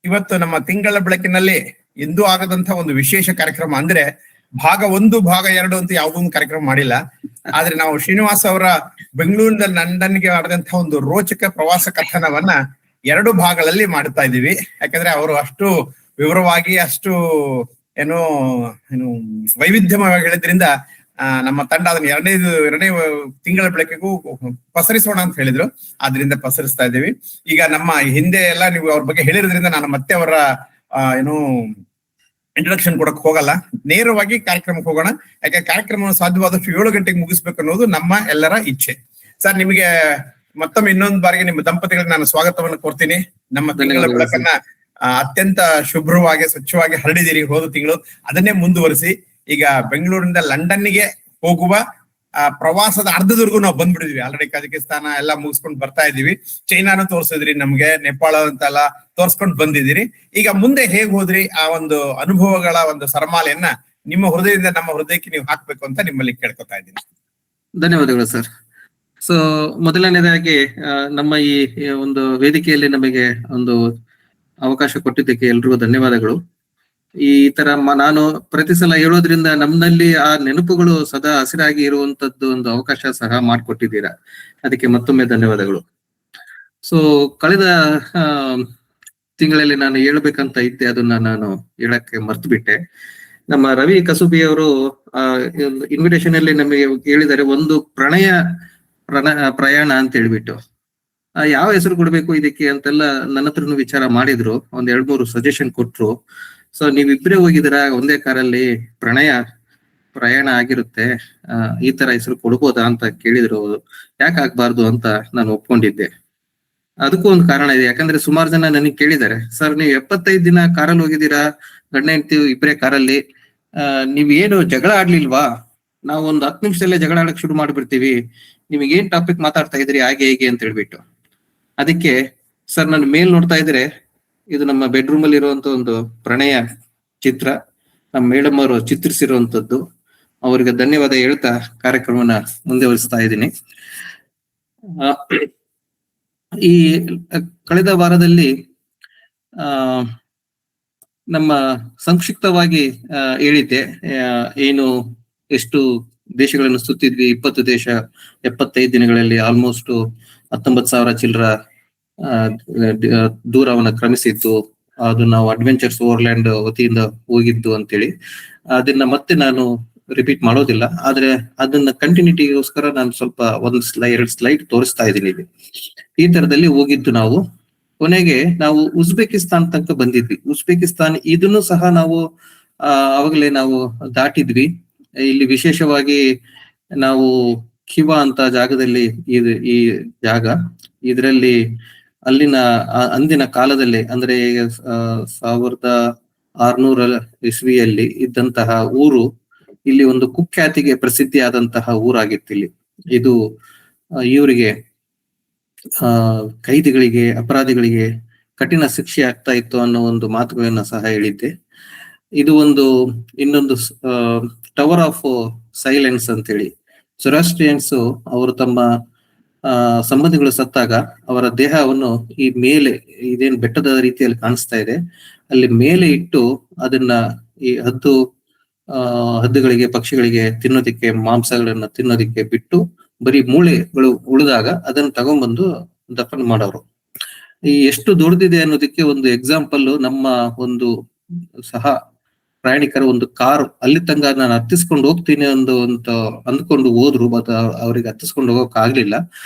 ಇವತ್ತು ನಮ್ಮ ತಿಂಗಳ ಬೆಳಕಿನಲ್ಲಿ ಎಂದೂ ಆಗದಂತ ಒಂದು ವಿಶೇಷ ಕಾರ್ಯಕ್ರಮ. ಅಂದ್ರೆ ಭಾಗ 1 ಭಾಗ 2 ಅಂತ ಯಾವುದೊಂದು ಕಾರ್ಯಕ್ರಮ ಮಾಡಿಲ್ಲ. ಆದ್ರೆ ನಾವು ಶ್ರೀನಿವಾಸ್ ಅವರ ಬೆಂಗಳೂರಿನಿಂದ ಲಂಡನ್ಗೆ ಮಾಡಿದಂತ ಒಂದು ರೋಚಕ ಪ್ರವಾಸ ಕಥನವನ್ನ 2 ಭಾಗಗಳಲ್ಲಿ ಮಾಡ್ತಾ ಇದ್ದೀವಿ. ಯಾಕಂದ್ರೆ ಅವರು ಅಷ್ಟು ವಿವರವಾಗಿ, ಅಷ್ಟು ಏನು ಏನು ವೈವಿಧ್ಯಮಯವಾಗಿ ಹೇಳಿದ್ರಿಂದ ನಮ್ಮ ತಂಡ ಅದನ್ನ ಎರಡನೇ ತಿಂಗಳ ಬೆಳಕಿಗೂ ಪಸರಿಸೋಣ ಅಂತ ಹೇಳಿದ್ರು. ಆದ್ರಿಂದ ಪಸರಿಸ್ತಾ ಇದ್ದೀವಿ. ಈಗ ನಮ್ಮ ಹಿಂದೆ ಎಲ್ಲ ನೀವು ಅವ್ರ ಬಗ್ಗೆ ಹೇಳಿರೋದ್ರಿಂದ ನಾನು ಮತ್ತೆ ಅವರ ಏನು ಇಂಟ್ರೊಡಕ್ಷನ್ ಕೊಡಕ್ ಹೋಗಲ್ಲ, ನೇರವಾಗಿ ಕಾರ್ಯಕ್ರಮಕ್ಕೆ ಹೋಗೋಣ. ಯಾಕೆ ಕಾರ್ಯಕ್ರಮವನ್ನು ಸಾಧ್ಯವಾದಷ್ಟು 7 ಗಂಟೆಗೆ ಮುಗಿಸ್ಬೇಕು ಅನ್ನೋದು ನಮ್ಮ ಎಲ್ಲರ ಇಚ್ಛೆ. ಸರ್, ನಿಮಗೆ ಮತ್ತೊಮ್ಮೆ ಇನ್ನೊಂದು ಬಾರಿಗೆ ನಿಮ್ಮ ದಂಪತಿಗಳಿಗೆ ನಾನು ಸ್ವಾಗತವನ್ನು ಕೊಡ್ತೀನಿ. ನಮ್ಮ ತಿಂಗಳ ಬೆಳಕನ್ನ ಅತ್ಯಂತ ಶುಭ್ರವಾಗಿ, ಸ್ವಚ್ಛವಾಗಿ ಹರಡಿದಿರಿ ಹೋದ ತಿಂಗಳು. ಅದನ್ನೇ ಮುಂದುವರಿಸಿ ಈಗ ಬೆಂಗಳೂರಿನಿಂದ ಲಂಡನ್ನಿಗೆ ಹೋಗುವ ಪ್ರವಾಸದ ಅರ್ಧದವರೆಗೂ ನಾವು ಬಂದ್ಬಿಡಿದ್ವಿ. ಆಲ್ರೆಡಿ ಕಜಕಿಸ್ತಾನ ಎಲ್ಲ ಮುಗಿಸ್ಕೊಂಡು ಬರ್ತಾ ಇದೀವಿ. ಚೈನಾನು ತೋರ್ಸಿದ್ರಿ ನಮ್ಗೆ, ನೇಪಾಳ ಅಂತೆಲ್ಲ ತೋರ್ಸ್ಕೊಂಡು ಬಂದಿದ್ದೀರಿ. ಈಗ ಮುಂದೆ ಹೇಗ್ ಹೋದ್ರಿ, ಆ ಒಂದು ಅನುಭವಗಳ ಒಂದು ಸರಮಾಲೆಯನ್ನ ನಿಮ್ಮ ಹೃದಯದಿಂದ ನಮ್ಮ ಹೃದಯಕ್ಕೆ ನೀವು ಹಾಕ್ಬೇಕು ಅಂತ ನಿಮ್ಮಲ್ಲಿ ಕೇಳ್ಕೊತಾ ಇದ್ದೀನಿ. ಧನ್ಯವಾದಗಳು ಸರ್. ಸೊ ಮೊದಲನೇದಾಗಿ ನಮ್ಮ ಈ ಒಂದು ವೇದಿಕೆಯಲ್ಲಿ ನಮಗೆ ಒಂದು ಅವಕಾಶ ಕೊಟ್ಟಿದ್ದಕ್ಕೆ ಎಲ್ರಿಗೂ ಧನ್ಯವಾದಗಳು. ಈ ತರ ನಾನು ಪ್ರತಿ ಸಲ ಹೇಳೋದ್ರಿಂದ ನಮ್ಮಲ್ಲಿ ಆ ನೆನಪುಗಳು ಸದಾ ಹಸಿರಾಗಿ ಇರುವಂತದ್ದು ಒಂದು ಅವಕಾಶ ಸಹ ಮಾಡಿಕೊಟ್ಟಿದ್ದೀರಾ. ಅದಕ್ಕೆ ಮತ್ತೊಮ್ಮೆ ಧನ್ಯವಾದಗಳು. ಸೊ ಕಳೆದ ತಿಂಗಳಲ್ಲಿ ನಾನು ಹೇಳ್ಬೇಕಂತ ಇದ್ದೆ, ಅದನ್ನ ನಾನು ಹೇಳಕ್ಕೆ ಮರ್ತು ಬಿಟ್ಟೆ. ನಮ್ಮ ರವಿ ಕಸುಬಿ ಅವರು ಇನ್ವಿಟೇಷನ್ ಅಲ್ಲಿ ನಮಗೆ ಹೇಳಿದ್ದಾರೆ ಒಂದು ಪ್ರಯಾಣ ಅಂತ ಹೇಳ್ಬಿಟ್ಟು. ಯಾವ ಹೆಸರು ಕೊಡ್ಬೇಕು ಇದಕ್ಕೆ ಅಂತೆಲ್ಲ ನನ್ನ ಹತ್ರನು ವಿಚಾರ ಮಾಡಿದ್ರು. ಒಂದ್ 2-3 ಸಜೆಷನ್ ಕೊಟ್ರು. ಸೊ ನೀವಿಬ್ರೇ ಹೋಗಿದ್ದೀರಾ ಒಂದೇ ಕಾರಲ್ಲಿ, ಪ್ರಯಾಣ ಆಗಿರುತ್ತೆ, ಈ ತರ ಹೆಸರು ಕೊಡ್ಬೋದಾ ಅಂತ ಕೇಳಿದ್ರು. ಯಾಕೆ ಆಗ್ಬಾರ್ದು ಅಂತ ನಾನು ಒಪ್ಕೊಂಡಿದ್ದೆ. ಅದಕ್ಕೂ ಒಂದು ಕಾರಣ ಇದೆ. ಯಾಕಂದ್ರೆ ಸುಮಾರು ಜನ ನನಗೆ ಕೇಳಿದ್ದಾರೆ, ಸರ್ ನೀವು 75 ದಿನ ಕಾರಲ್ಲಿ ಹೋಗಿದ್ದೀರಾ, ಗಂಡ ಹೆಂಡತಿ ಇಬ್ಬರೇ ಕಾರಲ್ಲಿ, ನೀವ್ ಏನು ಜಗಳ ಆಡ್ಲಿಲ್ವಾ? ನಾವು ಒಂದು 10 ನಿಮಿಷದಲ್ಲೇ ಜಗಳ ಆಡಕ್ ಶುರು ಮಾಡ್ಬಿಡ್ತೀವಿ, ನಿಮಗೇನ್ ಟಾಪಿಕ್ ಮಾತಾಡ್ತಾ ಇದ್ರಿ ಹಾಗೆ ಹೇಗೆ ಅಂತ ಹೇಳ್ಬಿಟ್ಟು. ಅದಕ್ಕೆ ಸರ್, ನಾನು ಮೇಲ್ ನೋಡ್ತಾ ಇದ್ರೆ ಇದು ನಮ್ಮ ಬೆಡ್ರೂಮ್ ಅಲ್ಲಿ ಇರುವಂತ ಒಂದು ಪ್ರಣಯ ಚಿತ್ರ, ನಮ್ಮ ಮೇಡಮ್ ಅವರು ಚಿತ್ರಿಸಿರುವಂತದ್ದು. ಅವರಿಗೆ ಧನ್ಯವಾದ ಹೇಳ್ತಾ ಕಾರ್ಯಕ್ರಮನ ಮುಂದುವರಿಸ್ತಾ ಇದ್ದೀನಿ. ಈ ಕಳೆದ ವಾರದಲ್ಲಿ ನಮ್ಮ ಸಂಕ್ಷಿಪ್ತವಾಗಿ ಹೇಳಿದ್ದೆ, ಏನು ಎಷ್ಟು ದೇಶಗಳನ್ನು ಸುತ್ತಿದ್ವಿ. 20 ದೇಶ 75 ದಿನಗಳಲ್ಲಿ ಆಲ್ಮೋಸ್ಟ್ 19,000 ಚಿಲ್ಲರ ದೂರವನ್ನ ಕ್ರಮಿಸಿದ್ದು. ಅದು ನಾವು ಅಡ್ವೆಂಚರ್ಸ್ ಓವರ್ಲ್ಯಾಂಡ್ ವತಿಯಿಂದ ಹೋಗಿದ್ದು ಅಂತೇಳಿ. ಅದನ್ನ ಮತ್ತೆ ನಾನು ರಿಪೀಟ್ ಮಾಡೋದಿಲ್ಲ. ಆದ್ರೆ ಅದನ್ನ ಕಂಟಿನ್ಯೂಟಿಗೋಸ್ಕರ ನಾನು ಸ್ವಲ್ಪ 1-2 ಸ್ಲೈಡ್ ತೋರಿಸ್ತಾ ಇದ್ದೀನಿ. ಈ ತರದಲ್ಲಿ ಹೋಗಿದ್ದು ನಾವು. ಕೊನೆಗೆ ನಾವು ಉಜ್ಬೇಕಿಸ್ತಾನ್ ತನಕ ಬಂದಿದ್ವಿ. ಉಜ್ಬೇಕಿಸ್ತಾನ್ ಇದನ್ನು ಸಹ ನಾವು ಅವಾಗಲೇ ನಾವು ದಾಟಿದ್ವಿ. ಇಲ್ಲಿ ವಿಶೇಷವಾಗಿ ನಾವು ಖಿವಾ ಅಂತ ಜಾಗದಲ್ಲಿ, ಈ ಜಾಗ ಇದರಲ್ಲಿ ಅಲ್ಲಿನ ಅಂದಿನ ಕಾಲದಲ್ಲಿ ಅಂದ್ರೆ 1600 ಇಸ್ವಿಯಲ್ಲಿ ಇದ್ದಂತಹ ಊರು ಇಲ್ಲಿ ಒಂದು ಕುಖ್ಯಾತಿಗೆ ಪ್ರಸಿದ್ಧಿಯಾದಂತಹ ಊರಾಗಿತ್ತು. ಇಲ್ಲಿ ಇದು ಇವರಿಗೆ ಕೈದಿಗಳಿಗೆ, ಅಪರಾಧಿಗಳಿಗೆ ಕಠಿಣ ಶಿಕ್ಷೆ ಆಗ್ತಾ ಇತ್ತು ಅನ್ನೋ ಒಂದು ಮಾತುಗಳನ್ನ ಸಹ ಹೇಳಿದ್ದೆ. ಇದು ಇನ್ನೊಂದು ಟವರ್ ಆಫ್ ಸೈಲೆನ್ಸ್ ಅಂತ ಹೇಳಿ, ಜೊರಾಸ್ಟ್ರಿಯನ್ಸ್ ಅವರು ತಮ್ಮ ಸಂಬಂಧಿಗಳು ಸತ್ತಾಗ ಅವರ ದೇಹವನ್ನು ಈ ಮೇಲೆ, ಇದೇನು ಬೆಟ್ಟದ ರೀತಿಯಲ್ಲಿ ಕಾಣಿಸ್ತಾ ಇದೆ, ಅಲ್ಲಿ ಮೇಲೆ ಇಟ್ಟು ಅದನ್ನ ಈ ಹದ್ದುಗಳಿಗೆ, ಪಕ್ಷಿಗಳಿಗೆ ತಿನ್ನೋದಿಕ್ಕೆ, ಮಾಂಸಗಳನ್ನ ತಿನ್ನೋದಿಕ್ಕೆ ಬಿಟ್ಟು ಬರೀ ಮೂಳೆಗಳು ಉಳಿದಾಗ ಅದನ್ನ ತಗೊಂಡ್ಬಂದು ದಫನ್ ಮಾಡೋರು. ಈ ಎಷ್ಟು ದೊಡ್ಡದಿದೆ ಅನ್ನೋದಕ್ಕೆ ಒಂದು ಎಕ್ಸಾಂಪಲ್, ನಮ್ಮ ಒಂದು ಸಹ ಪ್ರಯಾಣಿಕರ ಒಂದು ಕಾರ್ ಅಲ್ಲಿ ತನಕ ನಾನು ಹತ್ತಿಸ್ಕೊಂಡು ಹೋಗ್ತೀನಿ ಅಂತ ಅಂದ್ಕೊಂಡು ಹೋದ್ರು. ಬಟ್ ಅವ್ರಿಗೆ ಹತ್ತಿಸ್ಕೊಂಡು ಹೋಗೋಕ್ ಆಗ್ಲಿಲ್ಲ.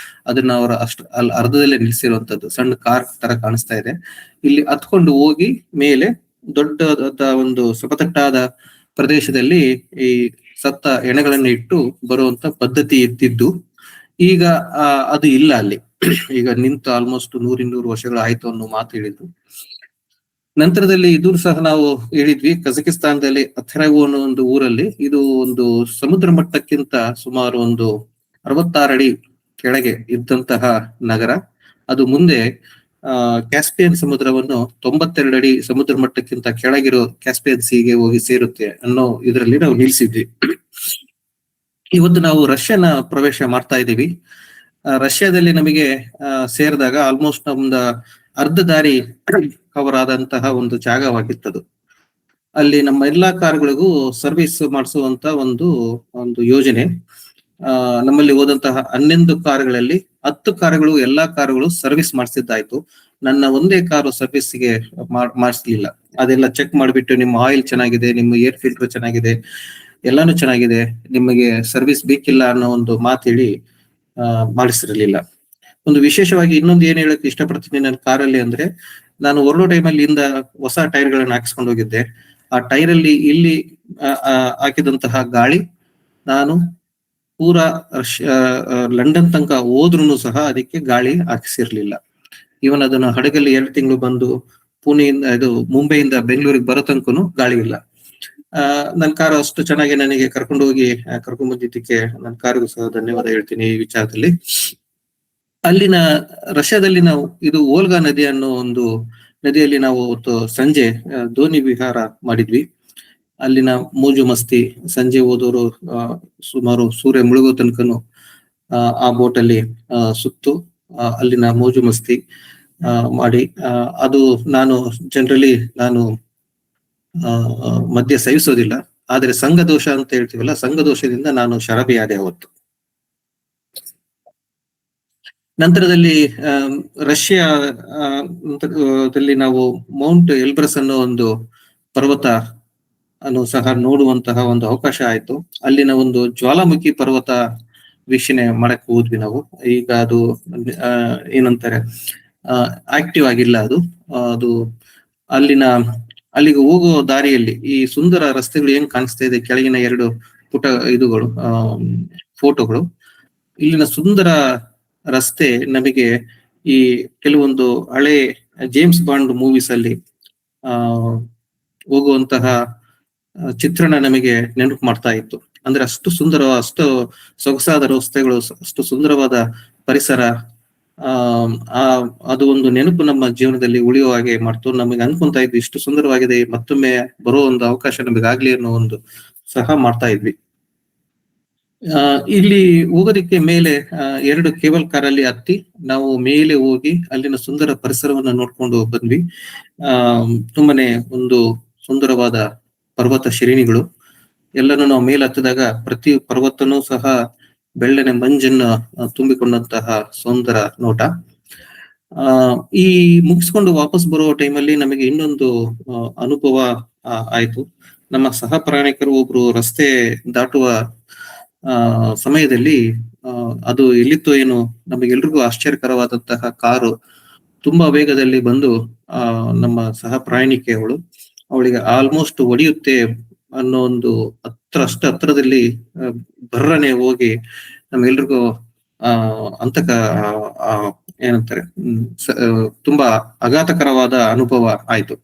ಅದನ್ನ ಅವರ ಅಲ್ಲಿ ಅರ್ಧದಲ್ಲೇ ನಿಲ್ಸಿರುವಂತದ್ದು ಸಣ್ಣ ಕಾರ್ ತರ ಕಾಣಿಸ್ತಾ ಇದೆ. ಇಲ್ಲಿ ಹತ್ಕೊಂಡು ಹೋಗಿ ಮೇಲೆ ದೊಡ್ಡ ಒಂದು ಸಪತಟ್ಟಾದ ಪ್ರದೇಶದಲ್ಲಿ ಈ ಸತ್ತ ಹೆಣಗಳನ್ನ ಇಟ್ಟು ಬರುವಂತ ಪದ್ಧತಿ ಇದ್ದಿದ್ದು. ಈಗ ಅದು ಇಲ್ಲ ಅಲ್ಲಿ. ಈಗ ನಿಂತು ಆಲ್ಮೋಸ್ಟ್ 100-200 ವರ್ಷಗಳು ಆಯ್ತು ಅನ್ನೋ ಮಾತು ಹೇಳಿದ್ರು. ನಂತರದಲ್ಲಿ ಇದು ಸಹ ನಾವು ಹೇಳಿದ್ವಿ, ಕಜಕಿಸ್ತಾನದಲ್ಲಿ ಅಥೆರಾಗು ಅನ್ನೋ ಒಂದು ಊರಲ್ಲಿ, ಇದು ಒಂದು ಸಮುದ್ರ ಮಟ್ಟಕ್ಕಿಂತ ಸುಮಾರು ಒಂದು 66 ಅಡಿ ಕೆಳಗೆ ಇದ್ದಂತಹ ನಗರ. ಅದು ಮುಂದೆ ಕ್ಯಾಸ್ಪಿಯನ್ ಸಮುದ್ರವನ್ನು 92 ಅಡಿ ಸಮುದ್ರ ಮಟ್ಟಕ್ಕಿಂತ ಕೆಳಗಿರೋ ಕ್ಯಾಸ್ಪಿಯನ್ ಸೀಗೆ ಹೋಗಿ ಸೇರುತ್ತೆ ಅನ್ನೋ ಇದರಲ್ಲಿ ನಾವು ನಿಲ್ಸಿದ್ವಿ. ಇವತ್ತು ನಾವು ರಷ್ಯಾನ ಪ್ರವೇಶ ಮಾಡ್ತಾ ಇದ್ದೀವಿ. ರಷ್ಯಾದಲ್ಲಿ ನಮಗೆ ಸೇರಿದಾಗ ಆಲ್ಮೋಸ್ಟ್ ನಮ್ದ ಅರ್ಧ ದಾರಿ ಕವರ್ ಆದಂತಹ ಒಂದು ಜಾಗವಾಗಿತ್ತದು. ಅಲ್ಲಿ ನಮ್ಮ ಎಲ್ಲಾ ಕಾರುಗಳಿಗೂ ಸರ್ವಿಸ್ ಮಾಡಿಸುವಂತ ಒಂದು ಒಂದು ಯೋಜನೆ. ನಮ್ಮಲ್ಲಿ ಹೋದಂತಹ 11 ಕಾರುಗಳಲ್ಲಿ 10 ಕಾರುಗಳು ಎಲ್ಲಾ ಕಾರುಗಳು ಸರ್ವಿಸ್ ಮಾಡಿಸಿದ್ದಾಯ್ತು. ನನ್ನ ಒಂದೇ ಕಾರು ಸರ್ವಿಸ್ಗೆ ಮಾಡಿಸ್ಲಿಲ್ಲ. ಅದೆಲ್ಲ ಚೆಕ್ ಮಾಡಿಬಿಟ್ಟು ನಿಮ್ಮ ಆಯಿಲ್ ಚೆನ್ನಾಗಿದೆ, ನಿಮ್ಮ ಏರ್ ಫಿಲ್ಟರ್ ಚೆನ್ನಾಗಿದೆ, ಎಲ್ಲಾನು ಚೆನ್ನಾಗಿದೆ, ನಿಮಗೆ ಸರ್ವಿಸ್ ಬೇಕಿಲ್ಲ ಅನ್ನೋ ಒಂದು ಮಾತು ಹೇಳಿ ಮಾಡಿಸಿರಲಿಲ್ಲ. ಒಂದು ವಿಶೇಷವಾಗಿ ಇನ್ನೊಂದು ಏನ್ ಹೇಳಕ್ ಇಷ್ಟಪಡ್ತೀನಿ ನನ್ನ ಕಾರಲ್ಲಿ ಅಂದ್ರೆ, ನಾನು ಹೊರಡೋ ಟೈಮಲ್ಲಿ ಇಂದ ಹೊಸ ಟೈರ್ಗಳನ್ನ ಹಾಕ್ಸ್ಕೊಂಡು ಹೋಗಿದ್ದೆ. ಆ ಟೈರಲ್ಲಿ ಇಲ್ಲಿ ಹಾಕಿದಂತಹ ಗಾಳಿ ನಾನು ಪೂರಾ ಲಂಡನ್ ತನಕ ಹೋದ್ರೂ ಸಹ ಅದಕ್ಕೆ ಗಾಳಿ ಹಾಕಿಸಿರ್ಲಿಲ್ಲ. ಇವನ್ ಅದನ್ನ ಹಡಗಲ್ಲಿ 2 ತಿಂಗಳು ಬಂದು ಪುಣೆಯಿಂದ ಮುಂಬೈಯಿಂದ ಬೆಂಗಳೂರಿಗೆ ಬರೋ ತನಕನು ಗಾಳಿ ಇಲ್ಲ. ನನ್ನ ಕಾರು ಅಷ್ಟು ಚೆನ್ನಾಗಿ ನನಗೆ ಕರ್ಕೊಂಡು ಬಂದಿದ್ದಕ್ಕೆ ನನ್ನ ಕಾರಿಗೂ ಸಹ ಧನ್ಯವಾದ ಹೇಳ್ತೀನಿ ಈ ವಿಚಾರದಲ್ಲಿ. ಅಲ್ಲಿನ ರಷ್ಯಾದಲ್ಲಿ ನಾವು ಇದು ಓಲ್ಗಾ ನದಿ ಅನ್ನೋ ಒಂದು ನದಿಯಲ್ಲಿ ನಾವು ಸಂಜೆ ದೋಣಿ ವಿಹಾರ ಮಾಡಿದ್ವಿ. ಅಲ್ಲಿನ ಮೋಜು ಮಸ್ತಿ, ಸಂಜೆ ಹೋದವರು ಸುಮಾರು ಸೂರ್ಯ ಮುಳುಗೋ ತನಕನು ಆ ಬೋಟಲ್ಲಿ ಸುತ್ತು ಅಲ್ಲಿನ ಮೋಜು ಮಸ್ತಿ ಮಾಡಿ, ಅದು ನಾನು ಜನರಲಿ ಮದ್ಯ ಸೇವಿಸೋದಿಲ್ಲ, ಆದ್ರೆ ಸಂಘದೋಷ ಅಂತ ಹೇಳ್ತೀವಲ್ಲ, ಸಂಘದೋಷದಿಂದ ನಾನು ಶರಾಬಿಯಾದೆ ಅವತ್ತು. ನಂತರದಲ್ಲಿ ರಷ್ಯಾದಲ್ಲಿ ನಾವು ಮೌಂಟ್ ಎಲ್ಬ್ರಸ್ ಅನ್ನೋ ಒಂದು ಪರ್ವತ ಅನ್ನು ಸಹ ನೋಡುವಂತಹ ಒಂದು ಅವಕಾಶ ಆಯ್ತು. ಅಲ್ಲಿನ ಒಂದು ಜ್ವಾಲಾಮುಖಿ ಪರ್ವತ ವೀಕ್ಷಣೆ ಮಾಡಕ್ ಹೋದ್ವಿ ನಾವು. ಈಗ ಅದು ಏನಂತಾರೆ, ಆಕ್ಟಿವ್ ಆಗಿಲ್ಲ ಅದು ಅಲ್ಲಿಗೆ ಹೋಗೋ ದಾರಿಯಲ್ಲಿ ಈ ಸುಂದರ ರಸ್ತೆಗಳು ಏನ್ ಕಾಣಿಸ್ತಾ ಇದೆ, ಕೆಳಗಿನ 2 ಪುಟ ಫೋಟೋಗಳು, ಇಲ್ಲಿನ ಸುಂದರ ರಸ್ತೆ ನಮಗೆ ಈ ಕೆಲವೊಂದು ಹಳೆ ಜೇಮ್ಸ್ ಬಾಂಡ್ ಮೂವೀಸ್ ಅಲ್ಲಿ ಹೋಗುವಂತಹ ಚಿತ್ರಣ ನಮಗೆ ನೆನಪು ಮಾಡ್ತಾ ಇತ್ತು. ಅಂದ್ರೆ ಅಷ್ಟು ಅಷ್ಟು ಸೊಗಸಾದ ರಸ್ತೆಗಳು, ಅಷ್ಟು ಸುಂದರವಾದ ಪರಿಸರ, ಅದು ಒಂದು ನೆನಪು ನಮ್ಮ ಜೀವನದಲ್ಲಿ ಉಳಿಯುವ ಹಾಗೆ ಮಾಡ್ತು. ನಮಗೆ ಅನ್ಕೊಂತಾ ಇದ್ವಿ ಇಷ್ಟು ಸುಂದರವಾಗಿದೆ, ಮತ್ತೊಮ್ಮೆ ಬರೋ ಒಂದು ಅವಕಾಶ ನಮಗಾಗ್ಲಿ ಅನ್ನೋ ಒಂದು ಸಹ ಮಾಡ್ತಾ ಇದ್ವಿ. ಇಲ್ಲಿ ಹೋಗೋದಕ್ಕೆ ಮೇಲೆ 2 ಕೇಬಲ್ ಕಾರಲ್ಲಿ ಹತ್ತಿ ನಾವು ಮೇಲೆ ಹೋಗಿ ಅಲ್ಲಿನ ಸುಂದರ ಪರಿಸರವನ್ನ ನೋಡ್ಕೊಂಡು ಬಂದ್ವಿ. ತುಂಬಾನೇ ಒಂದು ಸುಂದರವಾದ ಪರ್ವತ ಶ್ರೇಣಿಗಳು ಎಲ್ಲನೂ ನಾವು ಮೇಲೆ ಹತ್ತಿದಾಗ ಪ್ರತಿ ಪರ್ವತನೂ ಸಹ ಬೆಳ್ಳನೆ ಮಂಜನ್ನ ತುಂಬಿಕೊಂಡಂತಹ ಸುಂದರ ನೋಟ. ಈ ಮುಗಿಸ್ಕೊಂಡು ವಾಪಸ್ ಬರುವ ಟೈಮಲ್ಲಿ ನಮಗೆ ಇನ್ನೊಂದು ಅನುಭವ ಆಯ್ತು. ನಮ್ಮ ಸಹ ಪ್ರಯಾಣಿಕರು ಒಬ್ರು ರಸ್ತೆ ದಾಟುವ ಸಮಯದಲ್ಲಿ ಅದು ಎಲ್ಲಿತ್ತೋ ಏನು, ನಮಗೆಲ್ರಿಗೂ ಆಶ್ಚರ್ಯಕರವಾದಂತಹ ಕಾರು ತುಂಬಾ ವೇಗದಲ್ಲಿ ಬಂದು ನಮ್ಮ ಸಹ ಪ್ರಯಾಣಿಕೆ ಅವಳಿಗೆ ಆಲ್ಮೋಸ್ಟ್ ಹೊಡೆಯುತ್ತೆ ಅನ್ನೋ ಒಂದು ಹತ್ರದಲ್ಲಿ ಬರ್ರನೆ ಹೋಗಿ ನಮ್ಗೆಲ್ರಿಗೂ ಏನಂತಾರೆ, ತುಂಬಾ ಆಘಾತಕರವಾದ ಅನುಭವ ಆಯ್ತು.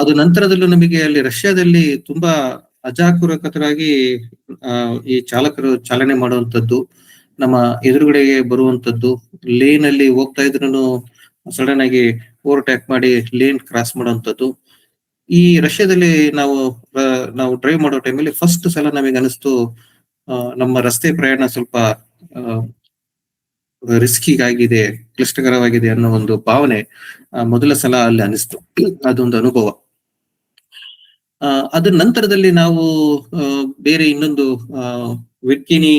ಅದು ನಂತರದಲ್ಲೂ ನಮಗೆ ಅಲ್ಲಿ ರಷ್ಯಾದಲ್ಲಿ ತುಂಬಾ ಅಜಾಗರೂಕರಾಗಿ ಈ ಚಾಲಕರು ಚಾಲನೆ ಮಾಡುವಂತದ್ದು, ನಮ್ಮ ಎದುರುಗಡೆಗೆ ಬರುವಂತದ್ದು, ಲೇನ್ ಅಲ್ಲಿ ಹೋಗ್ತಾ ಇದ್ರು ಸಡನ್ ಆಗಿ ಓವರ್ಟೇಕ್ ಮಾಡಿ ಲೇನ್ ಕ್ರಾಸ್ ಮಾಡುವಂತದ್ದು. ಈ ರಷ್ಯಾದಲ್ಲಿ ನಾವು ಡ್ರೈವ್ ಮಾಡೋ ಟೈಮಲ್ಲಿ ಫಸ್ಟ್ ಸಲ ನಮಗೆ ಅನಿಸ್ತು ನಮ್ಮ ರಸ್ತೆ ಪ್ರಯಾಣ ಸ್ವಲ್ಪ ರಿಸ್ಕಿಗಾಗಿದೆ, ಕ್ಲಿಷ್ಟಕರವಾಗಿದೆ ಅನ್ನೋ ಒಂದು ಭಾವನೆ ಮೊದಲ ಸಲ ಅಲ್ಲಿ ಅನಿಸ್ತು. ಅದೊಂದು ಅನುಭವ. ಅದ್ರ ನಂತರದಲ್ಲಿ ನಾವು ಬೇರೆ ಇನ್ನೊಂದು ವಿಟ್ಕಿನಿ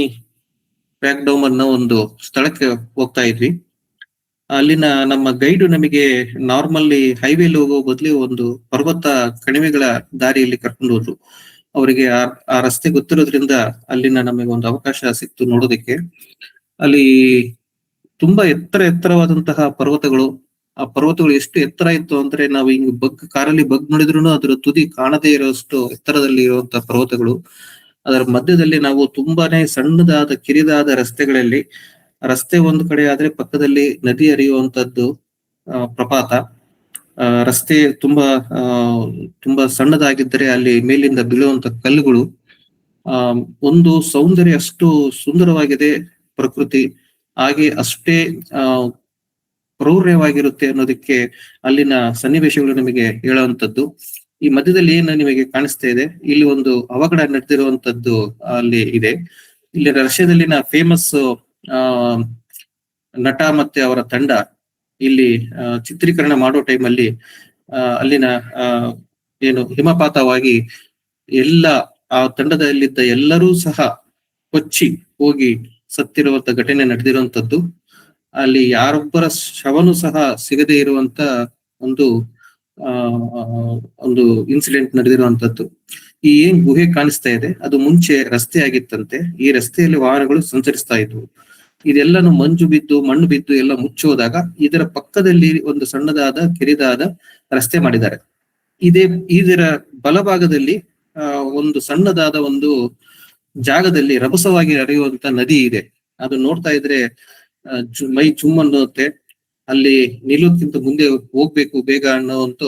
ಪ್ಯಾಕ್ಡೌಮ್ ಅನ್ನೋ ಒಂದು ಸ್ಥಳಕ್ಕೆ ಹೋಗ್ತಾ ಇದ್ವಿ. ಅಲ್ಲಿನ ನಮ್ಮ ಗೈಡು ನಮಗೆ ನಾರ್ಮಲ್ಲಿ ಹೈವೇಲಿ ಹೋಗೋ ಬದಲು ಒಂದು ಪರ್ವತ ಕಣಿವೆಗಳ ದಾರಿಯಲ್ಲಿ ಕರ್ಕೊಂಡು ಹೋದ್ರು. ಅವರಿಗೆ ಆ ರಸ್ತೆ ಗೊತ್ತಿರೋದ್ರಿಂದ ಅಲ್ಲಿನ ನಮಗೆ ಒಂದು ಅವಕಾಶ ಸಿಕ್ತು ನೋಡೋದಕ್ಕೆ. ಅಲ್ಲಿ ತುಂಬಾ ಎತ್ತರವಾದಂತಹ ಪರ್ವತಗಳು. ಆ ಪರ್ವತಗಳು ಎಷ್ಟು ಎತ್ತರ ಇತ್ತು ಅಂದ್ರೆ ನಾವು ಹಿಂಗ್ ಕಾರಲ್ಲಿ ನೋಡಿದ್ರು ಅದರ ತುದಿ ಕಾಣದೇ ಇರೋಷ್ಟು ಎತ್ತರದಲ್ಲಿ ಇರುವಂತಹ ಪರ್ವತಗಳು. ಅದರ ಮಧ್ಯದಲ್ಲಿ ನಾವು ತುಂಬಾನೇ ಸಣ್ಣದಾದ ಕಿರಿದಾದ ರಸ್ತೆಗಳಲ್ಲಿ, ರಸ್ತೆ ಒಂದು ಕಡೆ ಆದ್ರೆ ಪಕ್ಕದಲ್ಲಿ ನದಿ ಹರಿಯುವಂತದ್ದು ಪ್ರಪಾತ. ರಸ್ತೆ ತುಂಬಾ ಸಣ್ಣದಾಗಿದ್ದರೆ ಅಲ್ಲಿ ಮೇಲಿಂದ ಬೀಳುವಂತ ಕಲ್ಲುಗಳು. ಒಂದು ಸೌಂದರ್ಯ, ಅಷ್ಟು ಸುಂದರವಾಗಿದೆ ಪ್ರಕೃತಿ, ಹಾಗೆ ಅಷ್ಟೇ ಕ್ರೌರ್ಯವಾಗಿರುತ್ತೆ ಅನ್ನೋದಕ್ಕೆ ಅಲ್ಲಿನ ಸನ್ನಿವೇಶಗಳು ನಿಮಗೆ ಹೇಳುವಂತದ್ದು. ಈ ಮಧ್ಯದಲ್ಲಿ ಏನು ನಿಮಗೆ ಕಾಣಿಸ್ತಾ ಇದೆ, ಇಲ್ಲಿ ಒಂದು ಅವಘಡ ನಡೆದಿರುವಂತದ್ದು ಅಲ್ಲಿ ಇದೆ. ಇಲ್ಲಿ ರಷ್ಯಾದಲ್ಲಿನ ಫೇಮಸ್ ನಟ ಮತ್ತೆ ಅವರ ತಂಡ ಇಲ್ಲಿ ಚಿತ್ರೀಕರಣ ಮಾಡೋ ಟೈಮಲ್ಲಿ ಅಲ್ಲಿನ ಏನು ಹಿಮಪಾತವಾಗಿ ಎಲ್ಲ ಆ ತಂಡದಲ್ಲಿದ್ದ ಎಲ್ಲರೂ ಸಹ ಕೊಚ್ಚಿ ಹೋಗಿ ಸತ್ತಿರುವಂತ ಘಟನೆ ನಡೆದಿರುವಂತದ್ದು. ಅಲ್ಲಿ ಯಾರೊಬ್ಬರ ಶವನು ಸಹ ಸಿಗದೆ ಇರುವಂತ ಒಂದು ಒಂದು ಇನ್ಸಿಡೆಂಟ್ ನಡೆದಿರುವಂತದ್ದು. ಈ ಏನ್ ಗುಹೆ ಕಾಣಿಸ್ತಾ ಇದೆ ಅದು ಮುಂಚೆ ರಸ್ತೆ ಆಗಿತ್ತಂತೆ. ಈ ರಸ್ತೆಯಲ್ಲಿ ವಾಹನಗಳು ಸಂಚರಿಸ್ತಾ ಇದ್ವು. ಇದೆಲ್ಲಾನು ಮಂಜು ಬಿದ್ದು ಮಣ್ಣು ಬಿದ್ದು ಎಲ್ಲ ಮುಚ್ಚೋದಾಗ ಇದರ ಪಕ್ಕದಲ್ಲಿ ಒಂದು ಸಣ್ಣದಾದ ಕಿರಿದಾದ ರಸ್ತೆ ಮಾಡಿದ್ದಾರೆ. ಇದರ ಬಲಭಾಗದಲ್ಲಿ ಒಂದು ಸಣ್ಣದಾದ ಒಂದು ಜಾಗದಲ್ಲಿ ರಭಸವಾಗಿ ಹರಿಯುವಂತ ನದಿ ಇದೆ. ಅದು ನೋಡ್ತಾ ಇದ್ರೆ ಮೈ ಜುಮ್ ಅನ್ನುತ್ತೆ. ಅಲ್ಲಿ ನಿಲ್ಲೋದ್ಕಿಂತ ಮುಂದೆ ಹೋಗ್ಬೇಕು ಬೇಗ ಅನ್ನುವಂತ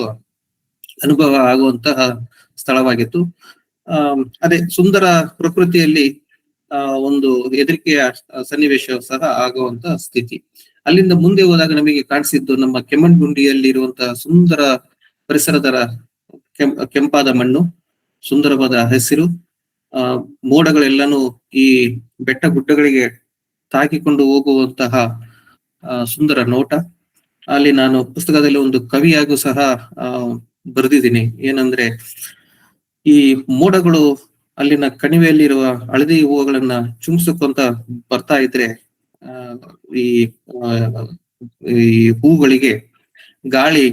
ಅನುಭವ ಆಗುವಂತಹ ಸ್ಥಳವಾಗಿತ್ತು. ಅದೇ ಸುಂದರ ಪ್ರಕೃತಿಯಲ್ಲಿ ಒಂದು ಹೆದರಿಕೆಯ ಸನ್ನಿವೇಶ ಸಹ ಆಗುವಂತ ಸ್ಥಿತಿ. ಅಲ್ಲಿಂದ ಮುಂದೆ ಹೋದಾಗ ನಮಗೆ ಕಾಣಿಸಿದ್ದು ನಮ್ಮ ಕೆಮ್ಮಣ್ಗುಂಡಿಯಲ್ಲಿ ಇರುವಂತಹ ಸುಂದರ ಪರಿಸರದ ಕೆಂಪಾದ ಮಣ್ಣು, ಸುಂದರವಾದ ಹಸಿರು, ಮೋಡಗಳೆಲ್ಲಾನು ಈ ಬೆಟ್ಟ ಗುಡ್ಡಗಳಿಗೆ ತಾಕಿಕೊಂಡು ಹೋಗುವಂತಹ ಸುಂದರ ನೋಟ. ಅಲ್ಲಿ ನಾನು ಪುಸ್ತಕದಲ್ಲಿ ಒಂದು ಕವಿಯಾಗೂ ಸಹ ಬರೆದಿದ್ದೀನಿ. ಏನಂದ್ರೆ, ಈ ಮೋಡಗಳು ಅಲ್ಲಿನ ಕಣಿವೆಯಲ್ಲಿರುವ ಹಳದಿ ಹೂವುಗಳನ್ನ ಚುಮ್ಸುಕೊಂತ ಬರ್ತಾ ಇದ್ರೆ ಈ ಹೂಗಳಿಗೆ ಗಾಳಿ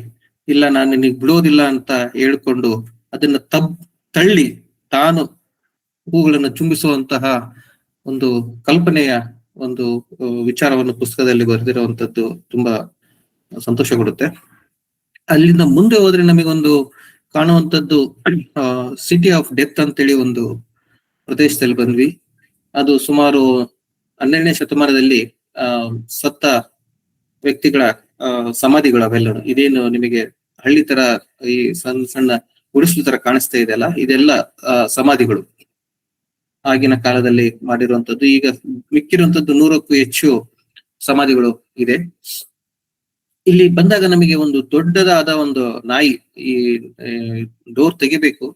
ಇಲ್ಲ ನಾನು ನಿನಗೆ ಬಿಡೋದಿಲ್ಲ ಅಂತ ಹೇಳ್ಕೊಂಡು ಅದನ್ನ ತಳ್ಳಿ ತಾನು ಹೂಗಳನ್ನು ಚುಂಬಿಸುವಂತಹ ಒಂದು ಕಲ್ಪನೆಯ ಒಂದು ವಿಚಾರವನ್ನು ಪುಸ್ತಕದಲ್ಲಿ ಬರೆದಿರುವಂತದ್ದು ತುಂಬಾ ಸಂತೋಷ ಕೊಡುತ್ತೆ. ಅಲ್ಲಿಂದ ಮುಂದೆ ಹೋದ್ರೆ ನಮಗೊಂದು ಕಾಣುವಂತದ್ದು ಸಿಟಿ ಆಫ್ ಡೆತ್ ಅಂತೇಳಿ ಒಂದು ಪ್ರದೇಶದಲ್ಲಿ ಬಂದ್ವಿ. ಅದು ಸುಮಾರು 12ನೇ ಶತಮಾನದಲ್ಲಿ ಸತ್ತ ವ್ಯಕ್ತಿಗಳ ಸಮಾಧಿಗಳು ಅವೆಲ್ಲ. ಇದೇನು ನಿಮಗೆ ಹಳ್ಳಿ ತರ ಈ ಸಣ್ಣ ಸಣ್ಣ ಗುಡಿಸಲು ತರ ಕಾಣಿಸ್ತಾ ಇದೆಯಲ್ಲ, ಇದೆಲ್ಲ ಸಮಾಧಿಗಳು ಆಗಿನ ಕಾಲದಲ್ಲಿ ಮಾಡಿರುವಂತದ್ದು. ಈಗ ಮಿಕ್ಕಿರುವಂತದ್ದು 100ಕ್ಕೂ ಹೆಚ್ಚು ಸಮಾಧಿಗಳು ಇದೆ. ಇಲ್ಲಿ ಬಂದಾಗ ನಮಗೆ ಒಂದು ದೊಡ್ಡದಾದ ಒಂದು ನಾಯಿ, ಈ ಡೋರ್ ತೆಗಿಬೇಕು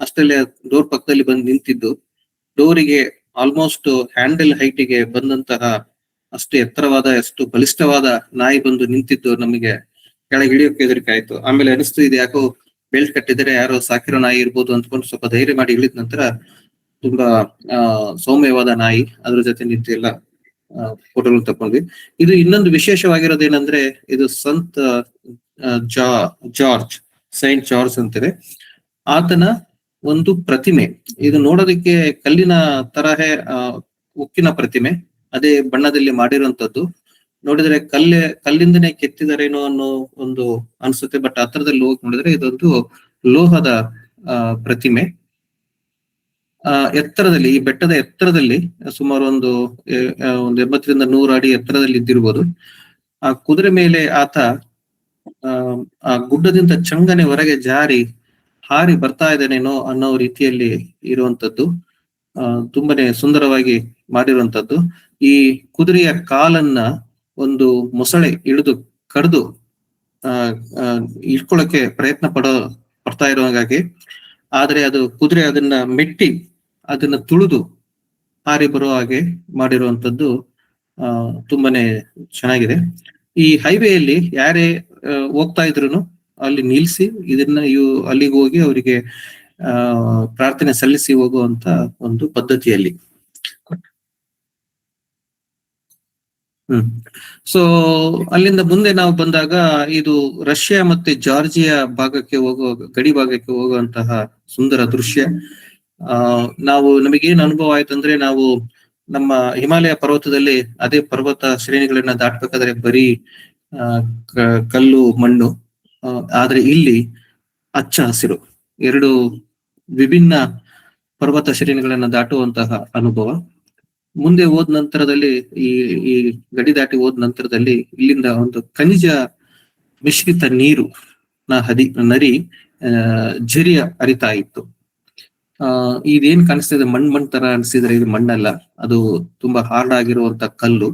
ಅಷ್ಟಲ್ಲೇ ಡೋರ್ ಪಕ್ಕದಲ್ಲಿ ಬಂದು ನಿಂತಿದ್ದು, ಡೋರಿಗೆ ಆಲ್ಮೋಸ್ಟ್ ಹ್ಯಾಂಡಲ್ ಹೈಟಿಗೆ ಬಂದಂತಹ ಅಷ್ಟು ಎತ್ತರವಾದ ಅಷ್ಟು ಬಲಿಷ್ಠವಾದ ನಾಯಿ ಬಂದು ನಿಂತಿದ್ದು ನಮಗೆ ಕೆಳಗೆ ಇಳಿಯೋಕೆ ಹೆದರಿಕೆ ಆಯ್ತು. ಆಮೇಲೆ ಅನಿಸ್ತು ಇದು ಯಾಕೋ ಬೆಲ್ಟ್ ಕಟ್ಟಿದರೆ ಯಾರೋ ಸಾಕಿರೋ ನಾಯಿ ಇರ್ಬೋದು ಅಂದ್ಕೊಂಡು ಸ್ವಲ್ಪ ಧೈರ್ಯ ಮಾಡಿ ಇಳಿದ ನಂತರ ತುಂಬಾ ಸೌಮ್ಯವಾದ ನಾಯಿ, ಅದ್ರ ಜೊತೆ ನಿಂತು ಎಲ್ಲ ಫೋಟೋಗಳು ತಕೊಂಡ್ವಿ. ಇದು ಇನ್ನೊಂದು ವಿಶೇಷವಾಗಿರೋದೇನಂದ್ರೆ, ಇದು ಸಂತ್ ಜಾರ್ಜ್, ಸೈಂಟ್ ಜಾರ್ಜ್ ಅಂತಾರೆ, ಆತನ ಒಂದು ಪ್ರತಿಮೆ. ಇದು ನೋಡೋದಕ್ಕೆ ಕಲ್ಲಿನ ತರಹೇ ಉಕ್ಕಿನ ಪ್ರತಿಮೆ, ಅದೇ ಬಣ್ಣದಲ್ಲಿ ಮಾಡಿರುವಂತದ್ದು. ನೋಡಿದ್ರೆ ಕಲ್ಲಿಂದನೇ ಕೆತ್ತಿದಾರೇನೋ ಅನ್ನೋ ಒಂದು ಅನ್ಸುತ್ತೆ. ಬಟ್ ಹತ್ರದಲ್ಲಿ ಹೋಗಿ ನೋಡಿದ್ರೆ ಇದೊಂದು ಲೋಹದ ಪ್ರತಿಮೆ. ಎತ್ತರದಲ್ಲಿ, ಈ ಬೆಟ್ಟದ ಎತ್ತರದಲ್ಲಿ ಸುಮಾರು ಒಂದು 80ರಿಂದ 100 ಅಡಿ ಎತ್ತರದಲ್ಲಿ ಇದ್ದಿರ್ಬೋದು. ಆ ಕುದುರೆ ಮೇಲೆ ಆತ ಆ ಗುಡ್ಡದಿಂದ ಚಂಗನೆ ಹೊರಗೆ ಜಾರಿ ಹಾರಿ ಬರ್ತಾ ಇದ್ದಾನೇನೋ ಅನ್ನೋ ರೀತಿಯಲ್ಲಿ ಇರುವಂತದ್ದು. ತುಂಬಾನೇ ಸುಂದರವಾಗಿ ಮಾಡಿರುವಂತದ್ದು. ಈ ಕುದುರೆಯ ಕಾಲನ್ನ ಒಂದು ಮೊಸಳೆ ಕಡ್ದು ಇಟ್ಕೊಳ್ಳಕ್ಕೆ ಪ್ರಯತ್ನ ಪಡ್ತಾ ಇರೋ ಹಾಗಾಗಿ, ಆದ್ರೆ ಅದು ಕುದುರೆ ಅದನ್ನ ಮೆಟ್ಟಿ ಅದನ್ನ ತುಳಿದು ಹಾರಿ ಬರೋ ಹಾಗೆ ಮಾಡಿರುವಂತದ್ದು ತುಂಬಾನೇ ಚೆನ್ನಾಗಿದೆ. ಈ ಹೈವೇಯಲ್ಲಿ ಯಾರೇ ಹೋಗ್ತಾ ಇದ್ರು ಅಲ್ಲಿ ನಿಲ್ಸಿ ಇದನ್ನ ಅಲ್ಲಿಗೆ ಹೋಗಿ ಅವರಿಗೆ ಪ್ರಾರ್ಥನೆ ಸಲ್ಲಿಸಿ ಹೋಗುವಂತ ಒಂದು ಪದ್ಧತಿಯಲ್ಲಿ. ಸೊ ಅಲ್ಲಿಂದ ಮುಂದೆ ನಾವು ಬಂದಾಗ ಇದು ರಷ್ಯಾ ಮತ್ತೆ ಜಾರ್ಜಿಯಾ ಭಾಗಕ್ಕೆ ಗಡಿ ಭಾಗಕ್ಕೆ ಹೋಗುವಂತಹ ಸುಂದರ ದೃಶ್ಯ. ನಮಗೇನ್ ಅನುಭವ ಆಯ್ತಂದ್ರೆ, ನಾವು ನಮ್ಮ ಹಿಮಾಲಯ ಪರ್ವತದಲ್ಲಿ ಅದೇ ಪರ್ವತ ಶ್ರೇಣಿಗಳನ್ನ ದಾಟ್ಬೇಕಾದ್ರೆ ಬರೀ ಕಲ್ಲು ಮಣ್ಣು, ಆದ್ರೆ ಇಲ್ಲಿ ಹಚ್ಚ ಹಸಿರು, ಎರಡು ವಿಭಿನ್ನ ಪರ್ವತ ಶ್ರೇಣಿಗಳನ್ನ ದಾಟುವಂತಹ ಅನುಭವ. ಮುಂದೆ ಹೋದ ನಂತರದಲ್ಲಿ ಈ ಗಡಿ ದಾಟಿ ಹೋದ ನಂತರದಲ್ಲಿ ಇಲ್ಲಿಂದ ಒಂದು ಖನಿಜ ಮಿಶ್ರಿತ ನೀರು ನರಿ ಝರಿಯ ಹರಿತಾ ಇತ್ತು. ಇದೇನ್ ಕಾಣಿಸ್ತಿದೆ ಮಣ್ ತರ ಅನ್ಸಿದ್ರೆ ಇದು ಮಣ್ಣಲ್ಲ, ಅದು ತುಂಬಾ ಹಾರ್ಡ್ ಆಗಿರುವಂತ ಕಲ್ಲು.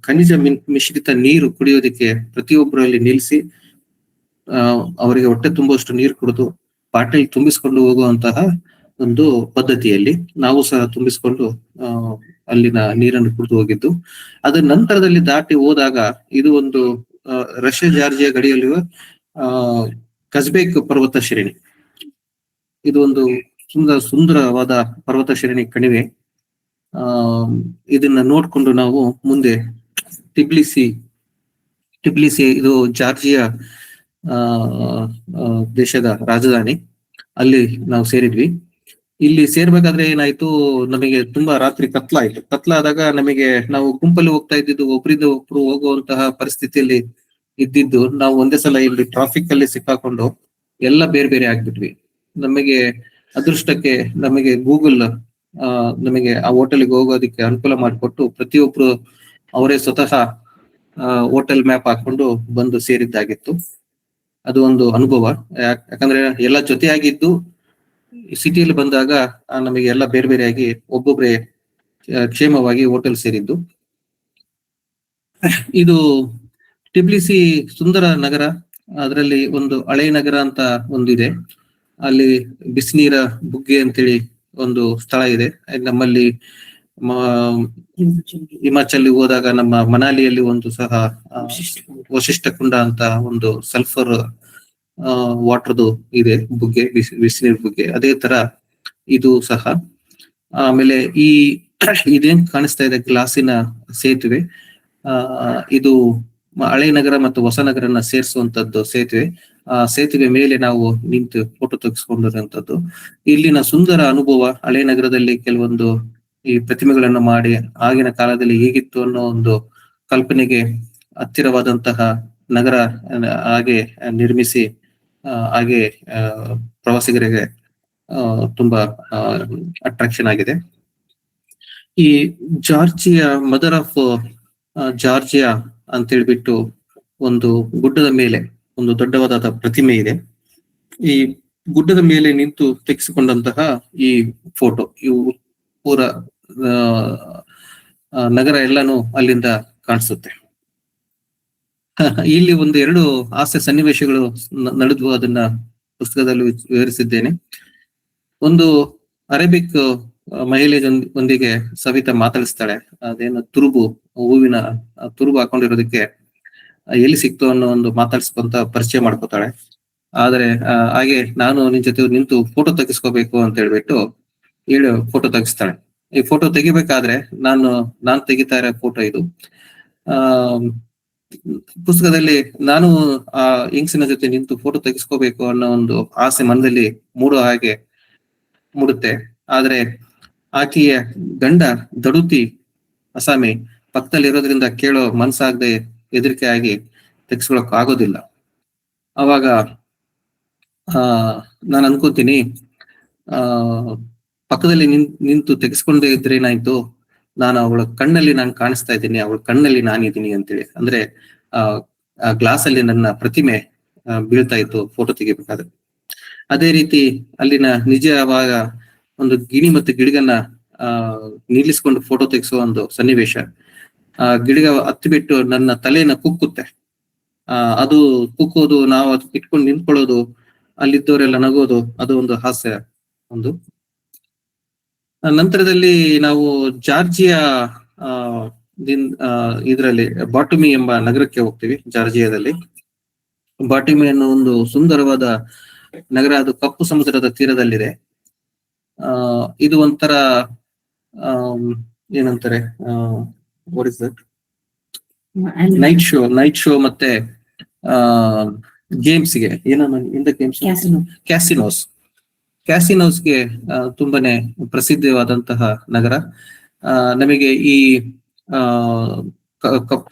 ಖನಿಜ ಮಿಶ್ರಿತ ನೀರು ಕುಡಿಯೋದಕ್ಕೆ ಪ್ರತಿಯೊಬ್ಬರಲ್ಲಿ ನಿಲ್ಲಿಸಿ ಅವರಿಗೆ ಹೊಟ್ಟೆ ತುಂಬುವಷ್ಟು ನೀರು ಕುಡಿದು ಬಾಟಲ್ ತುಂಬಿಸ್ಕೊಂಡು ಹೋಗುವಂತಹ ಒಂದು ಪದ್ಧತಿಯಲ್ಲಿ ನಾವು ಸಹ ತುಂಬಿಸಿಕೊಂಡು ಅಲ್ಲಿನ ನೀರನ್ನು ಕುಡಿದು ಹೋಗಿದ್ದು. ಅದರ ನಂತರದಲ್ಲಿ ದಾಟಿ ಹೋದಾಗ ಇದು ಒಂದು ರಷ್ಯಾ ಜಾರ್ಜಿಯಾ ಗಡಿಯಲ್ಲಿರುವ ಕಜ್ಬೇಕ್ ಪರ್ವತ ಶ್ರೇಣಿ. ಇದು ಒಂದು ಸುಂದರವಾದ ಪರ್ವತ ಶ್ರೇಣಿ ಕಣಿವೆ. ಇದನ್ನ ನೋಡ್ಕೊಂಡು ನಾವು ಮುಂದೆ ಟಿಬ್ಲಿಸಿ ಇದು ಜಾರ್ಜಿಯಾ ದೇಶದ ರಾಜಧಾನಿ, ಅಲ್ಲಿ ನಾವು ಸೇರಿದ್ವಿ. ಇಲ್ಲಿ ಸೇರ್ಬೇಕಾದ್ರೆ ಏನಾಯ್ತು, ನಮಗೆ ತುಂಬಾ ರಾತ್ರಿ ಕತ್ಲಾದಾಗ ನಮಗೆ, ನಾವು ಗುಂಪಲ್ಲಿ ಹೋಗ್ತಾ ಇದ್ದಿದ್ದು, ಒಬ್ರಿಂದ ಒಬ್ರು ಹೋಗುವಂತಹ ಪರಿಸ್ಥಿತಿಯಲ್ಲಿ ಇದ್ದಿದ್ದು, ನಾವು ಒಂದೇ ಸಲ ಇಲ್ಲಿ ಟ್ರಾಫಿಕ್ ಅಲ್ಲಿ ಸಿಕ್ಕಾಕೊಂಡು ಎಲ್ಲ ಬೇರೆ ಬೇರೆ ಆಗ್ಬಿಟ್ವಿ. ನಮಗೆ ಅದೃಷ್ಟಕ್ಕೆ ನಮಗೆ ಗೂಗಲ್ ನಮಗೆ ಆ ಹೋಟೆಲ್ಗೆ ಹೋಗೋದಕ್ಕೆ ಅನುಕೂಲ ಮಾಡಿಕೊಟ್ಟು ಪ್ರತಿಯೊಬ್ರು ಅವರೇ ಸ್ವತಃ ಹೋಟೆಲ್ ಮ್ಯಾಪ್ ಹಾಕೊಂಡು ಬಂದು ಸೇರಿದ್ದಾಗಿತ್ತು. ಅದು ಒಂದು ಅನುಭವ. ಯಾಕಂದ್ರೆ ಎಲ್ಲ ಜೊತೆಯಾಗಿದ್ದು ಸಿಟಿಯಲ್ಲಿ ಬಂದಾಗ ನಮಗೆ ಎಲ್ಲ ಬೇರೆ ಬೇರೆಯಾಗಿ ಒಬ್ಬೊಬ್ರೆ ಕ್ಷೇಮವಾಗಿ ಹೋಟೆಲ್ ಸೇರಿದ್ದು. ಇದು ಟಿಬ್ಲಿಸಿ ಸುಂದರ ನಗರ. ಅದರಲ್ಲಿ ಒಂದು ಹಳೆ ನಗರ ಅಂತ ಒಂದಿದೆ. ಅಲ್ಲಿ ಬಿಸಿನೀರ ಬುಗ್ಗೆ ಅಂತೇಳಿ ಒಂದು ಸ್ಥಳ ಇದೆ. ನಮ್ಮಲ್ಲಿ ಹಿಮಾಚಲ್ ಹೋದಾಗ ನಮ್ಮ ಮನಾಲಿಯಲ್ಲಿ ಒಂದು ಸಹ ವಶಿಷ್ಠ ಕುಂಡ ಅಂತ ಒಂದು ಸಲ್ಫರ್ ವಾಟರ್ದು ಇದೆ ಬುಗ್ಗೆ, ಬಿಸಿನೀರ್ ಬುಗ್ಗೆ. ಅದೇ ತರ ಇದು ಸಹ. ಆಮೇಲೆ ಇದೇನ್ ಕಾಣಿಸ್ತಾ ಇದೆ ಗ್ಲಾಸಿನ ಸೇತುವೆ, ಇದು ಹಳೆ ನಗರ ಮತ್ತು ಹೊಸ ನಗರನ ಸೇರಿಸುವಂತದ್ದು ಸೇತುವೆ. ಆ ಸೇತುವೆ ಮೇಲೆ ನಾವು ನಿಂತು ಫೋಟೋ ತೆಗೆಸ್ಕೊಂಡಿರುವಂತದ್ದು. ಇಲ್ಲಿನ ಸುಂದರ ಅನುಭವ. ಹಳೆ ನಗರದಲ್ಲಿ ಕೆಲವೊಂದು ಈ ಪ್ರತಿಮೆಗಳನ್ನು ಮಾಡಿ ಆಗಿನ ಕಾಲದಲ್ಲಿ ಹೇಗಿತ್ತು ಅನ್ನೋ ಒಂದು ಕಲ್ಪನೆಗೆ ಹತ್ತಿರವಾದಂತಹ ನಗರ ಹಾಗೆ ನಿರ್ಮಿಸಿ ಹಾಗೆ ಪ್ರವಾಸಿಗರಿಗೆ ತುಂಬಾ ಅಟ್ರಾಕ್ಷನ್ ಆಗಿದೆ. ಈ ಜಾರ್ಜಿಯಾ ಮದರ್ ಆಫ್ ಜಾರ್ಜಿಯಾ ಅಂತ ಹೇಳ್ಬಿಟ್ಟು ಒಂದು ಗುಡ್ಡದ ಮೇಲೆ ಒಂದು ದೊಡ್ಡವಾದ ಪ್ರತಿಮೆ ಇದೆ. ಈ ಗುಡ್ಡದ ಮೇಲೆ ನಿಂತು ತೆಗೆಸಿಕೊಂಡಂತಹ ಈ ಫೋಟೋ, ಇವು ಪೂರ ನಗರ ಎಲ್ಲಾನು ಅಲ್ಲಿಂದ ಕಾಣಿಸುತ್ತೆ. ಇಲ್ಲಿ ಒಂದು 2 ಹಾಸ್ಯ ಸನ್ನಿವೇಶಗಳು ನಡೆದ್ವು, ಅದನ್ನ ಪುಸ್ತಕದಲ್ಲಿ ವಿವರಿಸಿದ್ದೇನೆ. ಒಂದು ಅರೇಬಿಕ್ ಮಹಿಳೆ ಒಂದಿಗೆ ಸವಿತಾ ಮಾತಾಡಿಸ್ತಾಳೆ. ಅದೇನು ಹೂವಿನ ತುರುಬು ಹಾಕೊಂಡಿರೋದಕ್ಕೆ ಎಲ್ಲಿ ಸಿಕ್ತು ಅನ್ನೋ ಒಂದು ಮಾತಾಡ್ಸ್ಕೊಂತ ಪರಿಚಯ ಮಾಡ್ಕೋತಾಳೆ. ಆದ್ರೆ ಹಾಗೆ ನಾನು ನಿನ್ ಜೊತೆ ನಿಂತು ಫೋಟೋ ತೆಗಿಸ್ಕೋಬೇಕು ಅಂತ ಹೇಳ್ಬಿಟ್ಟು ಫೋಟೋ ತೆಗಿಸ್ತಾಳೆ. ಈ ಫೋಟೋ ತೆಗಿಬೇಕಾದ್ರೆ ನಾನು ತೆಗಿತಾ ಇರೋ ಫೋಟೋ ಇದು. ಪುಸ್ತಕದಲ್ಲಿ ನಾನು ಆ ಹೆಂಗಸಿನ ಜೊತೆ ನಿಂತು ಫೋಟೋ ತೆಗಿಸ್ಕೋಬೇಕು ಅನ್ನೋ ಒಂದು ಆಸೆ ಮನದಲ್ಲಿ ಮೂಡುತ್ತೆ. ಆದ್ರೆ ಆಕೆಯ ಗಂಡ ದಡುತಿ ಅಸಾಮಿ ಪಕ್ಕದಲ್ಲಿ ಇರೋದ್ರಿಂದ ಕೇಳೋ ಮನ್ಸಾಗದೆ ಹೆದರಿಕೆ ಆಗಿ ತೆಗಿಸ್ಕೊಳಕ್ ಆಗೋದಿಲ್ಲ. ಅವಾಗ ನಾನು ಅನ್ಕೋತೀನಿ, ಪಕ್ಕದಲ್ಲಿ ನಿಂತು ತೆಗೆಸ್ಕೊಂಡೇ ಇದ್ರೆ ಏನಾಯ್ತು, ನಾನು ಅವಳ ಕಣ್ಣಲ್ಲಿ ನಾನು ಕಾಣಿಸ್ತಾ ಇದ್ದೀನಿ, ಅವಳ ಕಣ್ಣಲ್ಲಿ ನಾನಿದ್ದೀನಿ ಅಂತೇಳಿ. ಅಂದ್ರೆ ಆ ಗ್ಲಾಸ್ ಅಲ್ಲಿ ನನ್ನ ಪ್ರತಿಮೆ ಬೀಳ್ತಾ ಇತ್ತು ಫೋಟೋ ತೆಗಿಬೇಕಾದ್ರೆ. ಅದೇ ರೀತಿ ಅಲ್ಲಿನ ನಿಜವಾಗ ಒಂದು ಗಿಣಿ ಮತ್ತು ಗಿಡಗನ್ನ ನಿಲ್ಲಿಸ್ಕೊಂಡು ಫೋಟೋ ತೆಗೆಸುವ ಒಂದು ಸನ್ನಿವೇಶ. ಗಿಡಗ ಹತ್ತಿ ಬಿಟ್ಟು ನನ್ನ ತಲೆನ ಕುಕ್ಕುತ್ತೆ. ಅದು ಕುಕ್ಕೋದು, ನಾವು ಅದು ಇಟ್ಕೊಂಡು ನಿಂತ್ಕೊಳ್ಳೋದು, ಅಲ್ಲಿದ್ದವರೆಲ್ಲ ನಗೋದು, ಅದು ಒಂದು ಹಾಸ್ಯ. ಒಂದು ನಂತರದಲ್ಲಿ ನಾವು ಜಾರ್ಜಿಯಾ ಇದರಲ್ಲಿ ಬಾಟುಮಿ ಎಂಬ ನಗರಕ್ಕೆ ಹೋಗ್ತೀವಿ. ಜಾರ್ಜಿಯಾದಲ್ಲಿ ಬಾಟುಮಿ ಅನ್ನೋ ಒಂದು ಸುಂದರವಾದ ನಗರ. ಅದು ಕಪ್ಪು ಸಮುದ್ರದ ತೀರದಲ್ಲಿದೆ. ಇದು ಒಂಥರ ಏನಂತಾರೆ, what is that, night show ಮತ್ತೆ ಗೇಮ್ಸ್ಗೆ ಕ್ಯಾಸಿನೋಸ್ಗೆ ತುಂಬಾನೇ ಪ್ರಸಿದ್ಧವಾದಂತಹ ನಗರ. ನಮಗೆ ಈ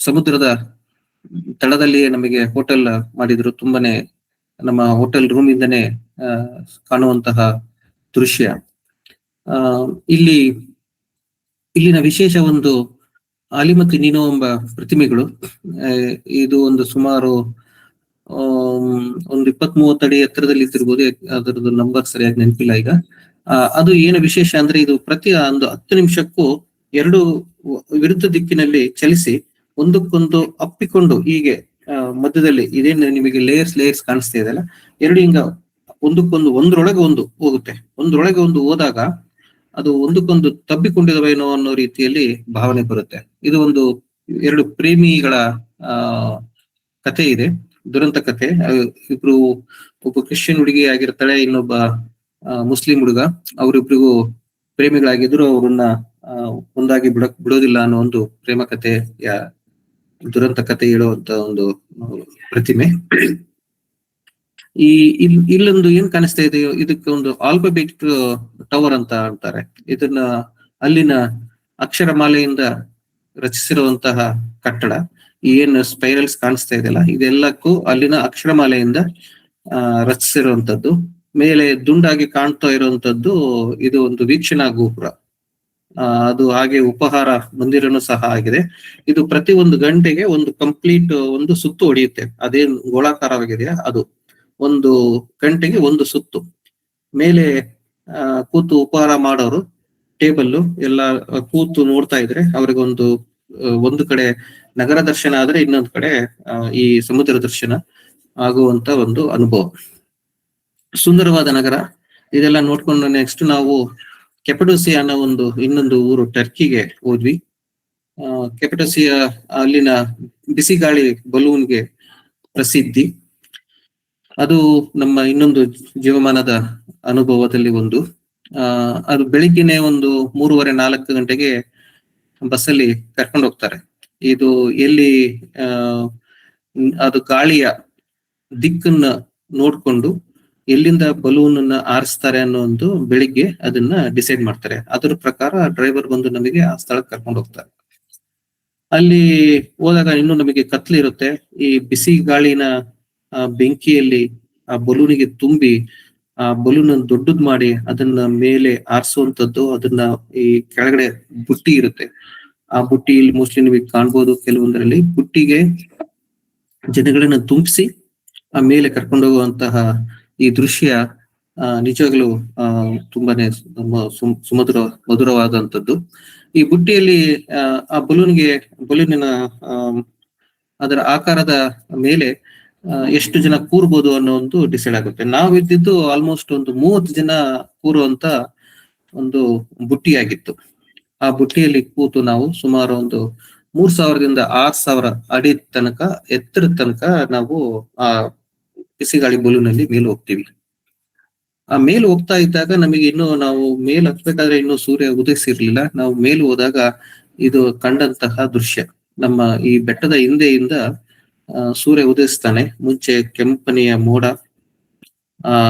ಸಮುದ್ರದ ತಳದಲ್ಲಿ ನಮಗೆ ಹೋಟೆಲ್ ಮಾಡಿದ್ರು. ತುಂಬಾನೇ ನಮ್ಮ ಹೋಟೆಲ್ ರೂಮ್ ಇಂದನೇ ಕಾಣುವಂತಹ ದೃಶ್ಯ. ಇಲ್ಲಿನ ವಿಶೇಷ ಒಂದು ಅಲಿ ಮತ್ತು ನೀನೋ ಎಂಬ ಪ್ರತಿಮೆಗಳು. ಇದು ಒಂದು ಸುಮಾರು ಒಂದು 20-30 ಅಡಿ ಎತ್ತರದಲ್ಲಿ ಇದ್ದಿರ್ಬೋದು. ಅದರದ್ದು ನಂಬರ್ ಸರಿಯಾಗಿ ನೆನಪಿಲ್ಲ ಈಗ. ಅದು ಏನು ವಿಶೇಷ ಅಂದ್ರೆ, ಇದು ಪ್ರತಿ ಒಂದು 10 ನಿಮಿಷಕ್ಕೂ 2 ವಿರುದ್ಧ ದಿಕ್ಕಿನಲ್ಲಿ ಚಲಿಸಿ ಒಂದಕ್ಕೊಂದು ಅಪ್ಪಿಕೊಂಡು ಹೀಗೆ ಮಧ್ಯದಲ್ಲಿ ಇದೇನು ನಿಮಗೆ ಲೇಯರ್ಸ್ ಕಾಣಿಸ್ತಾ ಇದೆಯಲ್ಲ, 2 ಹಿಂಗ ಒಂದ್ರೊಳಗೆ ಒಂದು ಹೋಗುತ್ತೆ. ಒಂದ್ರೊಳಗೆ ಒಂದು ಹೋದಾಗ ಅದು ಒಂದಕ್ಕೊಂದು ತಬ್ಬಿಕೊಂಡಿದವೇನೋ ಅನ್ನೋ ರೀತಿಯಲ್ಲಿ ಭಾವನೆ ಬರುತ್ತೆ. ಇದು ಒಂದು 2 ಪ್ರೇಮಿಗಳ ಆ ಕಥೆ ಇದೆ, ದುರಂತ ಕಥೆ. ಇಬ್ರು, ಒಬ್ಬ ಕ್ರಿಶ್ಚಿಯನ್ ಹುಡುಗಿ ಆಗಿರ್ತಾಳೆ, ಇನ್ನೊಬ್ಬ ಮುಸ್ಲಿಂ ಹುಡುಗ. ಅವರಿಬ್ರಿಗೂ ಪ್ರೇಮಿಗಳಾಗಿದ್ರು, ಅವ್ರನ್ನ ಒಂದಾಗಿ ಬಿಡೋದಿಲ್ಲ ಅನ್ನೋ ಒಂದು ಪ್ರೇಮ ಕಥೆಯ ದುರಂತ ಕಥೆ ಹೇಳುವಂತ ಒಂದು ಪ್ರತಿಮೆ. ಇಲ್ಲೊಂದು ಏನ್ ಕಾಣಿಸ್ತಾ ಇದೆಯೋ ಇದಕ್ಕೆ ಒಂದು ಆಲ್ಫಾಬೆಟ್ ಟವರ್ ಅಂತ ಅಂತಾರೆ. ಇದನ್ನ ಅಲ್ಲಿನ ಅಕ್ಷರಮಾಲೆಯಿಂದ ರಚಿಸಿರುವಂತಹ ಕಟ್ಟಡ. ಏನ್ ಸ್ಪೈರಲ್ಸ್ ಕಾಣಿಸ್ತಾ ಇದೆಯಲ್ಲ, ಇದೆಲ್ಲಕ್ಕೂ ಅಲ್ಲಿನ ಅಕ್ಷರಮಾಲೆಯಿಂದ ರಚಿಸಿರುವಂತದ್ದು. ಮೇಲೆ ದುಂಡಾಗಿ ಕಾಣ್ತಾ ಇರುವಂತದ್ದು ಇದು ಒಂದು ವೀಕ್ಷಣಾ ಗೋಪುರ. ಅದು ಹಾಗೆ ಉಪಹಾರ ಮಂದಿರನೂ ಸಹ ಆಗಿದೆ. ಇದು ಪ್ರತಿ 1 ಗಂಟೆಗೆ ಒಂದು ಕಂಪ್ಲೀಟ್ ಒಂದು ಸುತ್ತು ಹೊಡೆಯುತ್ತೆ. ಅದೇನ್ ಗೋಳಾಕಾರವಾಗಿದೆಯಾ ಅದು 1 ಗಂಟೆಗೆ 1 ಸುತ್ತು. ಮೇಲೆ ಕೂತು ಉಪಹಾರ ಮಾಡೋರು ಟೇಬಲ್ ಎಲ್ಲ ಕೂತು ನೋಡ್ತಾ ಇದ್ರೆ ಅವ್ರಿಗೊಂದು ಒಂದು ಕಡೆ ನಗರ ದರ್ಶನ ಆದ್ರೆ ಇನ್ನೊಂದು ಕಡೆ ಈ ಸಮುದ್ರ ದರ್ಶನ ಆಗುವಂತ ಒಂದು ಅನುಭವ. ಸುಂದರವಾದ ನಗರ. ಇದೆಲ್ಲ ನೋಡ್ಕೊಂಡು ನೆಕ್ಸ್ಟ್ ನಾವು ಕೆಪಡೋಸಿಯಾ ಅನ್ನೋ ಇನ್ನೊಂದು ಊರು ಟರ್ಕಿಗೆ ಹೋದ್ವಿ. ಕೆಪಡೋಸಿಯಾ ಅಲ್ಲಿನ ಬಿಸಿ ಗಾಳಿ ಬಲೂನ್ಗೆ ಪ್ರಸಿದ್ಧಿ. ಅದು ನಮ್ಮ ಇನ್ನೊಂದು ಜೀವಮಾನದ ಅನುಭವದಲ್ಲಿ ಒಂದು. ಅದು ಬೆಳಿಗ್ಗೆನೆ ಒಂದು 3:30-4 ಗಂಟೆಗೆ ಬಸ್ಸಲ್ಲಿ ಕರ್ಕೊಂಡು ಹೋಗ್ತಾರೆ. ಇದು ಎಲ್ಲಿ ಅದು ಗಾಳಿಯ ದಿಕ್ಕನ್ನ ನೋಡ್ಕೊಂಡು ಎಲ್ಲಿಂದ ಬಲೂನ್ ಅನ್ನ ಆರಿಸ್ತಾರೆ ಅನ್ನೋ ಒಂದು ಬೆಳಿಗ್ಗೆ ಅದನ್ನ ಡಿಸೈಡ್ ಮಾಡ್ತಾರೆ. ಅದ್ರ ಪ್ರಕಾರ ಡ್ರೈವರ್ ಬಂದು ನಮಗೆ ಆ ಸ್ಥಳಕ್ಕೆ ಕರ್ಕೊಂಡು ಹೋಗ್ತಾರೆ. ಅಲ್ಲಿ ಹೋದಾಗ ಇನ್ನು ನಮಗೆ ಕತ್ಲಿರುತ್ತೆ. ಈ ಬಿಸಿ ಗಾಳಿನ ಬೆಂಕಿಯಲ್ಲಿ ಆ ಬಲೂನಿಗೆ ತುಂಬಿ ಆ ಬಲೂನ್ ದೊಡ್ಡದ್ ಮಾಡಿ ಅದನ್ನ ಮೇಲೆ ಆರಿಸುವಂತದ್ದು. ಅದನ್ನ ಈ ಕೆಳಗಡೆ ಬುಟ್ಟಿ ಇರುತ್ತೆ, ಆ ಬುಟ್ಟಿಯಲ್ಲಿ ಮೋಸ್ಟ್ಲಿ ನಿಮಗೆ ಕಾಣ್ಬೋದು ಕೆಲವೊಂದರಲ್ಲಿ. ಬುಟ್ಟಿಗೆ ಜನಗಳನ್ನ ತುಂಬಿಸಿ ಆ ಮೇಲೆ ಕರ್ಕೊಂಡು ಹೋಗುವಂತಹ ಈ ದೃಶ್ಯ ನಿಜವಾಗ್ಲೂ ತುಂಬಾನೇ ಮಧುರವಾದಂಥದ್ದು. ಈ ಬುಟ್ಟಿಯಲ್ಲಿ ಆ ಬಲೂನಿನ ಅದರ ಆಕಾರದ ಮೇಲೆ ಎಷ್ಟು ಜನ ಕೂರ್ಬೋದು ಅನ್ನೋ ಒಂದು ಡಿಸೈಡ್ ಆಗುತ್ತೆ. ನಾವಿದ್ದಿದ್ದು ಆಲ್ಮೋಸ್ಟ್ ಒಂದು 30 ಜನ ಕೂರುವಂತ ಒಂದು ಬುಟ್ಟಿಯಾಗಿತ್ತು. ಆ ಬುಟ್ಟಿಯಲ್ಲಿ ಕೂತು ನಾವು ಸುಮಾರು ಒಂದು 3000ದಿಂದ 6000 ಅಡಿ ತನಕ ಎತ್ತರದ ತನಕ ನಾವು ಆ ಬಿಸಿಗಾಳಿ ಬಲೂನಲ್ಲಿ ಮೇಲೆ ಹೋಗ್ತೀವಿ. ಆ ಮೇಲೆ ಹೋಗ್ತಾ ಇದ್ದಾಗ ನಮಗೆ ನಾವು ಮೇಲೆ ಹತ್ಬೇಕಾದ್ರೆ ಇನ್ನು ಸೂರ್ಯ ಉದಯಿಸಿರ್ಲಿಲ್ಲ. ನಾವು ಮೇಲೆ ಹೋದಾಗ ಇದು ಕಂಡಂತಹ ದೃಶ್ಯ. ನಮ್ಮ ಈ ಬೆಟ್ಟದ ಹಿಂದೆಯಿಂದ ಸೂರ್ಯ ಉದಯಿಸ್ತಾನೆ. ಮುಂಚೆ ಕೆಂಪನೆಯ ಮೋಡ.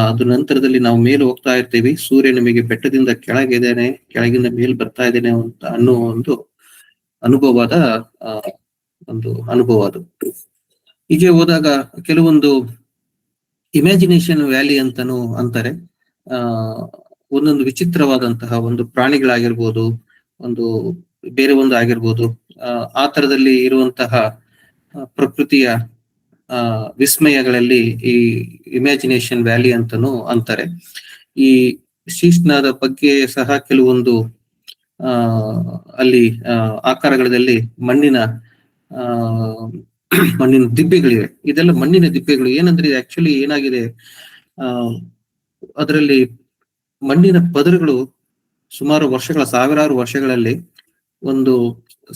ಅದ್ರ ನಂತರದಲ್ಲಿ ನಾವು ಮೇಲೆ ಹೋಗ್ತಾ ಇರ್ತೀವಿ. ಸೂರ್ಯ ನಮಗೆ ಬೆಟ್ಟದಿಂದ ಕೆಳಗಿದ್ದೇನೆ, ಕೆಳಗಿಂದ ಮೇಲೆ ಬರ್ತಾ ಇದ್ದೇನೆ ಅಂತ ಅನ್ನೋ ಒಂದು ಅನುಭವ ಅದು. ಹೀಗೆ ಹೋದಾಗ ಕೆಲವೊಂದು ಇಮ್ಯಾಜಿನೇಷನ್ ವ್ಯಾಲಿ ಅಂತಾನು ಅಂತಾರೆ. ಒಂದೊಂದು ವಿಚಿತ್ರವಾದಂತಹ ಒಂದು ಪ್ರಾಣಿಗಳಾಗಿರ್ಬೋದು, ಒಂದು ಬೇರೆ ಒಂದು ಆಗಿರ್ಬೋದು, ಆ ತರದಲ್ಲಿ ಇರುವಂತಹ ಪ್ರಕೃತಿಯ ವಿಸ್ಮಯಗಳಲ್ಲಿ ಈ ಇಮ್ಯಾಜಿನೇಷನ್ ವ್ಯಾಲಿ ಅಂತಾನು ಅಂತಾರೆ. ಈ ಶೀಶ್ನಾದ ಬಗ್ಗೆ ಸಹ ಕೆಲವೊಂದು ಅಲ್ಲಿ ಆಕಾರಗಳಲ್ಲಿ ಮಣ್ಣಿನ ದಿಬ್ಬೆಗಳಿವೆ. ಇದೆಲ್ಲ ಮಣ್ಣಿನ ದಿಬ್ಬೆಗಳು. ಏನಂದ್ರೆ ಇದು ಆಕ್ಚುಲಿ ಏನಾಗಿದೆ, ಅದರಲ್ಲಿ ಮಣ್ಣಿನ ಪದರಗಳು ಸುಮಾರು ಸಾವಿರಾರು ವರ್ಷಗಳಲ್ಲಿ ಒಂದು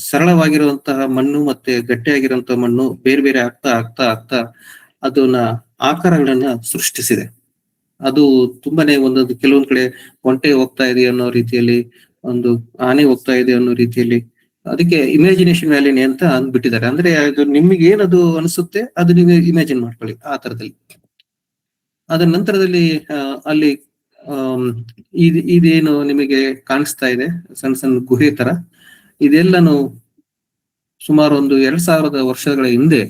ಸರಳವಾಗಿರುವಂತಹ ಮಣ್ಣು ಮತ್ತೆ ಗಟ್ಟಿಯಾಗಿರುವಂತಹ ಮಣ್ಣು ಬೇರೆ ಬೇರೆ ಆಗ್ತಾ ಅದನ್ನ ಆಕಾರಗಳನ್ನ ಸೃಷ್ಟಿಸಿದೆ. ಅದು ತುಂಬಾನೇ ಒಂದೊಂದು ಕೆಲವೊಂದ್ ಕಡೆ ಒಂಟೆ ಹೋಗ್ತಾ ಇದೆ ಅನ್ನೋ ರೀತಿಯಲ್ಲಿ, ಒಂದು ಆನೆ ಹೋಗ್ತಾ ಇದೆ ಅನ್ನೋ ರೀತಿಯಲ್ಲಿ. ಅದಕ್ಕೆ ಇಮ್ಯಾಜಿನೇಷನ್ ವ್ಯಾಲಿನಿ ಅಂತ ಅಂದ್ಬಿಟ್ಟಿದ್ದಾರೆ. ಅಂದ್ರೆ ಅದು ನಿಮ್ಗೆ ಏನದು ಅನಿಸುತ್ತೆ ಅದು ನೀವು ಇಮ್ಯಾಜಿನ್ ಮಾಡ್ಕೊಳ್ಳಿ ಆ ತರದಲ್ಲಿ. ಅದರ ನಂತರದಲ್ಲಿ ಅಲ್ಲಿ ಇದೇನು ನಿಮಗೆ ಕಾಣಿಸ್ತಾ ಇದೆ ಸಣ್ಣ ಸಣ್ಣ ಗುಹೆ ತರ, ಇದೆಲ್ಲನು ಸುಮಾರು ಒಂದು 2000 ವರ್ಷಗಳ ಹಿಂದೆ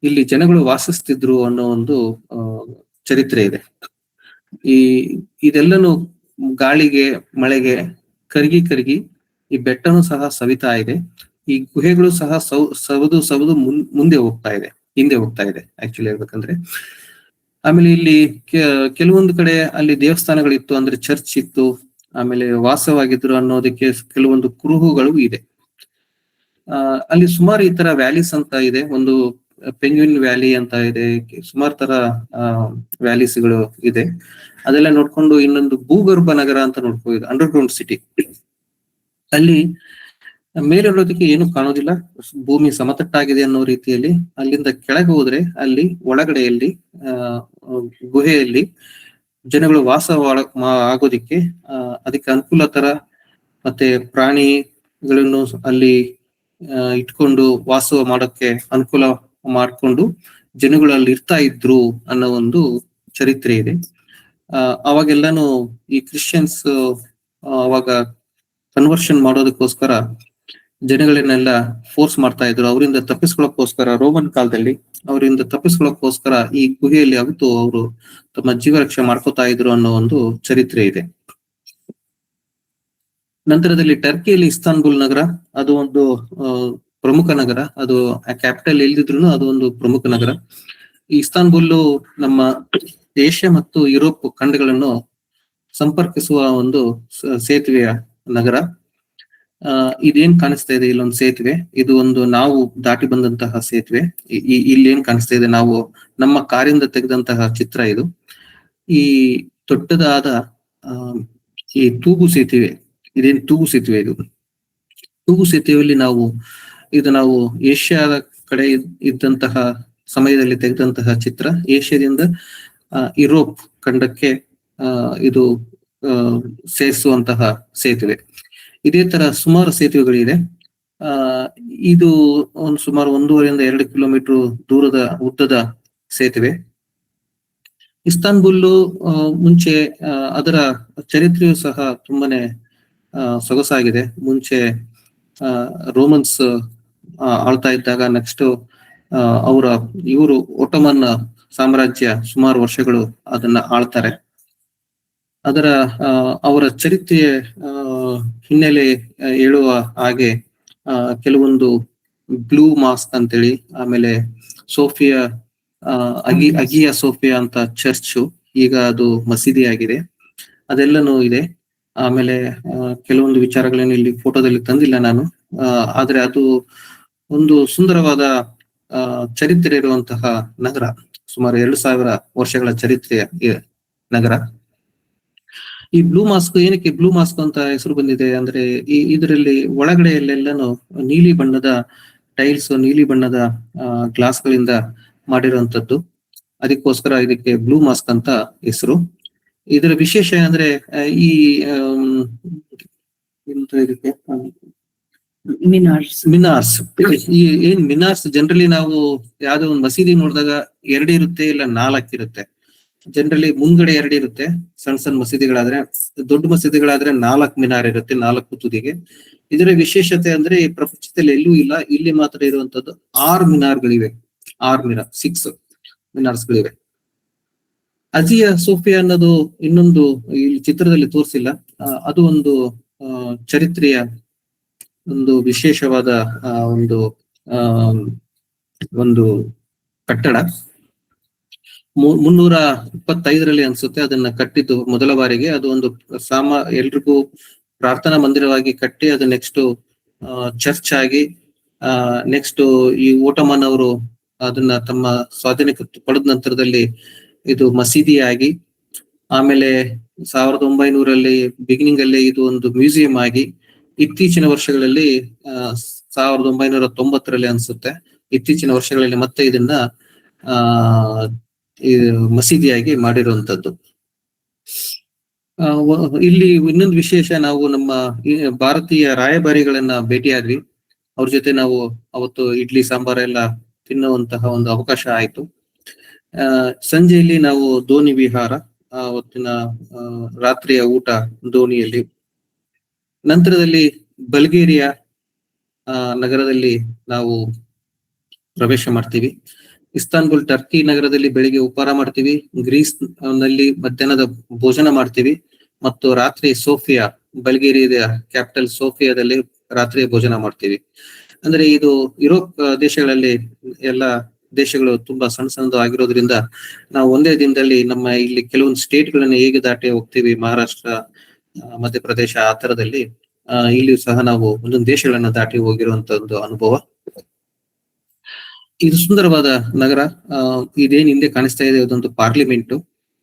ಇಲ್ಲಿ ಜನಗಳು ವಾಸಿಸ್ತಿದ್ರು ಅನ್ನೋ ಒಂದು ಚರಿತ್ರೆ ಇದೆ. ಇದೆಲ್ಲನು ಗಾಳಿಗೆ ಮಳೆಗೆ ಕರಗಿ ಈ ಬೆಟ್ಟನೂ ಸಹ ಸವಿತಾ ಇದೆ. ಈ ಗುಹೆಗಳು ಸಹ ಸವದು ಹಿಂದೆ ಹೋಗ್ತಾ ಇದೆ ಆಕ್ಚುಲಿ ಹೇಳ್ಬೇಕಂದ್ರೆ. ಆಮೇಲೆ ಇಲ್ಲಿ ಕೆಲವೊಂದು ಕಡೆ ಅಲ್ಲಿ ದೇವಸ್ಥಾನಗಳಿತ್ತು, ಅಂದ್ರೆ ಚರ್ಚ್ ಇತ್ತು, ಆಮೇಲೆ ವಾಸವಾಗಿದ್ರು ಅನ್ನೋದಕ್ಕೆ ಕೆಲವೊಂದು ಕುರುಹುಗಳು ಇದೆ. ಅಲ್ಲಿ ಸುಮಾರು ಈ ತರ ವ್ಯಾಲೀಸ್ ಅಂತ ಇದೆ. ಒಂದು ಪೆಂಗ್ವಿನ್ ವ್ಯಾಲಿ ಅಂತ ಇದೆ, ಸುಮಾರು ತರ ವ್ಯಾಲೀಸ್ಗಳು ಇದೆ. ಅದೆಲ್ಲ ನೋಡ್ಕೊಂಡು ಇನ್ನೊಂದು ಭೂಗರ್ಭ ನಗರ ಅಂತ ನೋಡ್ಬೋದು, ಅಂಡರ್ಗ್ರೌಂಡ್ ಸಿಟಿ. ಅಲ್ಲಿ ಮೇಲೆ ನೋಡೋದಕ್ಕೆ ಏನು ಕಾಣೋದಿಲ್ಲ, ಭೂಮಿ ಸಮತಟ್ಟಾಗಿದೆ ಅನ್ನೋ ರೀತಿಯಲ್ಲಿ. ಅಲ್ಲಿಂದ ಕೆಳಗೆ ಹೋದ್ರೆ ಅಲ್ಲಿ ಒಳಗಡೆಯಲ್ಲಿ ಗುಹೆಯಲ್ಲಿ ಜನಗಳು ವಾಸ ಆಗೋದಿಕ್ಕೆ ಅದಕ್ಕೆ ಅನುಕೂಲ ತರ, ಮತ್ತೆ ಪ್ರಾಣಿಗಳನ್ನು ಅಲ್ಲಿ ಇಟ್ಕೊಂಡು ವಾಸ ಮಾಡೋಕ್ಕೆ ಅನುಕೂಲ ಮಾಡ್ಕೊಂಡು ಜನಗಳು ಅಲ್ಲಿ ಇರ್ತಾ ಇದ್ರು ಅನ್ನೋ ಒಂದು ಚರಿತ್ರೆ ಇದೆ. ಅವಾಗೆಲ್ಲಾನು ಈ ಕ್ರಿಶ್ಚಿಯನ್ಸ್ ಅವಾಗ ಕನ್ವರ್ಷನ್ ಮಾಡೋದಕ್ಕೋಸ್ಕರ ಜನಗಳನ್ನೆಲ್ಲ ಫೋರ್ಸ್ ಮಾಡ್ತಾ ಇದ್ರು. ಅವರಿಂದ ತಪ್ಪಿಸ್ಕೊಳ್ಳೋಕ್ಕೋಸ್ಕರ, ರೋಮನ್ ಕಾಲದಲ್ಲಿ ಅವರಿಂದ ತಪ್ಪಿಸ್ಕೊಳ್ಳೋಕ್ಕೋಸ್ಕರ ಈ ಗುಹೆಯಲ್ಲಿ ಆಗುತ್ತೋ ಅವರು ತಮ್ಮ ಜೀವ ರಕ್ಷೆ ಮಾಡ್ಕೋತಾ ಇದ್ರು ಅನ್ನೋ ಒಂದು ಚರಿತ್ರೆ ಇದೆ. ನಂತರದಲ್ಲಿ ಟರ್ಕಿಯಲ್ಲಿ ಇಸ್ತಾನ್ಬುಲ್ ನಗರ, ಅದು ಒಂದು ಪ್ರಮುಖ ನಗರ. ಅದು ಕ್ಯಾಪಿಟಲ್ ಇಲ್ದಿದ್ರು ಅದು ಒಂದು ಪ್ರಮುಖ ನಗರ. ಈ ಇಸ್ತಾನ್ಬುಲ್ ನಮ್ಮ ಏಷ್ಯಾ ಮತ್ತು ಯುರೋಪ್ ಖಂಡಗಳನ್ನು ಸಂಪರ್ಕಿಸುವ ಒಂದು ಸೇತುವೆಯ ನಗರ. ಇದೇನ್ ಕಾಣಿಸ್ತಾ ಇದೆ, ಇಲ್ಲೊಂದು ಸೇತುವೆ, ಇದು ಒಂದು ನಾವು ದಾಟಿ ಬಂದಂತಹ ಸೇತುವೆ. ಇಲ್ಲಿ ಏನ್ ಕಾಣಿಸ್ತಾ ಇದೆ, ನಾವು ನಮ್ಮ ಕಾರಿಂದ ತೆಗೆದಂತಹ ಚಿತ್ರ ಇದು. ಈ ದೊಡ್ಡದಾದ ಈ ತೂಗು ಸೇತುವೆ, ಇದೇನ್ ತೂಗು ಸೇತುವೆ, ಇದು ತೂಗು ಸೇತುವೆಯಲ್ಲಿ ನಾವು ಏಷ್ಯಾದ ಕಡೆ ಇದ್ದಂತಹ ಸಮಯದಲ್ಲಿ ತೆಗೆದಂತಹ ಚಿತ್ರ. ಏಷ್ಯಾದಿಂದ ಯುರೋಪ್ ಖಂಡಕ್ಕೆ ಇದು ಸೇರಿಸುವಂತಹ ಸೇತುವೆ. ಇದೇ ತರ ಸುಮಾರು ಸೇತುವೆಗಳಿದೆ. ಇದು ಒಂದು ಸುಮಾರು 1.5 to 2 ಕಿಲೋಮೀಟರ್ ದೂರದ ಉದ್ದದ ಸೇತುವೆ. ಇಸ್ತಾನ್ಬುಲ್ ಮುಂಚೆ ಅದರ ಚರಿತ್ರೆಯು ಸಹ ತುಂಬಾನೇ ಸೊಗಸಾಗಿದೆ. ಮುಂಚೆ ರೋಮನ್ಸ್ ಆಳ್ತಾ ಇದ್ದಾಗ, ನೆಕ್ಸ್ಟ್ ಇವರು ಒಟೋಮನ್ ಸಾಮ್ರಾಜ್ಯ ಸುಮಾರು ವರ್ಷಗಳು ಅದನ್ನ ಆಳ್ತಾರೆ. ಅವರ ಚರಿತ್ರೆ ಹಿನ್ನೆಲೆ ಹೇಳುವ ಹಾಗೆ ಕೆಲವೊಂದು ಬ್ಲೂ ಮಾಸ್ಕ್ ಅಂತೇಳಿ, ಆಮೇಲೆ ಸೋಫಿಯಾ ಅಗಿಯಾ ಸೋಫಿಯಾ ಅಂತ ಚರ್ಚ್, ಈಗ ಅದು ಮಸೀದಿ ಆಗಿದೆ, ಅದೆಲ್ಲನೂ ಇದೆ. ಆಮೇಲೆ ಕೆಲವೊಂದು ವಿಚಾರಗಳೇನು ಇಲ್ಲಿ ಫೋಟೋದಲ್ಲಿ ತಂದಿಲ್ಲ ನಾನು, ಆದ್ರೆ ಅದು ಒಂದು ಸುಂದರವಾದ ಚರಿತ್ರೆ ಇರುವಂತಹ ನಗರ. ಸುಮಾರು 2000 ವರ್ಷಗಳ ಚರಿತ್ರೆಯ ನಗರ. ಈ ಬ್ಲೂ ಮಾಸ್ಕ್, ಏನಕ್ಕೆ ಬ್ಲೂ ಮಾಸ್ಕ್ ಅಂತ ಹೆಸರು ಬಂದಿದೆ ಅಂದ್ರೆ, ಇದರಲ್ಲಿ ಒಳಗಡೆಯಲ್ಲೆಲ್ಲಾನು ನೀಲಿ ಬಣ್ಣದ ಟೈಲ್ಸ್, ನೀಲಿ ಬಣ್ಣದ ಗ್ಲಾಸ್ ಗಳಿಂದ ಮಾಡಿರುವಂತದ್ದು. ಅದಕ್ಕೋಸ್ಕರ ಇದಕ್ಕೆ ಬ್ಲೂ ಮಾಸ್ಕ್ ಅಂತ ಹೆಸರು. ಇದರ ವಿಶೇಷ ಅಂದ್ರೆ ಈ ಇದಕ್ಕೆ ಮಿನಾರ್ಸ್. ಈ ಏನ್ ಮಿನಾರ್ಸ್ ಜನರಲಿ ನಾವು ಯಾವ್ದೋ ಒಂದು ಮಸೀದಿ ನೋಡಿದಾಗ 2 ಇರುತ್ತೆ, ಇಲ್ಲ 4 ಇರುತ್ತೆ. ಜನರಲಿ ಮುಂದ್ಗಡೆ 2 ಇರುತ್ತೆ ಸಣ್ಣ ಸಣ್ಣ ಮಸೀದಿಗಳಾದ್ರೆ. ದೊಡ್ಡ ಮಸೀದಿಗಳಾದ್ರೆ 4 ಮಿನಾರ್ ಇರುತ್ತೆ, 4 ತುದಿಗೆ. ಇದರ ವಿಶೇಷತೆ ಅಂದ್ರೆ ಈ ಪ್ರಪಂಚದಲ್ಲಿ ಎಲ್ಲೂ ಇಲ್ಲ, ಇಲ್ಲಿ ಮಾತ್ರ ಇರುವಂತದ್ದು 6 ಮಿನಾರ್ಗಳಿವೆ. 6 ಮಿನಾರ್ಸ್ಗಳಿವೆ. ಅಜಿಯಾ ಸೋಫಿಯಾ ಅನ್ನೋದು ಇನ್ನೊಂದು ಈ ಚಿತ್ರದಲ್ಲಿ ತೋರಿಸಿಲ್ಲ. ಅದು ಒಂದು ಚರಿತ್ರೆಯ ಒಂದು ವಿಶೇಷವಾದ ಒಂದು ಕಟ್ಟಡ. 325ರಲ್ಲಿ ಅನ್ಸುತ್ತೆ ಅದನ್ನ ಕಟ್ಟಿದ್ದು ಮೊದಲ ಬಾರಿಗೆ. ಅದು ಒಂದು ಎಲ್ರಿಗೂ ಪ್ರಾರ್ಥನಾ ಮಂದಿರವಾಗಿ ಕಟ್ಟಿ, ಅದು ನೆಕ್ಸ್ಟ್ ಚರ್ಚ್ ಆಗಿ, ನೆಕ್ಸ್ಟ್ ಈ ಓಟಮನ್ ಅವರು ಅದನ್ನ ತಮ್ಮ ಸ್ವಾಧೀನಕ್ಕೆ ಪಡೆದ ನಂತರದಲ್ಲಿ ಇದು ಮಸೀದಿ ಆಗಿ, ಆಮೇಲೆ 1900ರಲ್ಲಿ ಬಿಗಿನಿಂಗ್ ಅಲ್ಲಿ ಇದು ಒಂದು ಮ್ಯೂಸಿಯಂ ಆಗಿ, ಇತ್ತೀಚಿನ ವರ್ಷಗಳಲ್ಲಿ 1990ರಲ್ಲಿ ಅನ್ಸುತ್ತೆ, ಇತ್ತೀಚಿನ ವರ್ಷಗಳಲ್ಲಿ ಮತ್ತೆ ಇದನ್ನ ಮಸೀದಿಯಾಗಿ ಮಾಡಿರುವಂತದ್ದು. ಇಲ್ಲಿ ಇನ್ನೊಂದು ವಿಶೇಷ, ನಾವು ನಮ್ಮ ಭಾರತೀಯ ರಾಯಭಾರಿಗಳನ್ನ ಭೇಟಿಯಾದ್ವಿ. ಅವ್ರ ಜೊತೆ ನಾವು ಅವತ್ತು ಇಡ್ಲಿ ಸಾಂಬಾರ್ ಎಲ್ಲ ತಿನ್ನುವಂತಹ ಒಂದು ಅವಕಾಶ ಆಯ್ತು. ಸಂಜೆಯಲ್ಲಿ ನಾವು ದೋಣಿ ವಿಹಾರ, ಅವತ್ತಿನ ರಾತ್ರಿಯ ಊಟ ದೋಣಿಯಲ್ಲಿ. ನಂತರದಲ್ಲಿ ಬಲ್ಗೇರಿಯಾ ನಗರದಲ್ಲಿ ನಾವು ಪ್ರವೇಶ ಮಾಡ್ತೀವಿ. ಇಸ್ತಾನ್ಬುಲ್ ಟರ್ಕಿ ನಗರದಲ್ಲಿ ಬೆಳಿಗ್ಗೆ ಉಪಹಾರ ಮಾಡ್ತೀವಿ. ಗ್ರೀಸ್ ನಲ್ಲಿ ಮಧ್ಯಾಹ್ನದ ಭೋಜನ ಮಾಡ್ತೀವಿ. ಮತ್ತು ರಾತ್ರಿ ಸೋಫಿಯಾ, ಬಲ್ಗೇರಿಯಾದ ಕ್ಯಾಪಿಟಲ್ ಸೋಫಿಯಾದಲ್ಲಿ ರಾತ್ರಿ ಭೋಜನ ಮಾಡ್ತೀವಿ. ಅಂದ್ರೆ ಇದು ಯುರೋಪ್ ದೇಶಗಳಲ್ಲಿ ಎಲ್ಲ ದೇಶಗಳು ತುಂಬಾ ಸಣ್ಣ ಸಣ್ಣದು ಆಗಿರೋದ್ರಿಂದ ನಾವು ಒಂದೇ ದಿನದಲ್ಲಿ ನಮ್ಮ ಇಲ್ಲಿ ಕೆಲವೊಂದು ಸ್ಟೇಟ್ ಗಳನ್ನ ಹೇಗೆ ದಾಟಿ ಹೋಗ್ತೀವಿ, ಮಹಾರಾಷ್ಟ್ರ, ಮಧ್ಯಪ್ರದೇಶ, ಆ ತರದಲ್ಲಿ ಇಲ್ಲಿಯೂ ಸಹ ನಾವು ಒಂದೊಂದು ದೇಶಗಳನ್ನ ದಾಟಿ ಹೋಗಿರುವಂತ ಒಂದು ಅನುಭವ. ಇದು ಸುಂದರವಾದ ನಗರ. ಇದೇನ್ ಹಿಂದೆ ಕಾಣಿಸ್ತಾ ಇದೆ ಅದೊಂದು ಪಾರ್ಲಿಮೆಂಟ್.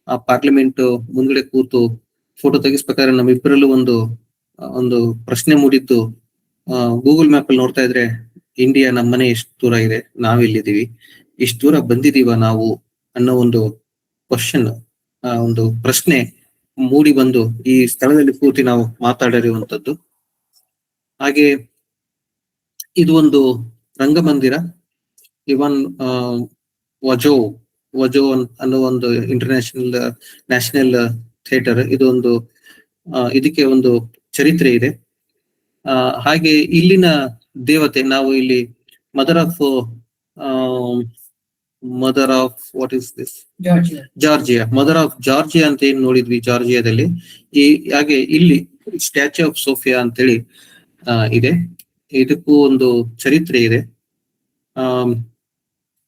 ಆ ಪಾರ್ಲಿಮೆಂಟ್ ಮುಂದ್ಗಡೆ ಕೂತು ಫೋಟೋ ತೆಗಿಸ್ಬೇಕಾದ್ರೆ ನಮ್ಮಿಬ್ಬರಲ್ಲೂ ಒಂದು ಪ್ರಶ್ನೆ ಮೂಡಿದ್ದು, ಗೂಗಲ್ ಮ್ಯಾಪ್ ಅಲ್ಲಿ ನೋಡ್ತಾ ಇದ್ರೆ ಇಂಡಿಯಾ ನಮ್ಮನೆ ಎಷ್ಟು ದೂರ ಇದೆ, ನಾವೆಲ್ಲಿದ್ದೀವಿ, ಇಷ್ಟು ದೂರ ಬಂದಿದೀವ ನಾವು ಅನ್ನೋ ಒಂದು ಕ್ವಶನ್, ಒಂದು ಪ್ರಶ್ನೆ ಮೂಡಿ ಬಂದು ಈ ಸ್ಥಳದಲ್ಲಿ ಕೂತಿ ನಾವು ಮಾತಾಡಿರುವಂತದ್ದು. ಹಾಗೆ ಇದು ಒಂದು ರಂಗಮಂದಿರ. ಇವನ್ ವಜೋ ಅನ್ನೋ ಒಂದು ನ್ಯಾಷನಲ್ ಥಿಯೇಟರ್. ಇದು ಒಂದು ಇದಕ್ಕೆ ಒಂದು ಚರಿತ್ರೆ ಇದೆ. ಹಾಗೆ ಇಲ್ಲಿನ ದೇವತೆ, ನಾವು ಇಲ್ಲಿ mother of what is this, Georgia, mother of Georgia ಅಂತ ಏನ್ ನೋಡಿದ್ವಿ ಜಾರ್ಜಿಯಾದಲ್ಲಿ, ಹಾಗೆ ಇಲ್ಲಿ ಸ್ಟ್ಯಾಚ್ಯೂ ಆಫ್ ಸೋಫಿಯಾ ಅಂತೇಳಿ ಇದೆ. ಇದಕ್ಕೂ ಒಂದು ಚರಿತ್ರೆ ಇದೆ.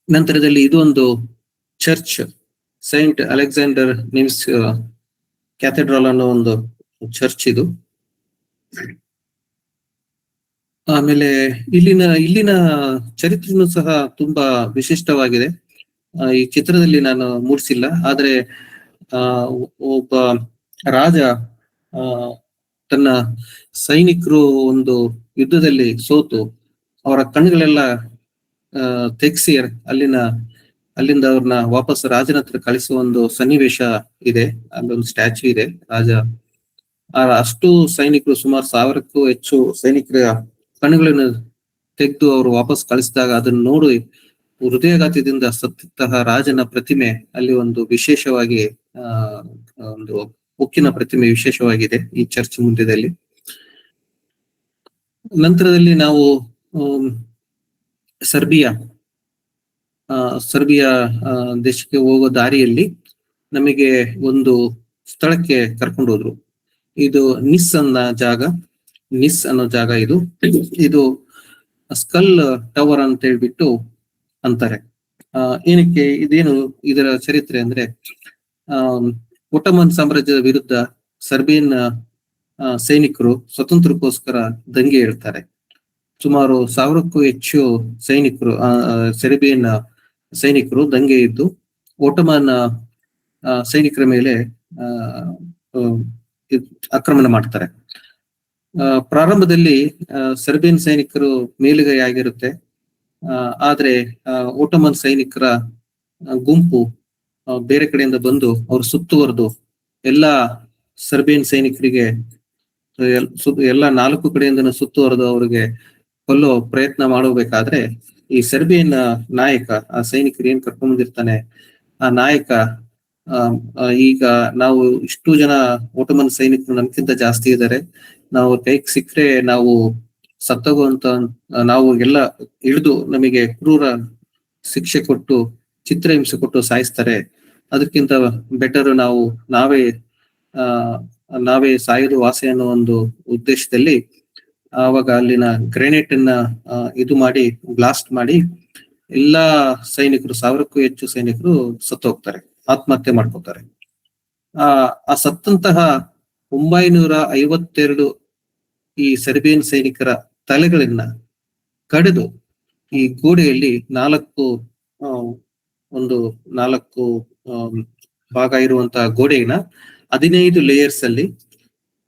ನಂತರದಲ್ಲಿ ಇದು ಒಂದು ಚರ್ಚ್, ಸೈಂಟ್ ಅಲೆಕ್ಸಾಂಡರ್ ನಿಮ್ಸ್ ಕ್ಯಾಥೆಡ್ರಲ್ ಅನ್ನೋ ಒಂದು ಚರ್ಚ್ ಇದು. ಆಮೇಲೆ ಇಲ್ಲಿನ ಚರಿತ್ರೆನೂ ಸಹ ತುಂಬಾ ವಿಶಿಷ್ಟವಾಗಿದೆ. ಈ ಚಿತ್ರದಲ್ಲಿ ನಾನು ಮೂಡಿಸಿಲ್ಲ, ಆದ್ರೆ ಒಬ್ಬ ರಾಜ ತನ್ನ ಸೈನಿಕರು ಒಂದು ಯುದ್ಧದಲ್ಲಿ ಸೋತು ಅವರ ಕಣ್ಣುಗಳೆಲ್ಲ ತೆಗ್ಸಿ ಅಲ್ಲಿಂದ ಅವ್ರನ್ನ ವಾಪಸ್ ರಾಜನ ಹತ್ರ ಕಳಿಸುವ ಒಂದು ಸನ್ನಿವೇಶ ಇದೆ. ಅಲ್ಲೊಂದು ಸ್ಟ್ಯಾಚ್ಯೂ ಇದೆ. ರಾಜ ಅಷ್ಟು ಸೈನಿಕರು, ಸುಮಾರು 1000ಕ್ಕೂ ಹೆಚ್ಚು ಸೈನಿಕರ ಕಣ್ಣುಗಳನ್ನು ತೆಗೆದು ಅವರು ವಾಪಸ್ ಕಳಿಸಿದಾಗ ಅದನ್ನು ನೋಡಿ ಹೃದಯಘಾತದಿಂದ ಸತ್ತಿದ್ದಂತಹ ರಾಜನ ಪ್ರತಿಮೆ ಅಲ್ಲಿ ಒಂದು ವಿಶೇಷವಾಗಿ ಒಂದು ಉಕ್ಕಿನ ಪ್ರತಿಮೆ ವಿಶೇಷವಾಗಿದೆ ಈ ಚರ್ಚ್ ಮುಂದ್ಯದಲ್ಲಿ. ನಂತರದಲ್ಲಿ ನಾವು ಸರ್ಬಿಯಾ ದೇಶಕ್ಕೆ ಹೋಗೋ ದಾರಿಯಲ್ಲಿ ನಮಗೆ ಒಂದು ಸ್ಥಳಕ್ಕೆ ಕರ್ಕೊಂಡು ಹೋದ್ರು. ಇದು ನಿಸ್ ಅನ್ನೋ ಜಾಗ ಇದು ಸ್ಕಲ್ ಟವರ್ ಅಂತ ಹೇಳ್ಬಿಟ್ಟು ಅಂತಾರೆ. ಏನಕ್ಕೆ ಇದೇನು ಇದರ ಚರಿತ್ರೆ ಅಂದ್ರೆ, ಒಟ್ಟಮನ್ ಸಾಮ್ರಾಜ್ಯದ ವಿರುದ್ಧ ಸರ್ಬಿಯನ್ ಸೈನಿಕರು ಸ್ವತಂತ್ರಕ್ಕೋಸ್ಕರ ದಂಗೆ ಏಳ್ತಾರೆ. ಸುಮಾರು 1000ಕ್ಕೂ ಹೆಚ್ಚು ಸೆರ್ಬಿಯನ್ ಸೈನಿಕರು ದಂಗೆ ಇದ್ದು ಒಟ್ಟಮನ್ ಸೈನಿಕರ ಮೇಲೆ ಆಕ್ರಮಣ ಮಾಡ್ತಾರೆ. ಪ್ರಾರಂಭದಲ್ಲಿ ಸರ್ಬಿಯನ್ ಸೈನಿಕರು ಮೇಲುಗೈ ಆಗಿರುತ್ತೆ. ಆದ್ರೆ ಒಟ್ಟಮನ್ ಸೈನಿಕರ ಗುಂಪು ಬೇರೆ ಕಡೆಯಿಂದ ಬಂದು ಅವರು ಸುತ್ತುವರೆದು ಎಲ್ಲಾ ಸರ್ಬಿಯನ್ ಸೈನಿಕರಿಗೆ ಎಲ್ಲ 4 ಕಡೆಯಿಂದ ಸುತ್ತುವರೆದು ಅವರಿಗೆ ಕೊಲ್ಲೋ ಪ್ರಯತ್ನ ಮಾಡಬೇಕಾದ್ರೆ ಈ ಸರ್ಬಿಯನ್ ನಾಯಕ, ಆ ಸೈನಿಕರು ಏನ್ ಕರ್ಕೊಂಡ್ ಬಂದಿರ್ತಾನೆ, ಆ ನಾಯಕ ಈಗ ನಾವು ಇಷ್ಟು ಜನ ಒಟ್ಟಮನ್ ಸೈನಿಕರು ನಮ್ಗಿಂತ ಜಾಸ್ತಿ ಇದ್ದಾರೆ, ನಾವು ಕೈಗೆ ಸಿಕ್ಕರೆ ನಾವು ಸತ್ತೋಗುವಂತ, ನಾವು ಎಲ್ಲ ಹಿಡಿದು ನಮಗೆ ಕ್ರೂರ ಶಿಕ್ಷೆ ಕೊಟ್ಟು ಚಿತ್ರಹಿಂಸೆ ಕೊಟ್ಟು ಸಾಯಿಸ್ತಾರೆ, ಅದಕ್ಕಿಂತ ಬೆಟರ್ ನಾವೇ ಸಾಯುವುದು ವಾಸಿ ಅನ್ನೋ ಒಂದು ಉದ್ದೇಶದಲ್ಲಿ ಆವಾಗ ಅಲ್ಲಿನ ಗ್ರೆನೇಟ್ ಅನ್ನ ಇದು ಮಾಡಿ ಬ್ಲಾಸ್ಟ್ ಮಾಡಿ ಎಲ್ಲಾ ಸೈನಿಕರು, 1000ಕ್ಕೂ ಹೆಚ್ಚು ಸೈನಿಕರು ಸತ್ತು ಹೋಗ್ತಾರೆ, ಆತ್ಮಹತ್ಯೆ ಮಾಡ್ಕೋತಾರೆ. ಆ ಸತ್ತಂತಹ 952 ಈ ಸರ್ಬಿಯನ್ ಸೈನಿಕರ ತಲೆಗಳನ್ನ ಕಡಿದು ಈ ಗೋಡೆಯಲ್ಲಿ 4 ಭಾಗ ಇರುವಂತಹ ಗೋಡೆಯನ್ನ 15 ಲೇಯರ್ಸ್ ಅಲ್ಲಿ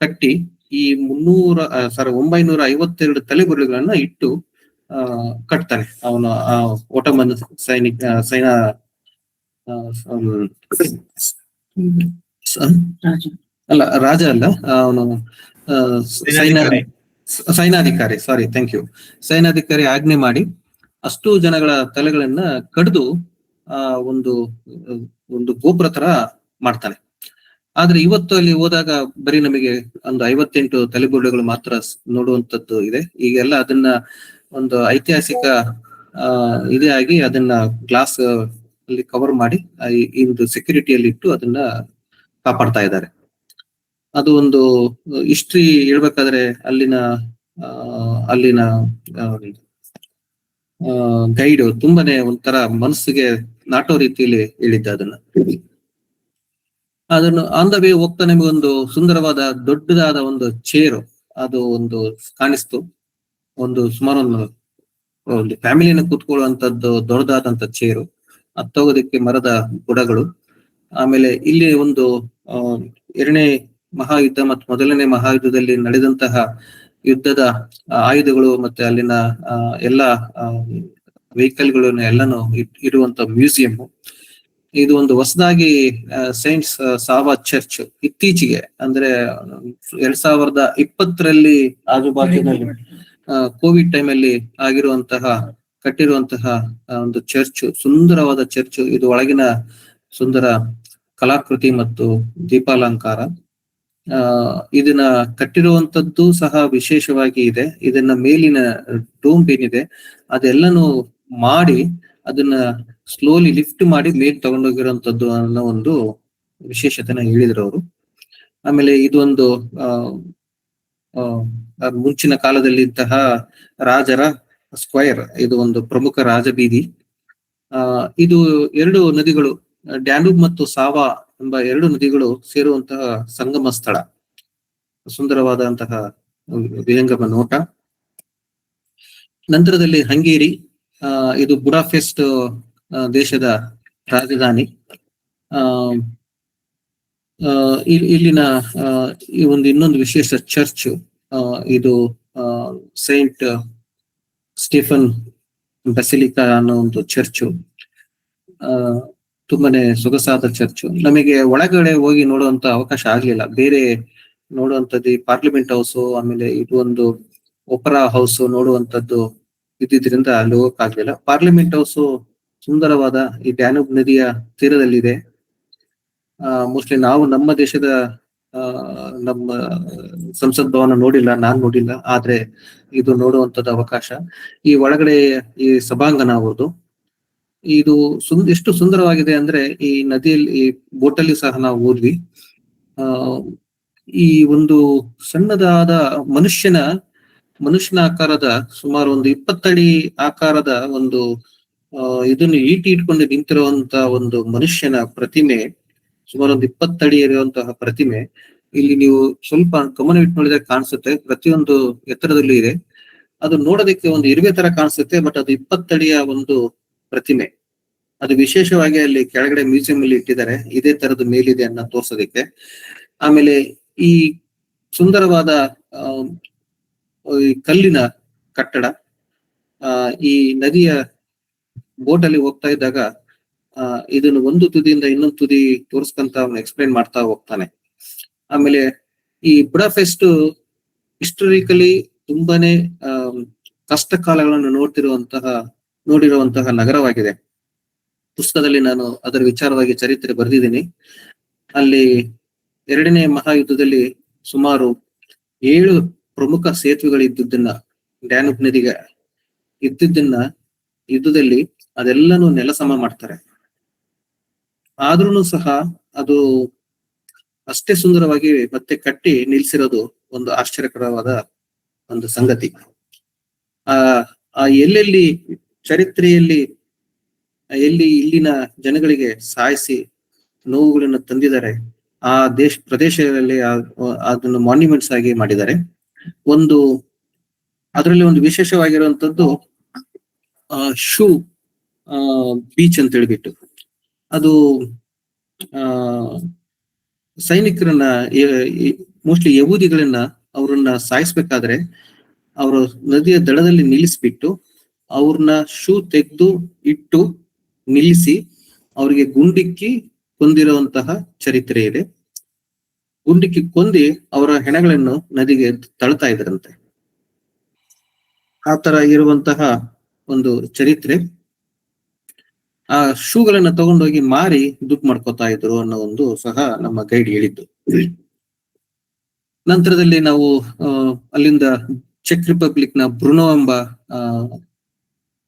ಕಟ್ಟಿ ಈ 952 ತಲೆಬುರುಡೆಗಳನ್ನ ಇಟ್ಟು ಕಟ್ತಾನೆ ಅವನು. ಒಟ್ಟಮನ್ ರಾಜ ಅಲ್ಲ, ಅವನು ಸೈನಾಧಿಕಾರಿ, ಸಾರಿ, ಥ್ಯಾಂಕ್ ಯು, ಸೈನಾಧಿಕಾರಿ ಆಜ್ಞೆ ಮಾಡಿ ಅಷ್ಟು ಜನಗಳ ತಲೆಗಳನ್ನ ಕಡಿದು ಒಂದು ಗೋಪುರ ತರ ಮಾಡ್ತಾನೆ. ಆದ್ರೆ ಇವತ್ತು ಅಲ್ಲಿ ಹೋದಾಗ ಬರೀ ನಮಗೆ ಒಂದು 58 ತಲೆಬುರುಡೆಗಳು ಮಾತ್ರ ನೋಡುವಂತದ್ದು ಇದೆ. ಈಗೆಲ್ಲ ಅದನ್ನ ಒಂದು ಐತಿಹಾಸಿಕ ಇದೇ ಆಗಿ ಅದನ್ನ ಗ್ಲಾಸ್ ಅಲ್ಲಿ ಕವರ್ ಮಾಡಿ ಇಂದು ಸೆಕ್ಯೂರಿಟಿಯಲ್ಲಿ ಇಟ್ಟು ಅದನ್ನ ಕಾಪಾಡ್ತಾ ಇದ್ದಾರೆ. ಅದು ಒಂದು ಹಿಸ್ಟ್ರಿ ಹೇಳ್ಬೇಕಾದ್ರೆ ಅಲ್ಲಿನ ಗೈಡ್ ತುಂಬಾನೇ ಒಂಥರ ಮನಸ್ಸಿಗೆ ನಾಟೋ ರೀತಿಯಲ್ಲಿ ಹೇಳಿದ್ದ ಅದನ್ನು ಆನ್ ದ ವೇ ಹೋಗ್ತಾ ನಿಮಗೊಂದು ಸುಂದರವಾದ ದೊಡ್ಡದಾದ ಒಂದು ಚೇರು ಅದು ಒಂದು ಕಾಣಿಸ್ತು. ಸುಮಾರು ಒಂದು ಫ್ಯಾಮಿಲಿನ ಕೂತ್ಕೊಳ್ಳುವಂತದ್ದು ದೊಡ್ಡದಾದಂತ ಚೇರು, ಹತ್ತೋಗೋದಕ್ಕೆ ಮರದ ಬುಡಗಳು. ಆಮೇಲೆ ಇಲ್ಲಿ ಒಂದು ಎರಡನೇ ಮಹಾಯುದ್ಧ ಮತ್ತು ಮೊದಲನೇ ಮಹಾಯುದ್ಧದಲ್ಲಿ ನಡೆದಂತಹ ಯುದ್ಧದ ಆಯುಧಗಳು ಮತ್ತೆ ಅಲ್ಲಿನ ಎಲ್ಲ ವೆಹಿಕಲ್ಗಳನ್ನು ಎಲ್ಲಾನು ಇರುವಂತ ಮ್ಯೂಸಿಯಂ. ಇದು ಒಂದು ಹೊಸದಾಗಿ ಸೈಂಟ್ ಸಾವಾ ಚರ್ಚ್ ಇತ್ತೀಚೆಗೆ ಅಂದ್ರೆ 2020 ಆಜುಬಾಜಿನಲ್ಲಿ ಕೋವಿಡ್ ಟೈಮ್ ಅಲ್ಲಿ ಕಟ್ಟಿರುವಂತಹ ಒಂದು ಚರ್ಚ್, ಸುಂದರವಾದ ಚರ್ಚ್. ಇದು ಒಳಗಿನ ಸುಂದರ ಕಲಾಕೃತಿ ಮತ್ತು ದೀಪಾಲಂಕಾರ. ಇದನ್ನ ಕಟ್ಟಿರುವಂತದ್ದು ಸಹ ವಿಶೇಷವಾಗಿ ಇದೆ. ಇದನ್ನ ಮೇಲಿನ ಡೋಮ್ ಏನಿದೆ ಅದೆಲ್ಲನು ಮಾಡಿ ಅದನ್ನ ಸ್ಲೋಲಿ ಲಿಫ್ಟ್ ಮಾಡಿ ಮೇಲ್ ತಗೊಂಡೋಗಿರುವಂತದ್ದು ಅನ್ನೋ ಒಂದು ವಿಶೇಷತೆನ ಹೇಳಿದ್ರು ಅವರು. ಆಮೇಲೆ ಇದೊಂದು ಮುಂಚಿನ ಕಾಲದಲ್ಲಿ ಇಂತಹ ರಾಜರ ಸ್ಕ್ವೈರ್, ಇದು ಒಂದು ಪ್ರಮುಖ ರಾಜಬೀದಿ. ಇದು ಎರಡು ನದಿಗಳು, ಡ್ಯಾನ್ಯೂಬ್ ಮತ್ತು ಸಾವಾ ಎಂಬ ಎರಡು ನದಿಗಳು ಸೇರುವಂತಹ ಸಂಗಮ ಸ್ಥಳ. ಸುಂದರವಾದಂತಹ ವಿಹಂಗಮ ನೋಟ. ನಂತರದಲ್ಲಿ ಹಂಗೇರಿ, ಇದು ಬುಡಾಪೆಸ್ಟ್ ದೇಶದ ರಾಜಧಾನಿ. ಇಲ್ಲಿನ ಈ ಇನ್ನೊಂದು ವಿಶೇಷ ಚರ್ಚ್, ಇದು ಸೈಂಟ್ ಸ್ಟೀಫನ್ ಬೆಸಿಲಿಕಾ ಅನ್ನೋ ಒಂದು ಚರ್ಚು. ತುಂಬಾನೇ ಸೊಗಸಾದ ಚರ್ಚು. ನಮಗೆ ಒಳಗಡೆ ಹೋಗಿ ನೋಡುವಂತ ಅವಕಾಶ ಆಗ್ಲಿಲ್ಲ. ಬೇರೆ ನೋಡುವಂತದ್ದು ಪಾರ್ಲಿಮೆಂಟ್ ಹೌಸ್, ಆಮೇಲೆ ಇದು ಒಂದು ಒಪರಾ ಹೌಸ್ ನೋಡುವಂತದ್ದು ಇದ್ದಿದ್ರಿಂದ ಅಲ್ಲಿ ಹೋಗಕ್ಕಾಗ್ಲಿಲ್ಲ. ಪಾರ್ಲಿಮೆಂಟ್ ಹೌಸ್ ಸುಂದರವಾದ ಈ ಡ್ಯಾನ್ಯೂಬ್ ನದಿಯ ತೀರದಲ್ಲಿದೆ. ಮೋಸ್ಟ್ಲಿ ನಾವು ನಮ್ಮ ದೇಶದ ನಮ್ಮ ಸಂಸತ್ ಭವನ ನೋಡಿಲ್ಲ, ನಾನ್ ನೋಡಿಲ್ಲ, ಆದ್ರೆ ಇದು ನೋಡುವಂತದ್ದು ಅವಕಾಶ. ಈ ಒಳಗಡೆ ಈ ಸಭಾಂಗಣ ಅವ್ರದ್ದು, ಇದು ಎಷ್ಟು ಸುಂದರವಾಗಿದೆ ಅಂದ್ರೆ ಈ ನದಿಯಲ್ಲಿ ಈ ಬೋಟಲ್ಲಿ ಸಹ ನಾವು ಹೋದ್ವಿ. ಈ ಒಂದು ಸಣ್ಣದಾದ ಮನುಷ್ಯನ ಆಕಾರದ ಸುಮಾರು ಒಂದು 20 ಅಡಿ ಆಕಾರದ ಒಂದು ಇದನ್ನು ಇಟ್ಕೊಂಡು ನಿಂತಿರುವಂತ ಒಂದು ಮನುಷ್ಯನ ಪ್ರತಿಮೆ, ಸುಮಾರು ಒಂದು 20 ಅಡಿ ಇರುವಂತಹ ಪ್ರತಿಮೆ ಇಲ್ಲಿ ನೀವು ಸ್ವಲ್ಪ ಗಮನವಿಟ್ಟು ನೋಡಿದ್ರೆ ಕಾಣಿಸುತ್ತೆ. ಪ್ರತಿಯೊಂದು ಎತ್ತರದಲ್ಲಿ ಇದೆ. ಅದು ನೋಡೋದಕ್ಕೆ ಒಂದು ಇರುವೆ ತರ ಕಾಣಿಸುತ್ತೆ, ಬಟ್ ಅದು 20 ಅಡಿಯ ಒಂದು ಪ್ರತಿಮೆ. ಅದು ವಿಶೇಷವಾಗಿ ಅಲ್ಲಿ ಕೆಳಗಡೆ ಮ್ಯೂಸಿಯಂ ಅಲ್ಲಿ ಇಟ್ಟಿದ್ದಾರೆ, ಇದೇ ತರದ್ದು ಮೇಲಿದೆ ಅನ್ನ ತೋರ್ಸೋದಕ್ಕೆ. ಆಮೇಲೆ ಈ ಸುಂದರವಾದ ಈ ಕಲ್ಲಿನ ಕಟ್ಟಡ, ಈ ನದಿಯ ಬೋಟಲ್ಲಿ ಹೋಗ್ತಾ ಇದ್ದಾಗ ಇದನ್ನು ಒಂದು ತುದಿಯಿಂದ ಇನ್ನೊಂದು ತುದಿ ತೋರ್ಸ್ಕಂತ ಅವನು ಎಕ್ಸ್ಪ್ಲೈನ್ ಮಾಡ್ತಾ ಹೋಗ್ತಾನೆ. ಆಮೇಲೆ ಈ ಬುಡಾಪೆಸ್ಟ್ ಹಿಸ್ಟೋರಿಕಲಿ ತುಂಬಾನೇ ಕಷ್ಟ ಕಾಲಗಳನ್ನು ನೋಡಿರುವಂತಹ ನಗರವಾಗಿದೆ. ಪುಸ್ತಕದಲ್ಲಿ ನಾನು ಅದರ ವಿಚಾರವಾಗಿ ಚರಿತ್ರೆ ಬರೆದಿದ್ದೀನಿ. ಅಲ್ಲಿ 2ನೇ ಮಹಾಯುದ್ಧದಲ್ಲಿ ಸುಮಾರು 7 ಪ್ರಮುಖ ಸೇತುವೆಗಳು ಇದ್ದುದನ್ನ, ಡ್ಯಾನ್ಯೂಬ್ ನದಿಗೆ ಇದ್ದುದನ್ನ ಯುದ್ಧದಲ್ಲಿ ಅದೆಲ್ಲನೂ ನೆಲಸಮ ಮಾಡ್ತಾರೆ. ಆದ್ರೂ ಸಹ ಅದು ಅಷ್ಟೇ ಸುಂದರವಾಗಿ ಮತ್ತೆ ಕಟ್ಟಿ ನಿಲ್ಸಿರೋದು ಒಂದು ಆಶ್ಚರ್ಯಕರವಾದ ಒಂದು ಸಂಗತಿ. ಎಲ್ಲೆಲ್ಲಿ ಚರಿತ್ರೆಯಲ್ಲಿ ಇಲ್ಲಿನ ಜನಗಳಿಗೆ ಸಾಯಿಸಿ ನೋವುಗಳನ್ನು ತಂದಿದ್ದಾರೆ, ಆ ಪ್ರದೇಶಗಳಲ್ಲಿ ಅದನ್ನು ಮಾನ್ಯುಮೆಂಟ್ಸ್ ಆಗಿ ಮಾಡಿದ್ದಾರೆ. ಅದರಲ್ಲಿ ಒಂದು ವಿಶೇಷವಾಗಿರುವಂತದ್ದು ಶೂ ಬೀಚ್ ಅಂತ ಹೇಳ್ಬಿಟ್ಟು, ಅದು ಸೈನಿಕರನ್ನ ಮೋಸ್ಟ್ಲಿ ಯಹೂದಿಗಳನ್ನ ಅವ್ರನ್ನ ಸಾಯಿಸ್ಬೇಕಾದ್ರೆ ಅವರು ನದಿಯ ದಡದಲ್ಲಿ ನಿಲ್ಲಿಸ್ಬಿಟ್ಟು ಅವ್ರನ್ನ ಶೂ ತೆಗೆದು ಇಟ್ಟು ನಿಲ್ಲಿಸಿ ಅವ್ರಿಗೆ ಗುಂಡಿಕ್ಕಿ ಕೊಂದಿರುವಂತಹ ಚರಿತ್ರೆ ಇದೆ. ಗುಂಡಿಕ್ಕಿ ಕೊಂದಿ ಅವರ ಹೆಣಗಳನ್ನು ನದಿಗೆ ತಳ್ತಾ ಇದ್ರಂತೆ. ಆ ತರ ಇರುವಂತಹ ಒಂದು ಚರಿತ್ರೆ. ಆ ಶೂಗಳನ್ನ ತಗೊಂಡೋಗಿ ಮಾರಿ ದುಡ್ಡು ಮಾಡ್ಕೋತಾ ಇದ್ರು ಅನ್ನೋ ಒಂದು ಸಹ ನಮ್ಮ ಗೈಡ್ ಹೇಳಿದ್ದು. ನಂತರದಲ್ಲಿ ನಾವು ಅಲ್ಲಿಂದ ಚೆಕ್ ರಿಪಬ್ಲಿಕ್ ನ ಬ್ರುನೋ ಎಂಬ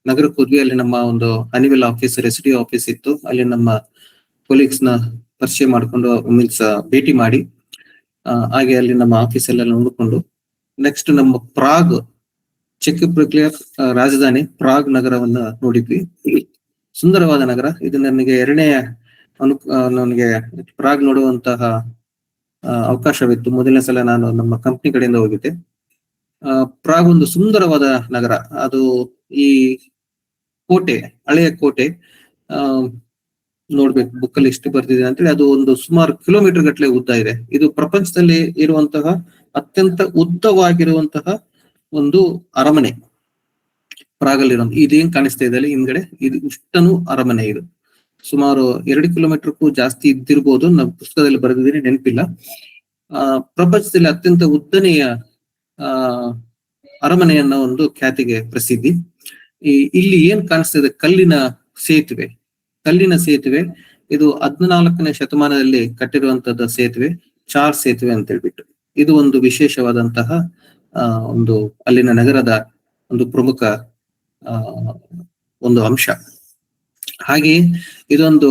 ನಗರಕ್ಕೆ ಹೋದ್ವಿ. ಅಲ್ಲಿ ನಮ್ಮ ಒಂದು ಹನಿವೆಲ್ ಆಫೀಸ್, ರೆಸಿಡಿ ಆಫೀಸ್ ಇತ್ತು. ಅಲ್ಲಿ ನಮ್ಮ ಕೊಲೀಗ್ಸ್ ನ ಪರಿಚಯ ಮಾಡ್ಕೊಂಡು ಭೇಟಿ ಮಾಡಿ ಹಾಗೆ ಅಲ್ಲಿ ನಮ್ಮ ಆಫೀಸ್ ಎಲ್ಲ ನೋಡಿಕೊಂಡು ನೆಕ್ಸ್ಟ್ ನಮ್ಮ ಪ್ರಾಗ್, ಚೆಕ್ ರಿಪಬ್ಲಿಕ್ ರಾಜಧಾನಿ ಪ್ರಾಗ್ ನಗರವನ್ನ ನೋಡಿದ್ವಿ. ಸುಂದರವಾದ ನಗರ. ಇದು ನನಗೆ ನನಗೆ ಪ್ರಾಗ್ ನೋಡುವಂತಹ ಅವಕಾಶವಿತ್ತು. ಮೊದಲನೇ ಸಲ ನಾನು ನಮ್ಮ ಕಂಪ್ನಿ ಕಡೆಯಿಂದ ಹೋಗಿದ್ದೆ. ಪ್ರಾಗ್ ಒಂದು ಸುಂದರವಾದ ನಗರ. ಅದು ಈ ಕೋಟೆ, ಹಳೆಯ ಕೋಟೆ, ಆ ನೋಡ್ಬೇಕು ಬುಕ್ ಅಲ್ಲಿ ಎಷ್ಟು ಬರ್ತಿದೆ ಅಂತೇಳಿ, ಅದು ಒಂದು ಸುಮಾರು ಕಿಲೋಮೀಟರ್ ಗಟ್ಟಲೆ ಉದ್ದ ಇದೆ. ಇದು ಪ್ರಪಂಚದಲ್ಲಿ ಇರುವಂತಹ ಅತ್ಯಂತ ಉದ್ದವಾಗಿರುವಂತಹ ಒಂದು ಅರಮನೆ ಪ್ರಾಗಲ್ಲಿರುವಂತ. ಇದೇನ್ ಕಾಣಿಸ್ತಾ ಇದೆ ಅಲ್ಲಿ ಹಿಂದ್ಗಡೆ, ಇದು ಇಷ್ಟನು ಅರಮನೆ. ಇದು ಸುಮಾರು 2 ಕಿಲೋಮೀಟರ್ಗೂ ಜಾಸ್ತಿ ಇದ್ದಿರ್ಬೋದು, ನಾವು ಪುಸ್ತಕದಲ್ಲಿ ಬರೆದಿದ್ದೀನಿ, ನೆನಪಿಲ್ಲ. ಪ್ರಪಂಚದಲ್ಲಿ ಅತ್ಯಂತ ಉದ್ದನೆಯ ಅರಮನೆಯನ್ನ ಒಂದು ಖ್ಯಾತಿಗೆ ಪ್ರಸಿದ್ಧಿ. ಇಲ್ಲಿ ಏನ್ ಕಾಣಿಸ್ತಿದೆ, ಕಲ್ಲಿನ ಸೇತುವೆ. ಇದು 14ನೇ ಶತಮಾನದಲ್ಲಿ ಕಟ್ಟಿರುವಂತದ್ದು ಸೇತುವೆ, ಚಾರ್ ಸೇತುವೆ ಅಂತ ಹೇಳ್ಬಿಟ್ಟು. ಇದು ಒಂದು ವಿಶೇಷವಾದಂತಹ ಒಂದು ಅಲ್ಲಿನ ನಗರದ ಒಂದು ಪ್ರಮುಖ ಒಂದು ಅಂಶ. ಹಾಗೆ ಇದೊಂದು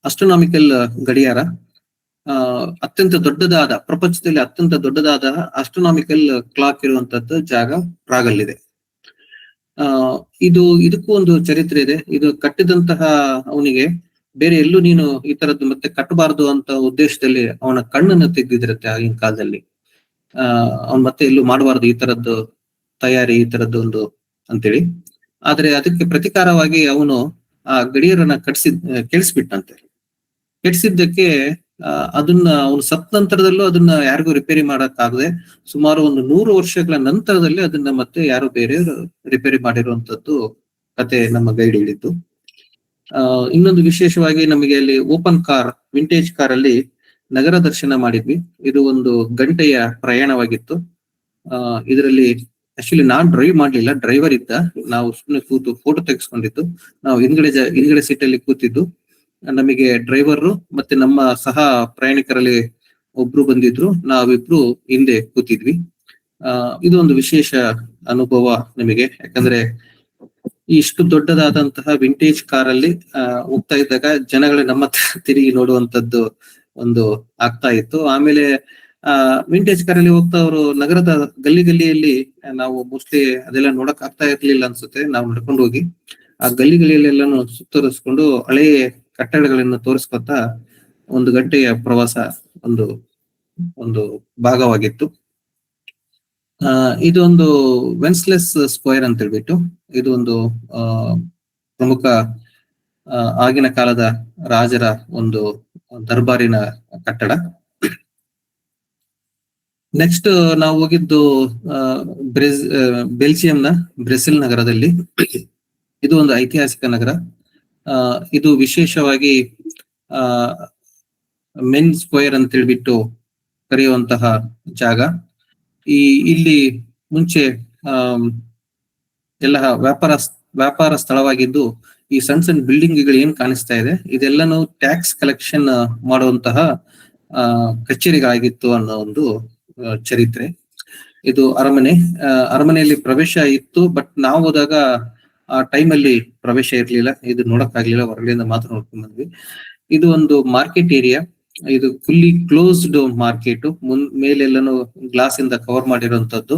ಅಸ್ಟ್ರೋನಾಮಿಕಲ್ ಗಡಿಯಾರ, ಅತ್ಯಂತ ದೊಡ್ಡದಾದ, ಪ್ರಪಂಚದಲ್ಲಿ ಅತ್ಯಂತ ದೊಡ್ಡದಾದ ಅಸ್ಟ್ರೋನಾಮಿಕಲ್ ಕ್ಲಾಕ್ ಇರುವಂತದ್ದು ಜಾಗ ಪ್ರಾಗಲ್ಲಿದೆ. ಇದಕ್ಕೂ ಒಂದು ಚರಿತ್ರೆ ಇದೆ. ಇದು ಕಟ್ಟಿದಂತಹ ಅವನಿಗೆ ಬೇರೆ ಎಲ್ಲೂ ನೀನು ಈ ತರದ್ದು ಮತ್ತೆ ಕಟ್ಟಬಾರದು ಅಂತ ಉದ್ದೇಶದಲ್ಲಿ ಅವನ ಕಣ್ಣನ್ನು ತೆಗೆದಿದ್ರತ್ತೆ ಆಗಿನ ಕಾಲದಲ್ಲಿ. ಅವನ್ ಮತ್ತೆ ಎಲ್ಲೂ ಮಾಡಬಾರ್ದು ಈ ತರದ್ದು ತಯಾರಿ, ಈ ತರದ್ದು ಒಂದು ಅಂತೇಳಿ. ಆದ್ರೆ ಅದಕ್ಕೆ ಪ್ರತಿಕಾರವಾಗಿ ಅವನು ಆ ಗಡಿಯಾರನ ಕೆಡಿಸ್ಬಿಟ್ಟಂತೆ. ಕೆಡಿಸಿದ್ದಕ್ಕೆ ಅದನ್ನ ಅವನು ಸತ್ ನಂತರದಲ್ಲೂ ಅದನ್ನ ಯಾರಿಗೂ ರಿಪೇರಿ ಮಾಡಕ್ಕಾಗದೆ ಸುಮಾರು ಒಂದು 100 ವರ್ಷಗಳ ನಂತರದಲ್ಲಿ ಅದನ್ನ ಮತ್ತೆ ಯಾರು ಬೇರೆಯವರು ರಿಪೇರಿ ಮಾಡಿರುವಂತದ್ದು ಕತೆ ನಮ್ಮ ಗೈಡ್ ಹೇಳಿದ್ದು. ಇನ್ನೊಂದು ವಿಶೇಷವಾಗಿ ನಮಗೆ ಅಲ್ಲಿ ಓಪನ್ ಕಾರ್, ವಿಂಟೇಜ್ ಕಾರ್ ಅಲ್ಲಿ ನಗರ ದರ್ಶನ ಮಾಡಿದ್ವಿ. ಇದು ಒಂದು ಗಂಟೆಯ ಪ್ರಯಾಣವಾಗಿತ್ತು. ಇದರಲ್ಲಿ ಆಕ್ಚುಲಿ ನಾನ್ ಡ್ರೈವ್ ಮಾಡ್ಲಿಲ್ಲ, ಡ್ರೈವರ್ ಇದ್ದ. ನಾವು ಸುಮ್ಮನೆ ಕೂತು ಫೋಟೋ ತೆಗೆಸ್ಕೊಂಡಿದ್ದು. ನಾವು ಹಿಂದ್ಗಡೆ ಸೀಟಲ್ಲಿ ಕೂತಿದ್ದು. ನಮಗೆ ಡ್ರೈವರು ಮತ್ತೆ ನಮ್ಮ ಸಹ ಪ್ರಯಾಣಿಕರಲ್ಲಿ ಒಬ್ರು ಬಂದಿದ್ರು, ನಾವಿಬ್ರು ಹಿಂದೆ ಕೂತಿದ್ವಿ. ಇದು ಒಂದು ವಿಶೇಷ ಅನುಭವ ನಮಗೆ. ಯಾಕಂದ್ರೆ ಇಷ್ಟು ದೊಡ್ಡದಾದಂತಹ ವಿಂಟೇಜ್ ಕಾರ್ ಅಲ್ಲಿ ಹೋಗ್ತಾ ಇದ್ದಾಗ ಜನಗಳೇ ನಮ್ಮ ತಿರುಗಿ ನೋಡುವಂತದ್ದು ಒಂದು ಆಗ್ತಾ ಇತ್ತು. ಆಮೇಲೆ ವಿಂಟೇಜ್ ಕಾರ್ ಅಲ್ಲಿ ಹೋಗ್ತಾ ಅವರು ನಗರದ ಗಲ್ಲಿಯಲ್ಲಿ ನಾವು ಮೋಸ್ಟ್ಲಿ ಅದೆಲ್ಲ ನೋಡಕ್ ಆಗ್ತಾ ಇರ್ಲಿಲ್ಲ ಅನ್ಸುತ್ತೆ. ನಾವು ನಡ್ಕೊಂಡು ಹೋಗಿ ಆ ಗಲ್ಲಿಗಲ್ಲಿಯಲ್ಲೆಲ್ಲಾನು ಸುತ್ತರಿಸ್ಕೊಂಡು ಹಳೆ ಕಟ್ಟಡಗಳನ್ನು ತೋರಿಸ್ಕೊತಾ 1 ಗಂಟೆಯ ಪ್ರವಾಸ ಒಂದು ಭಾಗವಾಗಿತ್ತು. ಇದೊಂದು ವೆನ್ಸ್ಲೆಸ್ ಸ್ಕ್ವೇರ್ ಅಂತ ಹೇಳ್ಬಿಟ್ಟು, ಇದು ಒಂದು ಪ್ರಮುಖ ಆಗಿನ ಕಾಲದ ರಾಜರ ಒಂದು ದರ್ಬಾರಿನ ಕಟ್ಟಡ. ನೆಕ್ಸ್ಟ್ ನಾವು ಹೋಗಿದ್ದು ಬೆಲ್ಜಿಯಂನ ಬ್ರೆಸಿಲ್ ನಗರದಲ್ಲಿ. ಇದು ಒಂದು ಐತಿಹಾಸಿಕ ನಗರ. ಇದು ವಿಶೇಷವಾಗಿ ಮೆನ್ ಸ್ಕ್ವೇರ್ ಅಂತ ಹೇಳ್ಬಿಟ್ಟು ಕರೆಯುವಂತಹ ಜಾಗ. ಇಲ್ಲಿ ಮುಂಚೆ ಎಲ್ಲ ವ್ಯಾಪಾರ ಸ್ಥಳವಾಗಿದ್ದು, ಈ ಸಣ್ಣ ಸಣ್ಣ ಬಿಲ್ಡಿಂಗ್ಗಳು ಏನ್ ಕಾಣಿಸ್ತಾ ಇದೆ ಇದೆಲ್ಲಾನು ಟ್ಯಾಕ್ಸ್ ಕಲೆಕ್ಷನ್ ಮಾಡುವಂತಹ ಕಚೇರಿಗಳಾಗಿತ್ತು ಅನ್ನೋ ಒಂದು ಚರಿತ್ರೆ. ಇದು ಅರಮನೆಯಲ್ಲಿ ಪ್ರವೇಶ ಇತ್ತು, ಬಟ್ ನಾವು ಹೋದಾಗ ಆ ಟೈಮಲ್ಲಿ ಪ್ರವೇಶ ಇರ್ಲಿಲ್ಲ, ಇದು ನೋಡಕ್ ಆಗ್ಲಿಲ್ಲ, ಹೊರಗಡೆಯಿಂದ ಮಾತ್ರ ನೋಡ್ಕೊಂಡ್ ಬಂದ್ವಿ. ಇದು ಒಂದು ಮಾರ್ಕೆಟ್ ಏರಿಯಾ. ಇದು ಫುಲ್ಲಿ ಕ್ಲೋಸ್ಡ್ ಮಾರ್ಕೆಟ್, ಮೇಲೆಲ್ಲಾನು ಗ್ಲಾಸ್ ಇಂದ ಕವರ್ ಮಾಡಿರುವಂತದ್ದು.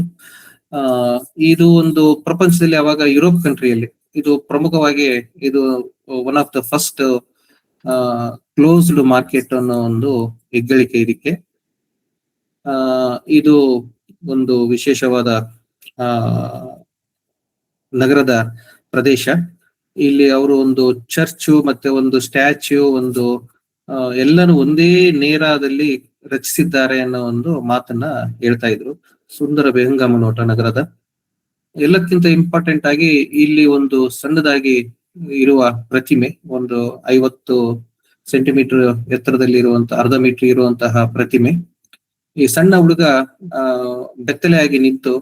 ಇದು ಒಂದು ಪ್ರಪಂಚದಲ್ಲಿ ಅವಾಗ ಯುರೋಪ್ ಕಂಟ್ರಿಯಲ್ಲಿ ಇದು ಪ್ರಮುಖವಾಗಿ ಇದು one of the first closed market ಅನ್ನೋ ಒಂದು ಹೆಗ್ಗಳಿಕೆ ಇದಕ್ಕೆ. ಇದು ಒಂದು ವಿಶೇಷವಾದ ನಗರದ ಪ್ರದೇಶ. ಇಲ್ಲಿ ಅವರು ಒಂದು ಚರ್ಚು ಮತ್ತೆ ಒಂದು ಸ್ಟ್ಯಾಚ್ಯೂ ಎಲ್ಲಾನು ಒಂದೇ ನೇರದಲ್ಲಿ ರಚಿಸಿದ್ದಾರೆ ಅನ್ನೋ ಒಂದು ಮಾತನ್ನ ಹೇಳ್ತಾ ಇದ್ರು. ಸುಂದರ ವಿಹಂಗಮ ನೋಟ ನಗರದ. ಎಲ್ಲಕ್ಕಿಂತ ಇಂಪಾರ್ಟೆಂಟ್ ಆಗಿ ಇಲ್ಲಿ ಒಂದು ಸಣ್ಣದಾಗಿ ಇರುವ ಪ್ರತಿಮೆ, ಒಂದು 50 ಸೆಂಟಿಮೀಟರ್ ಎತ್ತರದಲ್ಲಿ ಇರುವಂತಹ, ಅರ್ಧ ಮೀಟರ್ ಇರುವಂತಹ ಪ್ರತಿಮೆ. ಈ ಸಣ್ಣ ಹುಡುಗ ಬೆತ್ತಲೆಯಾಗಿ ನಿಂತು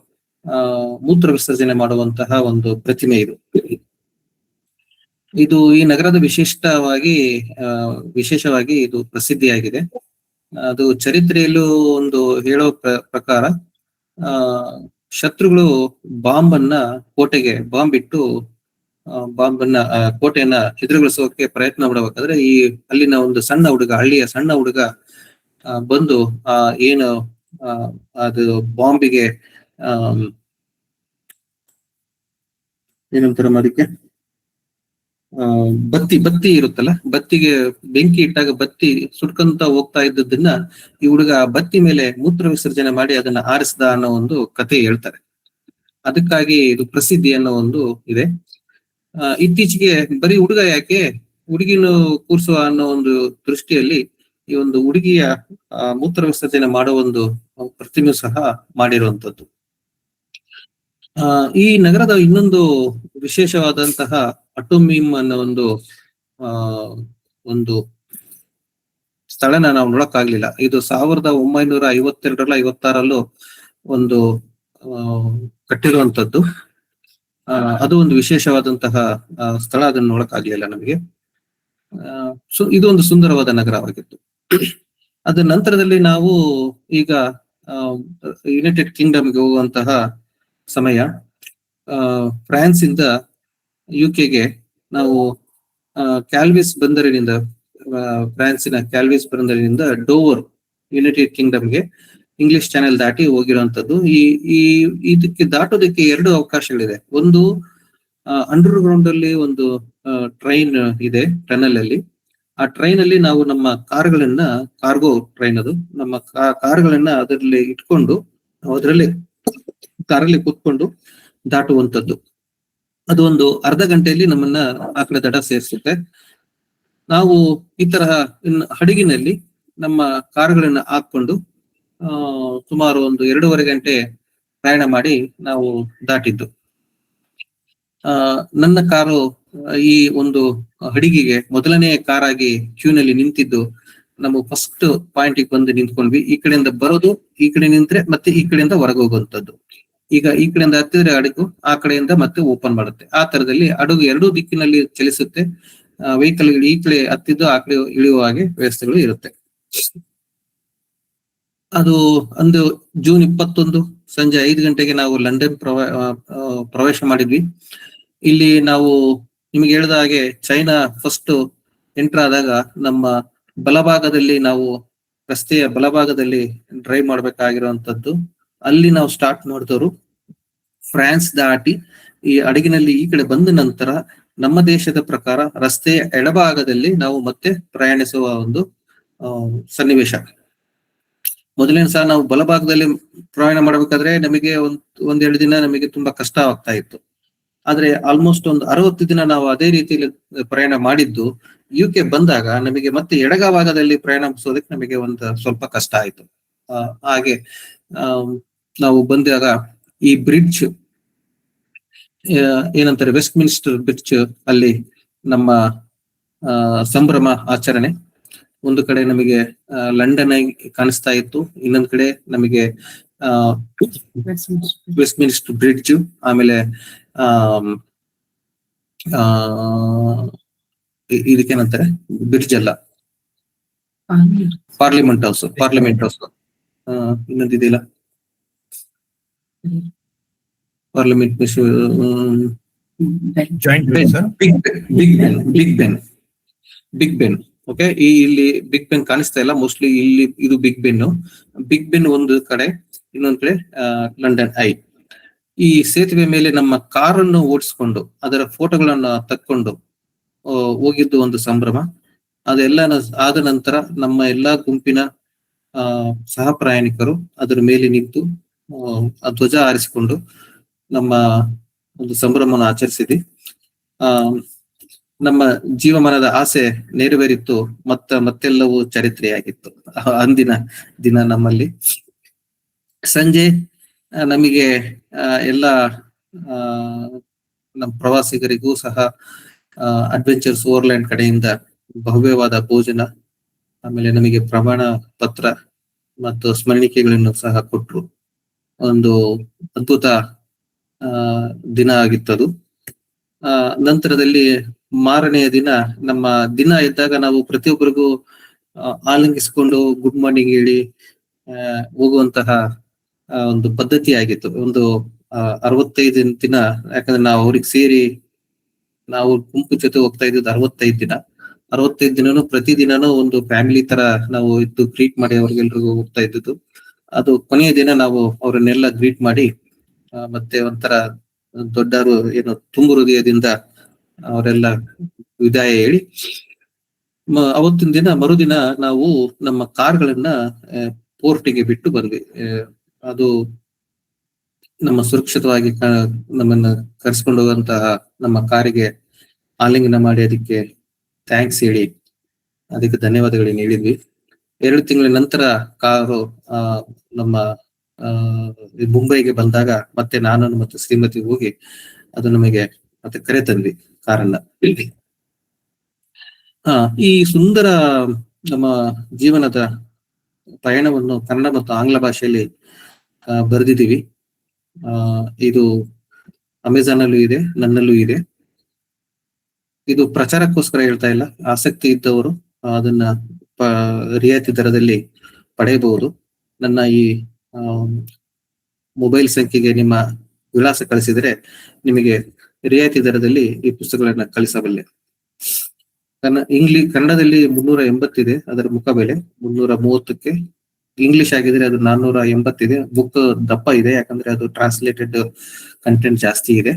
ಮೂತ್ರ ವಿಸರ್ಜನೆ ಮಾಡುವಂತಹ ಒಂದು ಪ್ರತಿಮೆ ಇದು. ಇದು ಈ ನಗರದ ವಿಶೇಷವಾಗಿ ಇದು ಪ್ರಸಿದ್ಧಿಯಾಗಿದೆ. ಅದು ಚರಿತ್ರೆಯಲ್ಲೂ ಒಂದು ಹೇಳೋ ಪ್ರಕಾರ ಶತ್ರುಗಳು ಕೋಟೆಯನ್ನ ಎದುರುಗೊಳಿಸೋಕೆ ಪ್ರಯತ್ನ ಮಾಡಬೇಕಾದ್ರೆ ಈ ಅಲ್ಲಿನ ಒಂದು ಹಳ್ಳಿಯ ಸಣ್ಣ ಹುಡುಗ ಬಂದು ಅದು ಬಾಂಬಿಗೆ ಏನಂತಾರೆ ಅದಕ್ಕೆ, ಬತ್ತಿ ಇರುತ್ತಲ್ಲ, ಬತ್ತಿಗೆ ಬೆಂಕಿ ಇಟ್ಟಾಗ ಬತ್ತಿ ಸುಟ್ಕೊಂತ ಹೋಗ್ತಾ ಇದ್ದದನ್ನ ಈ ಹುಡುಗ ಬತ್ತಿ ಮೇಲೆ ಮೂತ್ರ ವಿಸರ್ಜನೆ ಮಾಡಿ ಅದನ್ನ ಆರಿಸ್ದ ಅನ್ನೋ ಒಂದು ಕಥೆ ಹೇಳ್ತಾರೆ. ಅದಕ್ಕಾಗಿ ಇದು ಪ್ರಸಿದ್ಧಿ ಅನ್ನೋ ಒಂದು ಇದೆ. ಇತ್ತೀಚೆಗೆ ಬರೀ ಹುಡುಗ ಯಾಕೆ, ಹುಡುಗಿನ ಕೂರಿಸುವ ಅನ್ನೋ ಒಂದು ದೃಷ್ಟಿಯಲ್ಲಿ ಈ ಒಂದು ಹುಡುಗಿಯ ಮೂತ್ರ ವಿಸರ್ಜನೆ ಮಾಡೋ ಒಂದು ಪ್ರತಿಮೆ ಸಹ ಮಾಡಿರುವಂತದ್ದು. ಈ ನಗರದ ಇನ್ನೊಂದು ವಿಶೇಷವಾದಂತಹ ಅಟೋಮಿಮ್ ಅನ್ನೋ ಒಂದು ಸ್ಥಳನ ನಾವು ನೋಡಕ್ಕಾಗ್ಲಿಲ್ಲ. ಇದು 1952 56 ಒಂದು ಕಟ್ಟಿರುವಂತದ್ದು. ಅದು ಒಂದು ವಿಶೇಷವಾದಂತಹ ಸ್ಥಳ, ಅದನ್ನು ನೋಡಕ್ಕಾಗ್ಲಿಲ್ಲ ನಮಗೆ. ಸೊ ಇದು ಒಂದು ಸುಂದರವಾದ ನಗರವಾಗಿತ್ತು. ಅದರ ನಂತರದಲ್ಲಿ ನಾವು ಈಗ ಯುನೈಟೆಡ್ ಕಿಂಗ್ಡಮ್ಗೆ ಹೋಗುವಂತಹ ಸಮಯ. ಫ್ರಾನ್ಸ್ ಇಂದ UK ನಾವು ಕ್ಯಾಲ್ವಿಸ್ ಬಂದರಿನಿಂದ, ಫ್ರಾನ್ಸಿನ ಕ್ಯಾಲ್ವಿಸ್ ಬಂದರಿನಿಂದ ಡೋವರ್ ಯುನೈಟೆಡ್ ಕಿಂಗ್ಡಮ್ಗೆ ಇಂಗ್ಲಿಷ್ ಚಾನೆಲ್ ದಾಟಿ ಹೋಗಿರುವಂತದ್ದು. ಇದಕ್ಕೆ ದಾಟೋದಕ್ಕೆ 2 ಅವಕಾಶಗಳಿದೆ. ಒಂದು ಅಂಡರ್ ಗ್ರೌಂಡ್ ಅಲ್ಲಿ ಒಂದು ಟ್ರೈನ್ ಇದೆ, ಟನಲ್ ಅಲ್ಲಿ. ಆ ಟ್ರೈನ್ ಅಲ್ಲಿ ನಾವು ನಮ್ಮ ಕಾರ್ಗಳನ್ನ, ಕಾರ್ಗೋ ಟ್ರೈನ್ ಅದು, ನಮ್ಮ ಕಾರ್ಗಳನ್ನ ಅದರಲ್ಲಿ ಇಟ್ಕೊಂಡು ಅದರಲ್ಲಿ ಕಾರಲ್ಲಿ ಕೂತ್ಕೊಂಡು ದಾಟುವಂತದ್ದು. ಅದು ಒಂದು ಅರ್ಧ ಗಂಟೆಯಲ್ಲಿ ನಮ್ಮನ್ನ ಆ ಕಡೆ ದಡ ಸೇರಿಸುತ್ತೆ. ನಾವು ಈ ತರಹ ಹಡಗಿನಲ್ಲಿ ನಮ್ಮ ಕಾರುಗಳನ್ನ ಹಾಕೊಂಡು ಸುಮಾರು ಒಂದು 2.5 ಗಂಟೆ ಪ್ರಯಾಣ ಮಾಡಿ ನಾವು ದಾಟಿದ್ದು. ನನ್ನ ಕಾರು ಈ ಒಂದು ಹಡಗಿಗೆ ಮೊದಲನೇ ಕಾರಾಗಿ ಕ್ಯೂನಲ್ಲಿ ನಿಂತಿದ್ದು. ನಾವು ಫಸ್ಟ್ ಪಾಯಿಂಟ್ ಬಂದು ನಿಂತ್ಕೊಂಡ್ವಿ. ಈ ಕಡೆಯಿಂದ ಬರೋದು, ಈ ಕಡೆ ನಿಂತ್ರೆ ಮತ್ತೆ ಈ ಕಡೆಯಿಂದ ಹೊರಗೆ ಹೋಗುವಂತದ್ದು. ಈಗ ಈ ಕಡೆಯಿಂದ ಹತ್ತಿದ್ರೆ ಹಡಗು, ಆ ಕಡೆಯಿಂದ ಮತ್ತೆ ಓಪನ್ ಮಾಡುತ್ತೆ. ಆ ತರದಲ್ಲಿ ಹಡಗು 2 ದಿಕ್ಕಿನಲ್ಲಿ ಚಲಿಸುತ್ತೆ. ವೆಹಿಕಲ್ ಈ ಕಡೆ ಹತ್ತಿದ್ದು ಆ ಕಡೆ ಇಳಿಯುವ ಹಾಗೆ ವ್ಯವಸ್ಥೆಗಳು ಇರುತ್ತೆ. ಅದು ಒಂದು ಜೂನ್ 21 ಸಂಜೆ 5 ಗಂಟೆಗೆ ನಾವು ಲಂಡನ್ ಪ್ರವೇಶ ಮಾಡಿದ್ವಿ. ಇಲ್ಲಿ ನಾವು ನಿಮ್ಗೆ ಹೇಳಿದ ಹಾಗೆ ಚೈನಾ ಫಸ್ಟ್ ಎಂಟರ್ ಆದಾಗ ನಮ್ಮ ಬಲಭಾಗದಲ್ಲಿ, ನಾವು ರಸ್ತೆಯ ಬಲಭಾಗದಲ್ಲಿ ಡ್ರೈವ್ ಮಾಡ್ಬೇಕಾಗಿರುವಂತದ್ದು. ಅಲ್ಲಿ ನಾವು ಸ್ಟಾರ್ಟ್ ಮಾಡಿದವರು ಫ್ರಾನ್ಸ್ ದಾಟಿ ಈ ಹಡಗಿನಲ್ಲಿ ಈ ಕಡೆ ಬಂದ ನಂತರ ನಮ್ಮ ದೇಶದ ಪ್ರಕಾರ ರಸ್ತೆಯ ಎಡಭಾಗದಲ್ಲಿ ನಾವು ಮತ್ತೆ ಪ್ರಯಾಣಿಸುವ ಒಂದು ಸನ್ನಿವೇಶ. ಮೊದಲಿನ ಸಹ ನಾವು ಬಲಭಾಗದಲ್ಲಿ ಪ್ರಯಾಣ ಮಾಡಬೇಕಾದ್ರೆ ನಮಗೆ ಒಂದೆರಡು ದಿನ ನಮಗೆ ತುಂಬಾ ಕಷ್ಟ ಆಗ್ತಾ ಇತ್ತು. ಆದ್ರೆ ಆಲ್ಮೋಸ್ಟ್ ಒಂದು 60 ದಿನ ನಾವು ಅದೇ ರೀತಿಯಲ್ಲಿ ಪ್ರಯಾಣ ಮಾಡಿದ್ದು. UK ಬಂದಾಗ ನಮಗೆ ಮತ್ತೆ ಎಡಗಭಾಗದಲ್ಲಿ ಪ್ರಯಾಣಿಸೋದಕ್ಕೆ ನಮಗೆ ಒಂದು ಸ್ವಲ್ಪ ಕಷ್ಟ ಆಯ್ತು. ಹಾಗೆ ನಾವು ಬಂದಾಗ ಈ ಬ್ರಿಡ್ಜ್ ಏನಂತಾರೆ, ವೆಸ್ಟ್ ಮಿನಿಸ್ಟರ್ ಬ್ರಿಡ್ಜ್, ಅಲ್ಲಿ ನಮ್ಮ ಸಂಭ್ರಮ ಆಚರಣೆ. ಒಂದು ಕಡೆ ನಮಗೆ ಲಂಡನ್ ಆಗಿ ಕಾಣಿಸ್ತಾ ಇತ್ತು, ಇನ್ನೊಂದು ಕಡೆ ನಮಗೆ ವೆಸ್ಟ್ ಮಿನಿಸ್ಟರ್ ಬ್ರಿಡ್ಜ್, ಆಮೇಲೆ ಇದಕ್ಕೇನಂತಾರೆ, ಬ್ರಿಡ್ಜ್ ಅಲ್ಲ, ಪಾರ್ಲಿಮೆಂಟ್ ಹೌಸ್ ಇನ್ನೊಂದಿದೆಯಲ್ಲ, ಪಾರ್ಲಿಮೆಂಟ್ ಬಿಗ್ ಬೆನ್. ಓಕೆ, ಇಲ್ಲಿ ಬಿಗ್ ಬೆನ್ ಕಾಣಿಸ್ತಾ ಇಲ್ಲ, ಮೋಸ್ಟ್ಲಿ ಇಲ್ಲಿ ಇದು ಬಿಗ್ ಬೆನ್ ಒಂದು ಕಡೆ, ಇನ್ನೊಂದ್ ಕಡೆ ಲಂಡನ್ ಐ. ಈ ಸೇತುವೆ ಮೇಲೆ ನಮ್ಮ ಕಾರನ್ನು ಓಡಿಸ್ಕೊಂಡು ಅದರ ಫೋಟೋಗಳನ್ನ ತಕ್ಕೊಂಡು ಹೋಗಿದ್ದು ಒಂದು ಸಂಭ್ರಮ. ಅದೆಲ್ಲ ಆದ ನಂತರ ನಮ್ಮ ಎಲ್ಲಾ ಗುಂಪಿನ ಸಹ ಪ್ರಯಾಣಿಕರು ಅದರ ಮೇಲೆ ನಿಂತು ಧ್ವಜ ಹಾರಿಸಿಕೊಂಡು ನಮ್ಮ ಒಂದು ಸಂಭ್ರಮವನ್ನು ಆಚರಿಸಿದ್ವಿ. ನಮ್ಮ ಜೀವಮಾನದ ಆಸೆ ನೆರವೇರಿತ್ತು, ಮತ್ತೆಲ್ಲವೂ ಚರಿತ್ರೆಯಾಗಿತ್ತು ಅಂದಿನ ದಿನ ನಮ್ಮಲ್ಲಿ. ಸಂಜೆ ನಮಗೆ ಎಲ್ಲ ನಮ್ಮ ಪ್ರವಾಸಿಗರಿಗೂ ಸಹ ಅಡ್ವೆಂಚರ್ಸ್ ಓವರ್ಲ್ಯಾಂಡ್ ಕಡೆಯಿಂದ ಭವ್ಯವಾದ ಭೋಜನ, ಆಮೇಲೆ ನಮಗೆ ಪ್ರಮಾಣ ಪತ್ರ ಮತ್ತು ಸ್ಮರಣಿಕೆಗಳನ್ನು ಸಹ ಕೊಟ್ರು. ಒಂದು ಅದ್ಭುತ ದಿನ ಆಗಿತ್ತದು. ನಂತರದಲ್ಲಿ ಮಾರನೆಯ ದಿನ, ನಮ್ಮ ದಿನ ಇದ್ದಾಗ ನಾವು ಪ್ರತಿಯೊಬ್ಬರಿಗೂ ಆಲಿಂಗಿಸಿಕೊಂಡು ಗುಡ್ ಮಾರ್ನಿಂಗ್ ಹೇಳಿ ಹೋಗುವಂತಹ ಒಂದು ಪದ್ಧತಿ ಆಗಿತ್ತು. ಒಂದು 65 ದಿನ, ಯಾಕಂದ್ರೆ ನಾವು ಅವ್ರಿಗೆ ಸೇರಿ ನಾವು ಗುಂಪು ಜೊತೆ ಹೋಗ್ತಾ ಇದ್ದಿದ್ದು 65 ದಿನನೂ ಪ್ರತಿದಿನನೂ ಒಂದು ಫ್ಯಾಮಿಲಿ ತರ ನಾವು ಇದ್ದು ಗ್ರೀಟ್ ಮಾಡಿ ಅವ್ರಿಗೆಲ್ರಿಗೂ ಹೋಗ್ತಾ ಇದ್ದಿದ್ದು. ಅದು ಕೊನೆಯ ದಿನ ನಾವು ಅವ್ರನ್ನೆಲ್ಲ ಗ್ರೀಟ್ ಮಾಡಿ ಮತ್ತೆ ಒಂಥರ ದೊಡ್ಡವರು ಏನು ತುಂಬು ಹೃದಯದಿಂದ ಅವರೆಲ್ಲ ವಿದಾಯ ಹೇಳಿ, ಅವತ್ತಿನ ದಿನ ಮರುದಿನ ನಾವು ನಮ್ಮ ಕಾರ್ಗಳನ್ನ ಪೋರ್ಟಿಗೆ ಬಿಟ್ಟು ಬಂದ್ವಿ. ಅದು ನಮ್ಮ ಸುರಕ್ಷಿತವಾಗಿ ನಮ್ಮನ್ನ ಕರೆಸ್ಕೊಂಡು ಹೋಗುವಂತಹ ನಮ್ಮ ಕಾರಿಗೆ ಆಲಿಂಗನ ಮಾಡಿ ಅದಕ್ಕೆ ಥ್ಯಾಂಕ್ಸ್ ಹೇಳಿ ಅದಕ್ಕೆ ಧನ್ಯವಾದಗಳು ನೀಡಿದ್ವಿ. 2 ತಿಂಗಳ ನಂತರ ಕಾರು ನಮ್ಮ ಮುಂಬೈಗೆ ಬಂದಾಗ ಮತ್ತೆ ನಾನು ಮತ್ತು ಶ್ರೀಮತಿ ಹೋಗಿ ಅದು ನಮಗೆ ಮತ್ತೆ ಕರೆ ತಂದ್ವಿ ಕಾರನ್ನ. ಈ ಸುಂದರ ನಮ್ಮ ಜೀವನದ ಪಯಣವನ್ನು ಕನ್ನಡ ಮತ್ತು ಆಂಗ್ಲ ಭಾಷೆಯಲ್ಲಿ ಬರೆದಿದ್ದೀವಿ. ಇದು ಅಮೆಜಾನ್ ಅಲ್ಲೂ ಇದೆ, ನನ್ನಲ್ಲೂ ಇದೆ. ಇದು ಪ್ರಚಾರಕ್ಕೋಸ್ಕರ ಹೇಳ್ತಾ ಇಲ್ಲ, ಆಸಕ್ತಿ ಇದ್ದವರು ಅದನ್ನ ರಿಯಾಯಿತಿ ದರದಲ್ಲಿ ಪಡೆಯಬಹುದು. ನನ್ನ ಈ ಮೊಬೈಲ್ ಸಂಖ್ಯೆಗೆ ನಿಮ್ಮ ವಿಳಾಸ ಕಳಿಸಿದರೆ ನಿಮಗೆ ರಿಯಾಯಿತಿ ದರದಲ್ಲಿ ಈ ಪುಸ್ತಕಗಳನ್ನ ಕಳಿಸಬಲ್ಲೆ. ಕನ್ನಡದಲ್ಲಿ 380 ಇದೆ ಅದರ ಮುಖಬೆಲೆ, 330ಕ್ಕೆ. ಇಂಗ್ಲಿಷ್ ಆಗಿದ್ರೆ ಅದು 480 ಇದೆ. ಬುಕ್ ದಪ್ಪ ಇದೆ ಯಾಕಂದ್ರೆ ಅದು ಟ್ರಾನ್ಸ್ಲೇಟೆಡ್ ಕಂಟೆಂಟ್ ಜಾಸ್ತಿ ಇದೆ.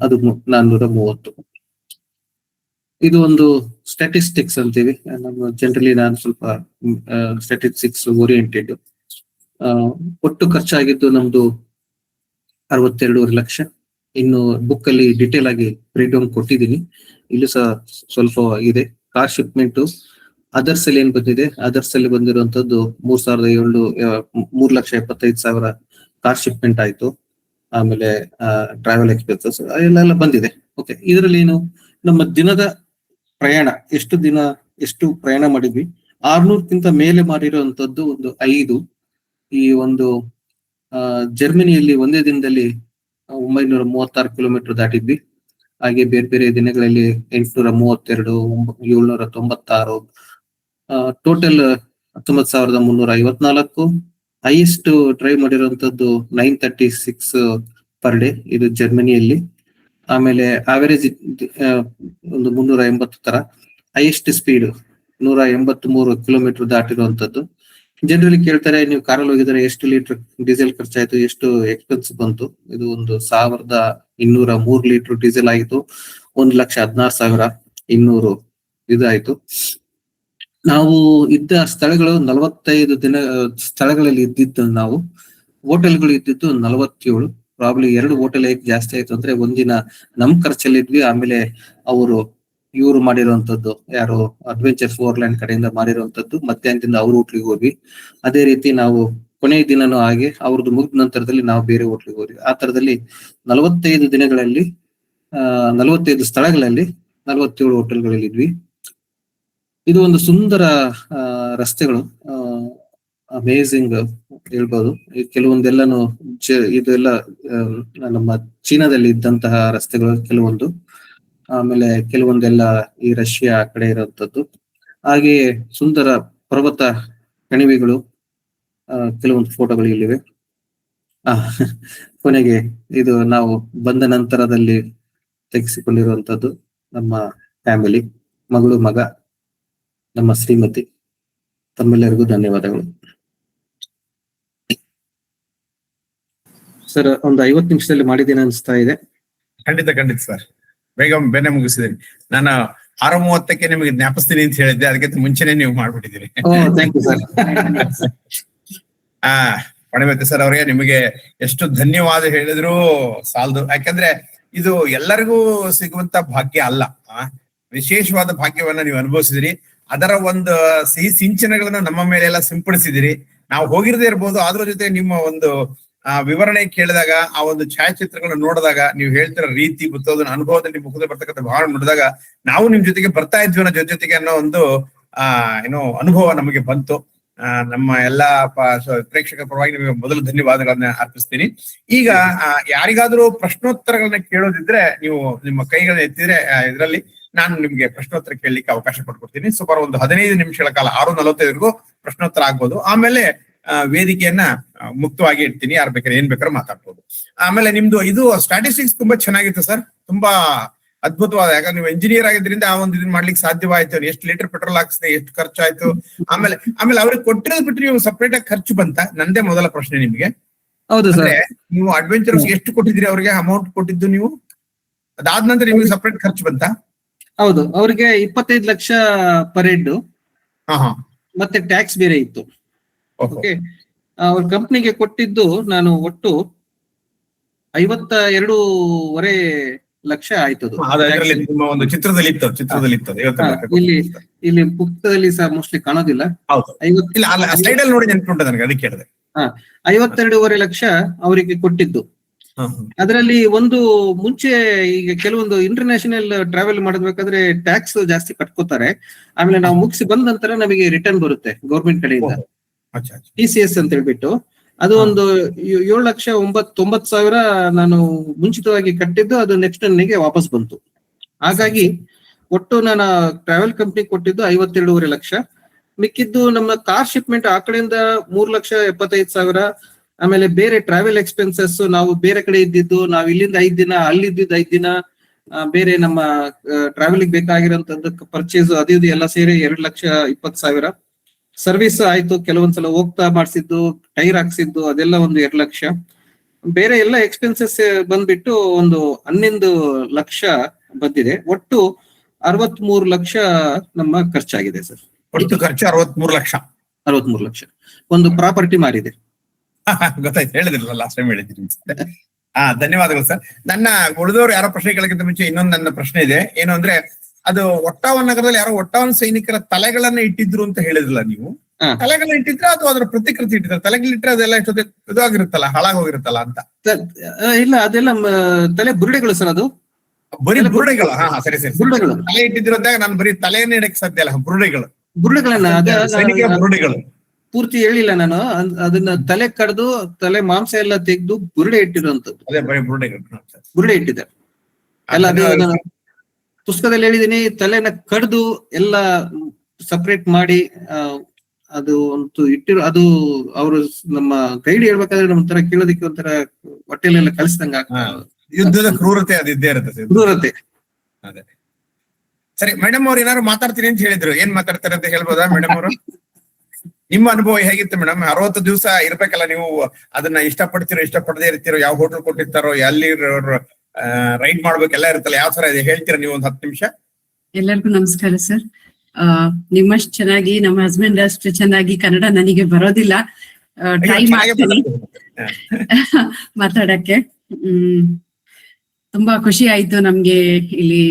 ಅದು 430. ಇದು ಒಂದು ಸ್ಟ್ಯಾಟಿಸ್ಟಿಕ್ಸ್ ಅಂತೀವಿ ನಮ್ಮ ಜನರಲಿ. ನಾನು ಸ್ವಲ್ಪ ಸ್ಟ್ಯಾಟಿಸ್ಟಿಕ್ಸ್ ಓರಿಯೆಂಟೆಡ್. ಒಟ್ಟು ಖರ್ಚಾಗಿದ್ದು ನಮ್ದು 62 ಲಕ್ಷ. ಇನ್ನು ಬುಕ್ ಅಲ್ಲಿ ಡಿಟೇಲ್ ಆಗಿ ಬ್ರೇಕ್ ಡೌನ್ ಕೊಟ್ಟಿದ್ದೀನಿ. ಇಲ್ಲೂ ಸಹ ಸ್ವಲ್ಪ ಇದೆ. ಕಾರ್ ಶಿಪ್ಮೆಂಟ್ ಅದರ್ಸ್ ಅಲ್ಲಿ ಏನ್ ಬಂದಿದೆ, ಅದರ್ಸ್ ಅಲ್ಲಿ ಬಂದಿರುವಂತದ್ದು 3,75,000 ಕಾರ್ ಶಿಪ್ಮೆಂಟ್ ಆಯ್ತು. ಆಮೇಲೆ ಟ್ರಾವೆಲ್ ಎಕ್ಸ್ಪೆನ್ಸಸ್ ಎಲ್ಲ ಬಂದಿದೆ. ಓಕೆ, ಇದರಲ್ಲಿ ಏನು ನಮ್ಮ ದಿನದ ಪ್ರಯಾಣ, ಎಷ್ಟು ಪ್ರಯಾಣ ಮಾಡಿದ್ವಿ, 600ಕ್ಕಿಂತ ಮೇಲೆ ಮಾಡಿರುವಂತದ್ದು ಒಂದು 5. ಈ ಒಂದು ಜರ್ಮನಿಯಲ್ಲಿ ಒಂದೇ ದಿನದಲ್ಲಿ 936 ಕಿಲೋಮೀಟರ್ ದಾಟಿದ್ವಿ. ಹಾಗೆ ಬೇರೆ ಬೇರೆ ದಿನಗಳಲ್ಲಿ 832, 796, ಟೋಟಲ್ 19,354. ಹೈಯೆಸ್ಟ್ ಡ್ರೈವ್ ಮಾಡಿರುವಂತದ್ದು 936 ಪರ್ ಡೇ, ಇದು ಜರ್ಮನಿಯಲ್ಲಿ. ಆಮೇಲೆ ಆವರೇಜ್ ಒಂದು 380 ತರ. ಹೈಯೆಸ್ಟ್ ಸ್ಪೀಡ್ 183 ಕಿಲೋಮೀಟರ್ ದಾಟಿರುವಂತದ್ದು. ಜನರಲಿ ಕೇಳ್ತಾರೆ, ನೀವು ಕಾರಲ್ಲಿ ಹೋಗಿದ್ರೆ ಎಷ್ಟು ಲೀಟರ್ ಡೀಸೆಲ್ ಖರ್ಚಾಯ್ತು, ಎಷ್ಟು ಎಕ್ಸ್ಪೆನ್ಸ್ ಬಂತು? ಇದು ಒಂದು 1,203 ಲೀಟರ್ ಡೀಸೆಲ್ ಆಯಿತು. 1,16,200 ಇದಾಯ್ತು. ನಾವು ಇದ್ದ ಸ್ಥಳಗಳು 45 ದಿನ ಸ್ಥಳಗಳಲ್ಲಿ ಇದ್ದಿದ್ದು. ನಾವು ಹೋಟೆಲ್ಗಳು ಇದ್ದಿದ್ದು 47. ಪ್ರಾಬ್ಲಿ 2 ಹೋಟೆಲ್ ಹೇಗೆ ಜಾಸ್ತಿ ಆಯ್ತು ಅಂದ್ರೆ, ಒಂದಿನ ನಮ್ ಖರ್ಚಲ್ಲಿ ಇದ್ವಿ, ಆಮೇಲೆ ಇವರು ಮಾಡಿರುವಂತದ್ದು ಯಾರು ಅಡ್ವೆಂಚರ್ ಫೋರ್ಲ್ಯಾಂಡ್ ಕಡೆಯಿಂದ ಮಾಡಿರುವಂತದ್ದು ಮಧ್ಯಾಹ್ನದಿಂದ ಅವ್ರ ಹೋಟ್ಲಿಗೆ ಹೋದ್ವಿ. ಅದೇ ರೀತಿ ನಾವು ಕೊನೆಯ ದಿನನೂ ಹಾಗೆ ಅವ್ರದ್ದು ಮುಗಿದ ನಂತರದಲ್ಲಿ ನಾವು ಬೇರೆ ಹೋಟ್ಲಿಗೆ ಹೋದ್ವಿ. ಆ ತರದಲ್ಲಿ 45 ದಿನಗಳಲ್ಲಿ 45 ಸ್ಥಳಗಳಲ್ಲಿ 47 ಹೋಟೆಲ್ಗಳಲ್ಲಿ ಇದ್ವಿ. ಇದು ಒಂದು ಸುಂದರ ರಸ್ತೆಗಳು, ಅಮೇಝಿಂಗ್ ಹೇಳ್ಬೋದು. ಕೆಲವೊಂದೆಲ್ಲಾನು ಇದೆಲ್ಲ ನಮ್ಮ ಚೀನಾದಲ್ಲಿ ಇದ್ದಂತಹ ರಸ್ತೆಗಳು ಕೆಲವೊಂದು, ಆಮೇಲೆ ಕೆಲವೊಂದೆಲ್ಲ ಈ ರಷ್ಯಾ ಆ ಕಡೆ ಇರುವಂತದ್ದು. ಹಾಗೆಯೇ ಸುಂದರ ಪರ್ವತ ಕಣಿವೆಗಳು, ಕೆಲವೊಂದು ಫೋಟೋಗಳು ಇಲ್ಲಿವೆ. ಕೊನೆಗೆ ಇದು ನಾವು ಬಂದ ನಂತರದಲ್ಲಿ ತೆಗೆಸಿಕೊಂಡಿರುವಂತದ್ದು ನಮ್ಮ ಫ್ಯಾಮಿಲಿ, ಮಗಳು, ಮಗ, ನಮ್ಮ ಶ್ರೀಮತಿ. ತಮ್ಮೆಲ್ಲರಿಗೂ ಧನ್ಯವಾದಗಳು ಸರ್. ಒಂದು 50 ನಿಮಿಷದಲ್ಲಿ ಮಾಡಿದ್ದೇನೆ ಅನಿಸ್ತಾ ಇದೆ. ಖಂಡಿತ ಸರ್, ಬೇಗ ಬೆನ್ನೆ ಮುಗಿಸಿದ್ರಿ. ನಾನು 6:30ಕ್ಕೆ ನಿಮಗೆ ಜ್ಞಾಪಿಸ್ತೀನಿ ಅಂತ ಹೇಳಿದ್ದೆ, ಅದಕ್ಕಿಂತ ಮುಂಚೆನೆ ನೀವು ಮಾಡ್ಬಿಟ್ಟಿದ್ದೀರಿ. Thank you sir. Panamati sir ಅವರಿಗೆ ನಿಮಗೆ ಎಷ್ಟು ಧನ್ಯವಾದ ಹೇಳಿದ್ರು ಸಾಲದು. ಯಾಕಂದ್ರೆ ಇದು ಎಲ್ಲರಿಗೂ ಸಿಗುವಂತ ಭಾಗ್ಯ ಅಲ್ಲ. ವಿಶೇಷವಾದ ಭಾಗ್ಯವನ್ನ ನೀವು ಅನುಭವಿಸಿದಿರಿ. ಅದರ ಒಂದು ಸಿಹಿ ಸಿಂಚನಗಳನ್ನ ನಮ್ಮ ಮೇಲೆ ಎಲ್ಲ ಸಿಂಪಡಿಸಿದಿರಿ. ನಾವು ಹೋಗಿರದೇ ಇರ್ಬೋದು, ಅದ್ರ ಜೊತೆ ನಿಮ್ಮ ಒಂದು ವಿವರಣೆ ಕೇಳಿದಾಗ, ಆ ಒಂದು ಛಾಯಾಚಿತ್ರಗಳನ್ನ ನೋಡಿದಾಗ, ನೀವು ಹೇಳ್ತಿರೋ ರೀತಿ ಮತ್ತು ಅದನ್ನ ಅನುಭವದಲ್ಲಿ ಮುಖದ ಬರ್ತಕ್ಕಂಥ ಭಾವ ನೋಡಿದಾಗ, ನಾವು ನಿಮ್ ಜೊತೆಗೆ ಬರ್ತಾ ಇದ್ವಿ ಅನ್ನೋ ಜೊತೆಗೆ ಅನ್ನೋ ಒಂದು ಏನೋ ಅನುಭವ ನಮಗೆ ಬಂತು. ನಮ್ಮ ಎಲ್ಲಾ ಪ್ರೇಕ್ಷಕರ ಪರವಾಗಿ ನಿಮಗೆ ಮೊದಲು ಧನ್ಯವಾದಗಳನ್ನ ಅರ್ಪಿಸ್ತೀನಿ. ಈಗ ಯಾರಿಗಾದ್ರೂ ಪ್ರಶ್ನೋತ್ತರಗಳನ್ನ ಕೇಳೋದಿದ್ರೆ ನೀವು ನಿಮ್ಮ ಕೈಗಳನ್ನ ಎತ್ತಿದ್ರೆ ಇದರಲ್ಲಿ ನಾನು ನಿಮ್ಗೆ ಪ್ರಶ್ನೋತ್ತರ ಕೇಳಲಿಕ್ಕೆ ಅವಕಾಶ ಕೊಟ್ಕೊಡ್ತೀನಿ. ಸುಮಾರು ಒಂದು 15 ನಿಮಿಷಗಳ ಕಾಲ, 6:45ವರೆಗೂ ಪ್ರಶ್ನೋತ್ತರ ಆಗ್ಬೋದು. ಆಮೇಲೆ ವೇದಿಕೆಯನ್ನ ಮುಕ್ತವಾಗಿ ಇಡ್ತೀನಿ, ಯಾರು ಬೇಕಾದ್ರೆ ಏನ್ ಬೇಕಾದ್ರೂ ಮಾತಾಡ್ಬೋದು. ಆಮೇಲೆ ನಿಮ್ದು ಇದು ಸ್ಟ್ಯಾಟಿಸ್ಟಿಕ್ಸ್ ತುಂಬಾ ಚೆನ್ನಾಗಿತ್ತು ಸರ್, ತುಂಬಾ ಅದ್ಭುತವಾದ. ಯಾಕಂದ್ರೆ ನೀವು ಇಂಜಿನಿಯರ್ ಆಗಿದ್ರಿಂದ ಆ ಒಂದು ಇದನ್ನ ಮಾಡ್ಲಿಕ್ಕೆ ಸಾಧ್ಯವಾಯ್ತು. ಎಷ್ಟು ಲೀಟರ್ ಪೆಟ್ರೋಲ್ ಹಾಕ್ಸಿದೆ, ಎಷ್ಟು ಖರ್ಚಾಯ್ತು, ಆಮೇಲೆ ಅವ್ರಿಗೆ ಕೊಟ್ಟಿರೋದ್ ಬಿಟ್ಟು ನೀವು ಸಪ್ರೇಟ್ ಆಗಿ ಖರ್ಚು ಬಂತ? ನಂದೇ ಮೊದಲ ಪ್ರಶ್ನೆ ನಿಮ್ಗೆ. ಹೌದು ಸರ್. ನೀವು ಅಡ್ವೆಂಚರ್ಸ್ ಎಷ್ಟು ಕೊಟ್ಟಿದ್ರಿ ಅವ್ರಿಗೆ ಅಮೌಂಟ್ ಕೊಟ್ಟಿದ್ದು ನೀವು? ಅದಾದ ನಂತರ ನಿಮ್ಗೆ ಸಪ್ರೇಟ್ ಖರ್ಚು ಬಂತ? ಹೌದು, ಅವ್ರಿಗೆ 25 ಲಕ್ಷ ಪರ್ ಹೆಡ್, ಮತ್ತೆ ಟ್ಯಾಕ್ಸ್ ಬೇರೆ ಇತ್ತು. ಓಕೆ, ಅವ್ರ ಕಂಪ್ನಿಗೆ ಕೊಟ್ಟಿದ್ದು ನಾನು ಒಟ್ಟು 52.5 ಲಕ್ಷ ಆಯ್ತು ಅದು. ಅದರಲ್ಲಿ ನಿಮ್ಮ ಒಂದು ಚಿತ್ರದಲ್ಲಿ ಇತ್ತು ಅದು 52 ಲಕ್ಷ. ಇಲ್ಲಿ ಪುಸ್ತಕದಲ್ಲಿ ಸಹ ಮೋಸ್ಟ್ಲಿ ಕಾಣೋದಿಲ್ಲ. ಹೌದು, ಇಲ್ಲ ಸ್ಲೈಡ್ ಅಲ್ಲಿ ನೋಡಿ ನೆನ್ಪುಂಟು ನನಗೆ, ಅದಕ್ಕೆ ಹೇಳಿದೆ. 52.5 ಲಕ್ಷ ಅವರಿಗೆ ಕೊಟ್ಟಿದ್ದು. ಅದರಲ್ಲಿ ಒಂದು ಮುಂಚೆ ಈಗ ಕೆಲವೊಂದು ಇಂಟರ್ನ್ಯಾಷನಲ್ ಟ್ರಾವೆಲ್ ಮಾಡಬೇಕಾದ್ರೆ ಟ್ಯಾಕ್ಸ್ ಜಾಸ್ತಿ ಕಟ್ಕೋತಾರೆ. ಆಮೇಲೆ ನಾವು ಮುಗಿಸಿ ಬಂದ ನಂತರ ನಮಗೆ ರಿಟರ್ನ್ ಬರುತ್ತೆ ಗೌರ್ಮೆಂಟ್ ಕಡೆಯಿಂದ, TCS ಅಂತ ಹೇಳ್ಬಿಟ್ಟು. ಅದು ಒಂದು 7,90,000 ನಾನು ಮುಂಚಿತವಾಗಿ ಕಟ್ಟಿದ್ದು, ಅದು ನೆಕ್ಸ್ಟ್ ನನಗೆ ವಾಪಸ್ ಬಂತು. ಹಾಗಾಗಿ ಒಟ್ಟು ನಾನು ಟ್ರಾವೆಲ್ ಕಂಪ್ನಿ ಕೊಟ್ಟಿದ್ದು 52.5 ಲಕ್ಷ. ಮಿಕ್ಕಿದ್ದು ನಮ್ಮ ಕಾರ್ ಶಿಪ್ಮೆಂಟ್ ಆ ಕಡೆಯಿಂದ 3,75,000. ಆಮೇಲೆ ಬೇರೆ ಟ್ರಾವೆಲ್ ಎಕ್ಸ್ಪೆನ್ಸಸ್, ನಾವು ಬೇರೆ ಕಡೆ ಇದ್ದಿದ್ದು, ನಾವು ಇಲ್ಲಿಂದ 5 ದಿನ, ಅಲ್ಲಿದ್ದಿದ್ದು 5 ದಿನ, ಬೇರೆ ನಮ್ಮ ಟ್ರಾವೆಲಿಂಗ್ ಬೇಕಾಗಿರೋಂಥದ್ದು ಪರ್ಚೇಸ್ ಅದು ಇದು ಎಲ್ಲ ಸೇರಿ 2,20,000. ಸರ್ವಿಸ್ ಆಯ್ತು, ಕೆಲವೊಂದ್ಸಲ ಹೋಗ್ತಾ ಮಾಡಿಸಿದ್ದು, ಟೈರ್ ಹಾಕ್ಸಿದ್ದು ಅದೆಲ್ಲ ಒಂದು 2 ಲಕ್ಷ. ಬೇರೆ ಎಲ್ಲ ಎಕ್ಸ್ಪೆನ್ಸಸ್ ಬಂದ್ಬಿಟ್ಟು ಒಂದು 11 ಲಕ್ಷ ಬಂದಿದೆ. ಒಟ್ಟು 63 ಲಕ್ಷ ನಮ್ಮ ಖರ್ಚಾಗಿದೆ ಸರ್. ಒಟ್ಟು ಖರ್ಚು 63 ಲಕ್ಷ. 63 ಲಕ್ಷ. ಒಂದು ಪ್ರಾಪರ್ಟಿ ಮಾರಿದೆ. ಗೊತ್ತಾಯ್ತು, ಹೇಳಿದ್ರಲ್ಲ ಲಾಸ್ಟ್ ಟೈಮ್ ಹೇಳಿದ್ರಿ. ಧನ್ಯವಾದಗಳು ಸರ್. ನನ್ನ ಉಳಿದವರು ಯಾರೋ ಪ್ರಶ್ನೆ ಕೇಳಕ್ಕಿಂತ ಮುಂಚೆ ಇನ್ನೊಂದು ನನ್ನ ಪ್ರಶ್ನೆ ಇದೆ. ಏನು ಅಂದ್ರೆ, ಅದು ಒಟ್ಟಾವನ್ ನಗರದಲ್ಲಿ ಯಾರೋ ಒಟ್ಟಾವನ್ ಸೈನಿಕರ ತಲೆಗಳನ್ನ ಇಟ್ಟಿದ್ರು ಅಂತ ಹೇಳಿದ್ರಲ್ಲ ನೀವು. ತಲೆಗಳನ್ನ ಇಟ್ಟಿದ್ರೆ ಅದು ಅದರ ಪ್ರತಿಕೃತಿ ಇಟ್ಟಿದ್ರೆ ತಲೆಗಳಿಟ್ರೆ ಅದೆಲ್ಲ ಇಷ್ಟೊತ್ತೆ ಇದಾಗಿರುತ್ತಲ್ಲ, ಹಾಳಾಗೋಗಿರುತ್ತಲ್ಲ ಅಂತ? ಇಲ್ಲ, ಅದೆಲ್ಲ ತಲೆ ಬುರುಡೆಗಳು ಸರ್. ಅದು ಬರೀ ಬುರುಡೆಗಳು? ಸರಿ ಸರಿ, ಬುರುಡೆಗಳು. ತಲೆ ಇಟ್ಟಿದ್ರದಾಗ ನಾನು ಬರೀ ತಲೆಯನ್ನೇ ಇಡಕ್ ಸಾಧ್ಯ ಅಲ್ಲ, ಬುರುಡೆಗಳನ್ನ ಸೈನಿಕರ ಬುರುಡೆಗಳು ಪೂರ್ತಿ ಹೇಳಿಲ್ಲ ನಾನು. ಅದನ್ನ ತಲೆ ಕಡ್ದು ತಲೆ ಮಾಂಸ ಎಲ್ಲ ತೆಗೆದು ಬುರುಡೆ ಇಟ್ಟಿರುವಂತದ್ದು. ಅದೇ ಬರೀ ಬುರುಡೆ ಇಟ್ಟಿದ್ದಾರೆ ಎಲ್ಲ. ಅದು ನಾನು ಪುಸ್ತಕದಲ್ಲಿ ಹೇಳಿದೀನಿ. ತಲೆನ ಕಡ್ದು ಎಲ್ಲ ಸಪರೇಟ್ ಮಾಡಿ ಅದು ಒಂದು ಇಟ್ಟಿರೋ, ಅದು ಅವರು ನಮ್ಮ ಗೈಡ್ ಹೇಳ್ಬೇಕಾದ್ರೆ ಒಂಥರ ಕೇಳೋದಕ್ಕೆ ಒಂಥರ ಹೊಟ್ಟೆಲೆಲ್ಲ ಕಲಿಸ್ದಂಗ ಆಗ್ತದೆ. ಯುದ್ಧದ ಕ್ರೂರತೆ ಅದು ಇದ್ದೇ ಇರುತ್ತೆ. ಕ್ರೂರತೆ. ಅದೇ ಸರಿ. ಮೇಡಮ್ ಅವ್ರು ಏನಾದ್ರು ಮಾತಾಡ್ತೀನಿ ಅಂತ ಹೇಳಿದ್ರು, ಏನ್ ಮಾತಾಡ್ತಾರೆ ಅಂತ ಹೇಳ್ಬೋದಾ ಮೇಡಮ್ ಅವರು? ನಿಮ್ಮ ಅನುಭವ ಹೇಗಿತ್ತು ಮೇಡಮ್? 60 ದಿವಸ ಇರ್ಬೇಕಲ್ಲ ನೀವು, ಅದನ್ನ ಇಷ್ಟಪಡದೇ ಇರ್ತೀರೋ, ಯಾವ ಹೋಟೆಲ್ ಕೊಟ್ಟಿರ್ತಾರೋ, ಎಲ್ಲಿ ರೈಡ್ ಮಾಡ್ಬೇಕೆಲ್ಲ ಇರುತ್ತಲ್ಲ, ಯಾವ ತರ ಇದೆ ಹೇಳ್ತೀರಾ ನೀವು ಒಂದು 10 ನಿಮಿಷ? ಎಲ್ಲರಿಗೂ ನಮಸ್ಕಾರ ಸರ್. ನಿಮ್ಮಷ್ಟು ಚೆನ್ನಾಗಿ ನಮ್ಮ ಹಸ್ಬೆಂಡ್ ಅಷ್ಟು ಚೆನ್ನಾಗಿ ಕನ್ನಡ ನನಗೆ ಬರೋದಿಲ್ಲ. ಟ್ರೈ ಮಾಡ್ತೀನಿ ಮಾತಾಡಕ್ಕೆ. ತುಂಬಾ ಖುಷಿ ಆಯ್ತು ನಮ್ಗೆ ಇಲ್ಲಿ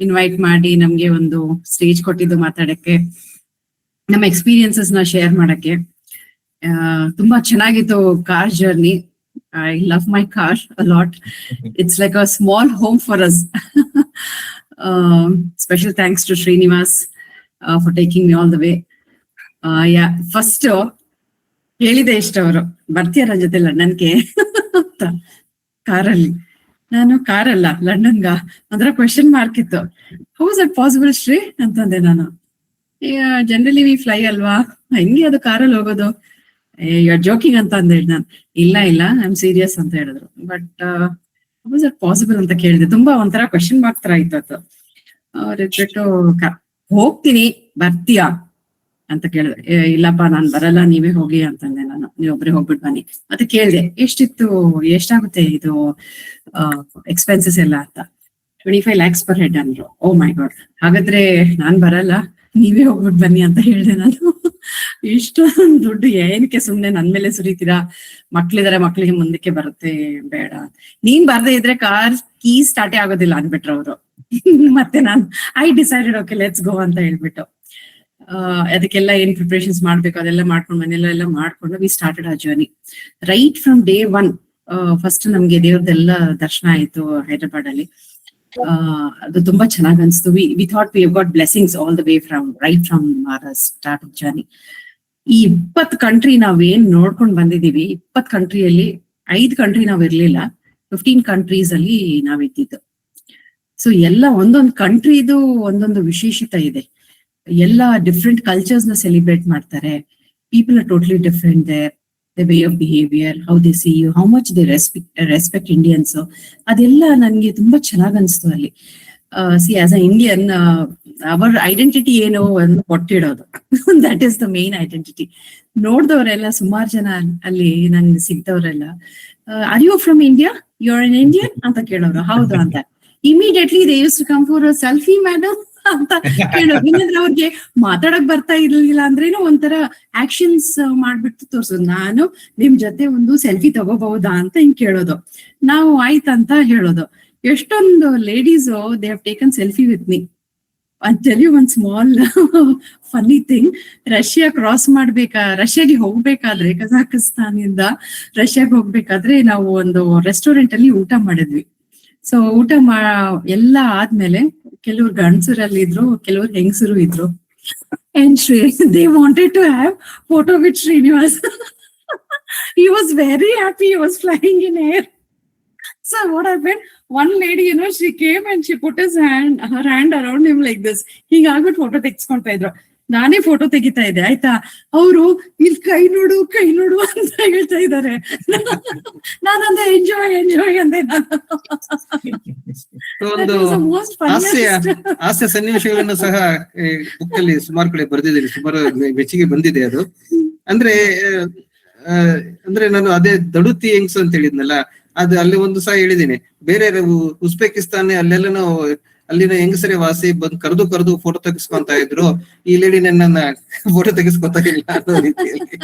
ಇನ್ವೈಟ್ ಮಾಡಿ ನಮ್ಗೆ ಒಂದು ಸ್ಟೇಜ್ ಕೊಟ್ಟಿದ್ದು ಮಾತಾಡಕ್ಕೆ, ನಮ್ಮ ಎಕ್ಸ್ಪೀರಿಯನ್ಸಸ್ ನ ಶೇರ್ ಮಾಡಕ್ಕೆ. ತುಂಬಾ ಚೆನ್ನಾಗಿತ್ತು car journey. I love my car a lot. It's like a small home for us. Special thanks to Srinivas for taking me all the way. Yeah, first ಹೇಳಿದೆ ಇಷ್ಟ, ಅವರು ಬರ್ತೀರ ಜೊತೆ ಲಂಡನ್ಗೆ ಅಂತ ಕಾರಲ್ಲಿ. ನಾನು ಕಾರಲ್ಲ ಲಂಡನ್ಗ ಅದರ ಕ್ವೆಶನ್ ಮಾರ್ಕ್ ಇತ್ತು. How is it possible Shri ಅಂತಂದೆ ನಾನು. ಜನರಲಿ ವಿ ಫ್ಲೈ ಅಲ್ವಾ, ಹೆಂಗೆ ಅದು ಕಾರಲ್ಲಿ ಹೋಗೋದು? ಯು ಆರ್ ಜೋಕಿಂಗ್ ಅಂತ ಅಂದೆ ನಾನು. ಇಲ್ಲ ಐ ಆಮ್ ಸೀರಿಯಸ್ ಅಂತ ಹೇಳಿದ್ರು. But how is it possible ಅಂತ ಕೇಳಿದೆ. ತುಂಬಾ ಒಂಥರ ಕ್ವೆಶನ್ ಮಾರ್ಕ್ ತರ ಇತ್ತು ಅದು. ಅವ್ರಿಟ್ಬಿಟ್ಟು ಹೋಗ್ತೀನಿ ಬರ್ತೀಯಾ ಅಂತ ಕೇಳಿದ್ರೆ, ಇಲ್ಲಪ್ಪ ನಾನ್ ಬರಲ್ಲ, ನೀವೇ ಹೋಗಿ ಅಂತಂದೆ ನಾನು. ನೀವೊಬ್ರೆ ಹೋಗ್ಬಿಟ್ಟು ಬನ್ನಿ. ಮತ್ತೆ ಕೇಳಿದೆ ಎಷ್ಟಿತ್ತು, ಎಷ್ಟಾಗುತ್ತೆ ಇದು ಎಕ್ಸ್ಪೆನ್ಸಸ್ ಎಲ್ಲ ಅಂತ. 25 lakhs per head ಅಂದ್ರು. ಓ ಮೈ ಗಾಡ್, ಹಾಗಾದ್ರೆ ನಾನ್ ಬರಲ್ಲ, ನೀವೇ ಹೋಗ್ಬಿಟ್ಟು ಬನ್ನಿ ಅಂತ ಹೇಳಿದೆ ನಾನು. ಇಷ್ಟೊಂದು ದುಡ್ಡು ಏನಕ್ಕೆ ಸುಮ್ನೆ ನನ್ ಮೇಲೆ ಸುರಿತೀರಾ? ಮಕ್ಳಿದಾರೆ, ಮಕ್ಳಿಗೆ ಮುಂದಕ್ಕೆ ಬರುತ್ತೆ, ಬೇಡ. ನೀನ್ ಬರ್ದೇ ಇದ್ರೆ ಕಾರ್ ಕೀ ಸ್ಟಾರ್ಟೇ ಆಗೋದಿಲ್ಲ ಅಂದ್ಬಿಟ್ರು ಅವರು. ಮತ್ತೆ ನಾನು I decided okay let's go ಅಂತ ಹೇಳ್ಬಿಟ್ಟು ಅದಕ್ಕೆಲ್ಲ ಏನ್ ಪ್ರಿಪರೇಷನ್ಸ್ ಮಾಡ್ಬೇಕು ಅದೆಲ್ಲ ಮಾಡ್ಕೊಂಡು ಮನೆಯಲ್ಲ ಮಾಡ್ಕೊಂಡು ವಿ ಸ್ಟಾರ್ಟೆಡ್ ಆ journey. Right from day 1 first ನಮ್ಗೆ ದೇವ್ರದೆಲ್ಲ ದರ್ಶನ ಆಯ್ತು ಹೈದರಾಬಾದ್ ಅಲ್ಲಿ. ಅದು ತುಂಬಾ ಚೆನ್ನಾಗ್ ಅನ್ಸ್ತು. We thought we have got blessings all the way from right from start of journey. ಈ 20 ಕಂಟ್ರಿ ನಾವೇನ್ ನೋಡ್ಕೊಂಡ್ ಬಂದಿದೀವಿ, 20 ಕಂಟ್ರಿಯಲ್ಲಿ 5 ಕಂಟ್ರಿ ನಾವ್ ಇರ್ಲಿಲ್ಲ, 15 ಕಂಟ್ರೀಸ್ ಅಲ್ಲಿ ನಾವಿದ್ದಿದ್ದು. ಸೊ ಎಲ್ಲ ಒಂದೊಂದು ಕಂಟ್ರಿದು ಒಂದೊಂದು ವಿಶೇಷತೆ ಇದೆ. ಎಲ್ಲ ಡಿಫ್ರೆಂಟ್ ಕಲ್ಚರ್ಸ್ ನ ಸೆಲಿಬ್ರೇಟ್ ಮಾಡ್ತಾರೆ. People are totally different there, the way of behaviour, how they see you, how much they respect Indians. ಅದೆಲ್ಲ ನನ್ಗೆ ತುಂಬಾ ಚೆನ್ನಾಗ್ ಅನ್ಸ್ತು ಅಲ್ಲಿ. See as a Indian our identity ಏನು ಅಂತ ಕೊಟ್ಟಿಡೋದು, that is the main identity. ನೋಡ್ದವ್ರೆಲ್ಲ ಸುಮಾರು ಜನ ಅಲ್ಲಿ ನಂಗೆ ಸಿಗ್ದವ್ರೆಲ್ಲ, are you from India, you are an Indian ಅಂತ ಕೇಳೋರು. ಹೌದು ಅಂತ. Immediately they used to come for a selfie, madam. ಅಂತ ಕೇಳೋದು. ಇಲ್ಲಾಂದ್ರೆ ಅವ್ರಿಗೆ ಮಾತಾಡಕ್ ಬರ್ತಾ ಇರ್ಲಿಲ್ಲ ಅಂದ್ರೇನು ಒಂಥರ ಆಕ್ಷನ್ಸ್ ಮಾಡ್ಬಿಟ್ಟು ತೋರ್ಸೋದು. ನಾನು ನಿಮ್ ಜೊತೆ ಒಂದು ಸೆಲ್ಫಿ ತಗೋಬಹುದಾ ಅಂತ ಹಿಂಗ್ ಕೇಳೋದು. ನಾವು ಆಯ್ತಂತ ಹೇಳೋದು. ಎಷ್ಟೊಂದು ladies they have taken selfie with me. I tell you one small funny thing. ರಷ್ಯಾಗೆ ಹೋಗ್ಬೇಕಾದ್ರೆ ಕಜಾಕಿಸ್ತಾನಿಂದ ರಷ್ಯಾಗೆ ಹೋಗ್ಬೇಕಾದ್ರೆ ನಾವು ಒಂದು ರೆಸ್ಟೋರೆಂಟ್ ಅಲ್ಲಿ ಊಟ ಮಾಡಿದ್ವಿ. ಸೊ ಎಲ್ಲ ಆದ್ಮೇಲೆ ಕೆಲವ್ರು ಗಂಡಸರಲ್ಲಿ ಇದ್ರು, ಕೆಲವ್ರು ಹೆಂಗಸರು ಇದ್ರು. And they wanted to have photo with Srinivas. He was very happy. He was flying in air. So what happened? One lady, she came and she put her hand around him like this. ಹೀಗಾಗ್ಬಿಟ್ಟು photo ತೆಗಿಸ್ಕೊಂತಾ ಇದ್ರು. ನಾನೇ photo ತೆಗಿತಾ ಇದ್ದೆ, ಆಯ್ತಾ. ಅವರು ಇಲ್ಲಿ ಕೈ ನೋಡು ಅಂತ ಹೇಳ್ತಾ ಇದ್ದಾರೆ. ನಾನಂದ್ರೆ ಎಂಜಾಯ್ ಅಂದೆ. ಒಂದು ಹಾಸ್ಯ ಸನ್ನಿವೇಶಗಳನ್ನು ಸಹ ಬುಕ್ ಅಲ್ಲಿ ಸುಮಾರು ಕಡೆ ಬರೆದಿದ್ದೀನಿ, ಸುಮಾರು ಮೆಚ್ಚುಗೆ ಬಂದಿದೆ ಅದು. ಅಂದ್ರೆ ನಾನು ಅದೇ ದಡುತಿ ಹೆಂಗ್ಸ್ ಅಂತ ಹೇಳಿದ್ನಲ್ಲ, ಅದು ಅಲ್ಲಿ ಒಂದು ಸಹ ಹೇಳಿದ್ದೀನಿ. ಬೇರೆ ಉಜ್ಬೇಕಿಸ್ತಾನ ಅಲ್ಲೆಲ್ಲ ಅಲ್ಲಿನ ಹೆಂಗಸರೇ ವಾಸಿ ಬಂದು ಕರೆದು ಫೋಟೋ ತೆಗಿಸ್ಕೊಂತ ಇದ್ರು. ಈ ಲೇಡಿ ನನ್ನ ಫೋಟೋ ತೆಗಿಸ್ಕೊತಾ ಇಲ್ಲ ಅನ್ನೋ ರೀತಿಯಲ್ಲಿ.